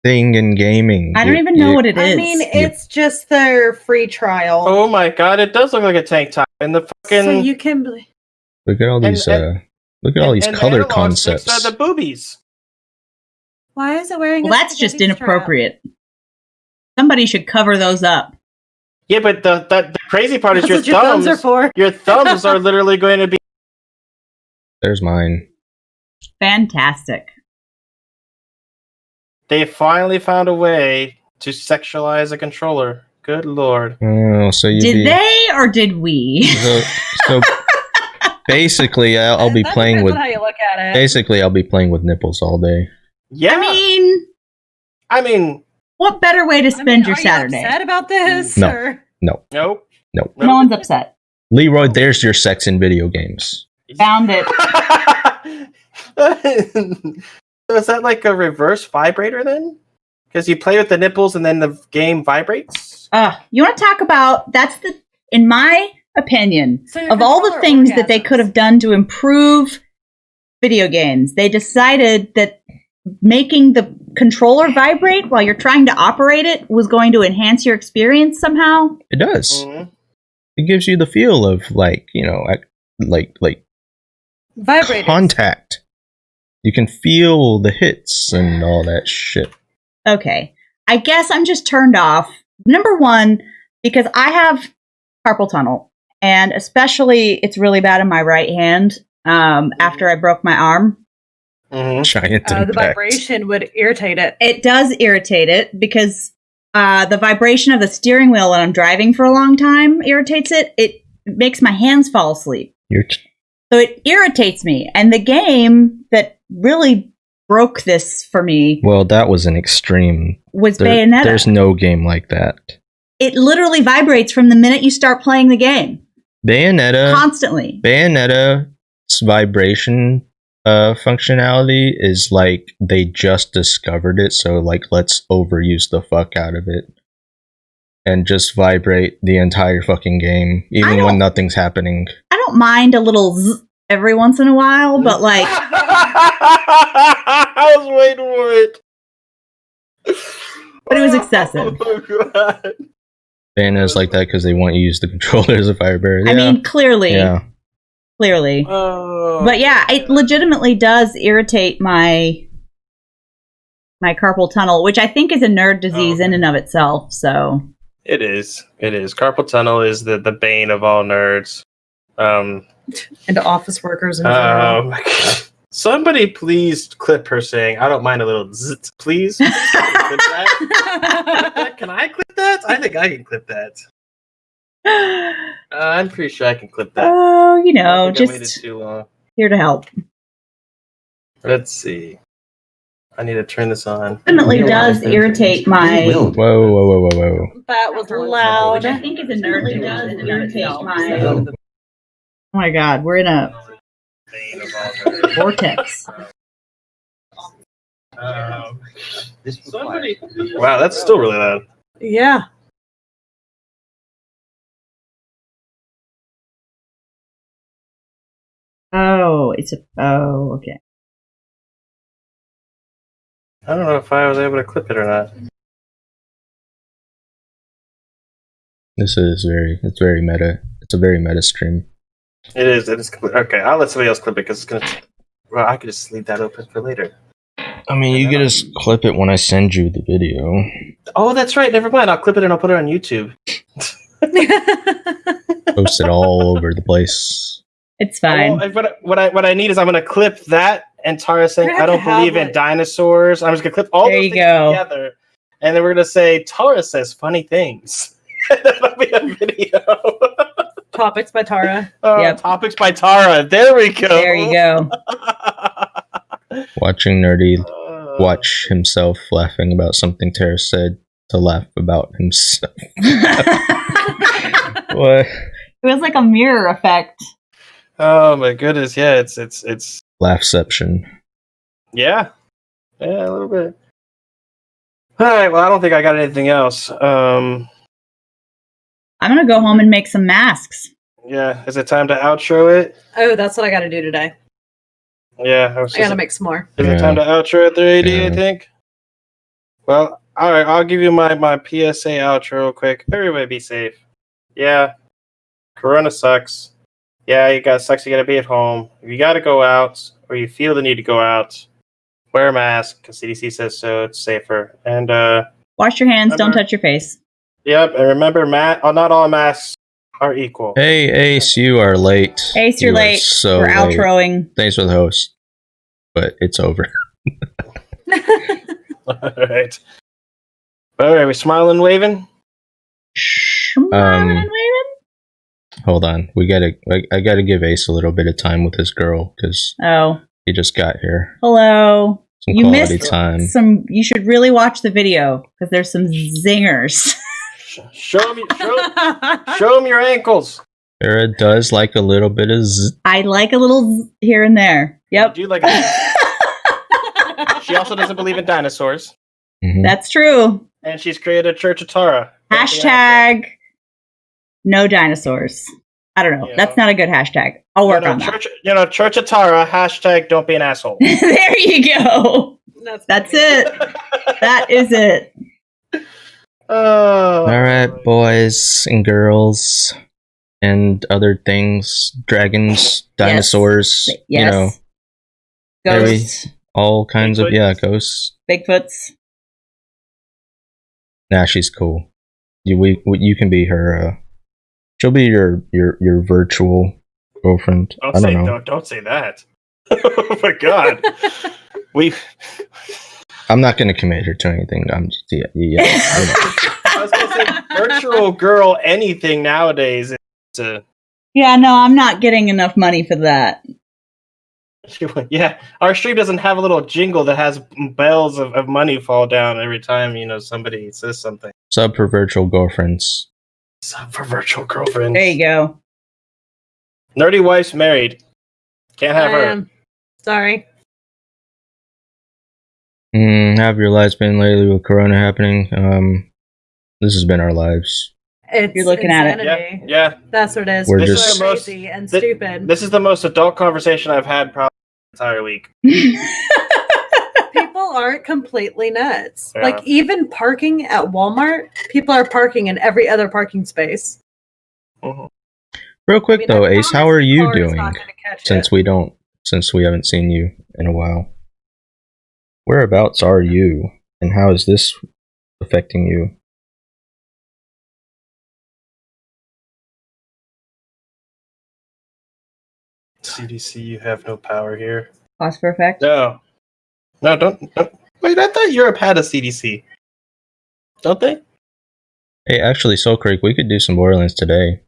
thing in gaming. I don't even know what it is. I mean, it's just their free trial. Oh my god, it does look like a tank top. And the fucking. So you can. Look at all these. Look at all these and the color analog sticks concepts. are the boobies. Why is it wearing? Well, a that's just spaghetti strap? inappropriate. Somebody should cover those up. Yeah, but the crazy part is That's your what thumbs. are for. Your thumbs are literally going to be. There's mine. Fantastic. They finally found a way to sexualize a controller. Good lord. Oh, so you Did they or did we? So basically, I'll be That playing depends with. on how you look at it. Basically, I'll be playing with nipples all day. Yeah. I mean, what better way to spend your are Saturday? You upset about this? No. Or? nope. No. Nope. No one's upset. Leroy, there's your sex in video games. Found it. So is that like a reverse vibrator then? Because you play with the nipples and then the game vibrates? You want to talk about, in my opinion, So your of all the controller things that they orgasms. could have done to improve video games, they decided that making the controller vibrate while you're trying to operate it was going to enhance your experience somehow. It does. Mhm. It gives you the feel of like Vibrated. contact. You can feel the hits and all that shit. Okay. I guess I'm just turned off. Number one, because I have carpal tunnel, and especially it's really bad in my right hand after I broke my arm. Mhm. Giant The impact. vibration would irritate it. It does irritate it because the vibration of the steering wheel when I'm driving for a long time irritates it. It makes my hands fall asleep. So it irritates me. And the game that really broke this for me Well, that was an extreme. was Bayonetta. There's no game like that. It literally vibrates from the minute you start playing the game. Constantly. Bayonetta's vibration functionality is like they just discovered it, so like let's overuse the fuck out of it and just vibrate the entire fucking game, even when nothing's happening. I don't mind a little zzz every once in a while, but like I was waiting for it. But it was excessive. Oh, God. Bayonet's like that because they want you to use the controller as a Firebird. I mean, clearly. yeah. Oh. But yeah, it legitimately does irritate my carpal tunnel, which I think is a nerd disease in and of itself. So It is. Carpal tunnel is the bane of all nerds. And office workers in general. Somebody please clip her saying, "I don't mind a little zit," please. Clip that? Can I clip that? I think I can clip that. I'm pretty sure I can clip that. Oh, I waited just too long. here to help. Let's see. I need to turn this on. Definitely does irritate my. Whoa. That was loud. Which I think is a nerd disease. Irritate my. Oh my God, we're in a vortex. Wow, that's still really loud. Yeah. Oh, okay. I don't know if I was able to clip it or not. It's very meta. It's a very meta stream. It is. Okay, I'll let somebody else clip it because it's gonna. Well, I could just leave that open for later. I mean, you could just clip it when I send you the video. Oh, that's right. Never mind. I'll clip it and I'll put it on YouTube. Post it all over the place. It's fine. Oh, what I need is I'm gonna clip that and Tara saying I don't believe in dinosaurs. I'm just gonna clip all those things together, and then we're gonna say Tara says funny things. That'll be a video. Topics by Tara. Yep. Topics by Tara. There we go. There you go. Watching Nerdy watch himself laughing about something Tara said to laugh about himself. What? It was like a mirror effect. Oh my goodness! Yeah, it's Laughception. Yeah, a little bit. All right. Well, I don't think I got anything else. I'm gonna go home and make some masks. Yeah, is it time to outro it? Oh, that's what I got to do today. Yeah, I got to make some more. Is it time to outro it, 3AD, I think? Well, all right, I'll give you my PSA outro real quick. Everybody be safe. Yeah, Corona sucks. Yeah, sucks you gotta be at home. If you gotta go out, or you feel the need to go out, wear a mask, because CDC says so, it's safer. And wash your hands, don't touch your face. Yep, and remember, not all masks are equal. Hey, Ace, you are late. Ace, you're late. So we're late. outroing. Thanks for the host. But it's over. Alright. Alright, we smiling, waving? Smiling and waving? Hold on. I gotta give Ace a little bit of time with his girl, because he just got here. Hello. Some quality time. You should really watch the video, because there's some zingers. Show him your ankles. Sarah does like a little bit of I like a little here and there. Yep. You do like She also doesn't believe in dinosaurs. Mm-hmm. That's true. And she's created a Church of Tara. Hashtag no dinosaurs. I don't know. That's not a good hashtag. I'll work on that. Church of Tara, hashtag don't be an asshole. There you go. That's it. That is it. Oh. All right, boys and girls and other things, dragons, dinosaurs, yes. Ghosts, all kinds of ghosts, Bigfoots. Nah, she's cool. You can be her. She'll be your virtual girlfriend. Don't say that. Oh my God. I'm not going to commit her to anything. I'm just I was going to say virtual girl anything nowadays. Yeah, no, I'm not getting enough money for that. Yeah, our stream doesn't have a little jingle that has bells of money fall down every time somebody says something. Sub for virtual girlfriends. There you go. Nerdy wife's married. Can't have her. Sorry. How have your lives been lately with Corona happening? This has been our lives. It's You're looking at it. insanity. Yeah. That's what it is. We're It's just- crazy and stupid. This is the most adult conversation I've had probably the entire week. People aren't completely nuts. Yeah. Like even parking at Walmart, people are parking in every other parking space. Mhm. Real quick I mean, though, I Ace, how promise are the you car is doing? not gonna catch Since it. we haven't seen you in a while. Whereabouts are you, and how is this affecting you? CDC, you have no power here. Pause for effect. No, don't. Wait, I thought Europe had a CDC. Don't they? Hey, actually, Soul Creek, we could do some Borderlands today.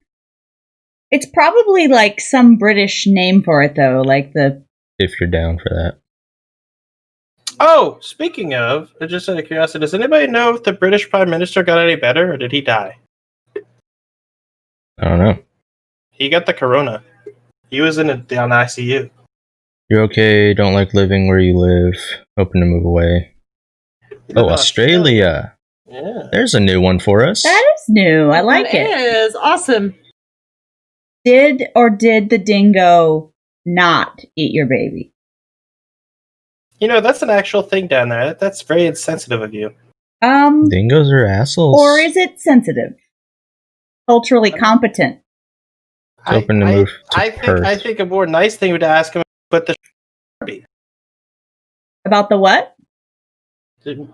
It's probably like some British name for it, though, like the. If you're down for that. Oh, speaking of, just out of curiosity, does anybody know if the British Prime Minister got any better or did he die? I don't know. He got the corona. He was on ICU. You're okay, don't like living where you live, hoping to move away. He lived Oh, in Australia. Yeah. There's a new one for us. That is new. I like It it. is awesome. Did the dingo not eat your baby? You know, that's an actual thing down there. That's very insensitive of you. Dingoes are assholes. Or is it sensitive? Culturally competent? It's open to move to Perth. I think a more nice thing would ask him, but the About the what?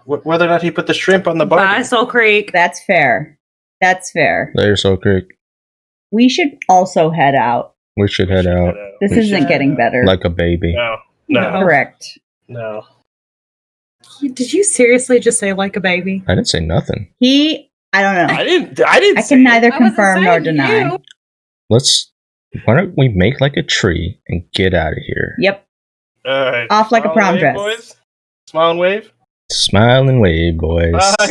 whether or not he put the shrimp on the Bye, barbie. Soul Creek. That's fair. That's fair. Later, Soul Creek. We should also head out. We should head out This We isn't should getting head out. better. like a baby. No. Correct. No. Did you seriously just say like a baby? I didn't say nothing. I don't know. I didn't I say can it. neither I wasn't confirm nor saying deny. you. Why don't we make like a tree and get out of here? Yep. All right. Off like a Smile prom and wave, dress. boys. Smile and wave. Smile and wave, boys. Bye.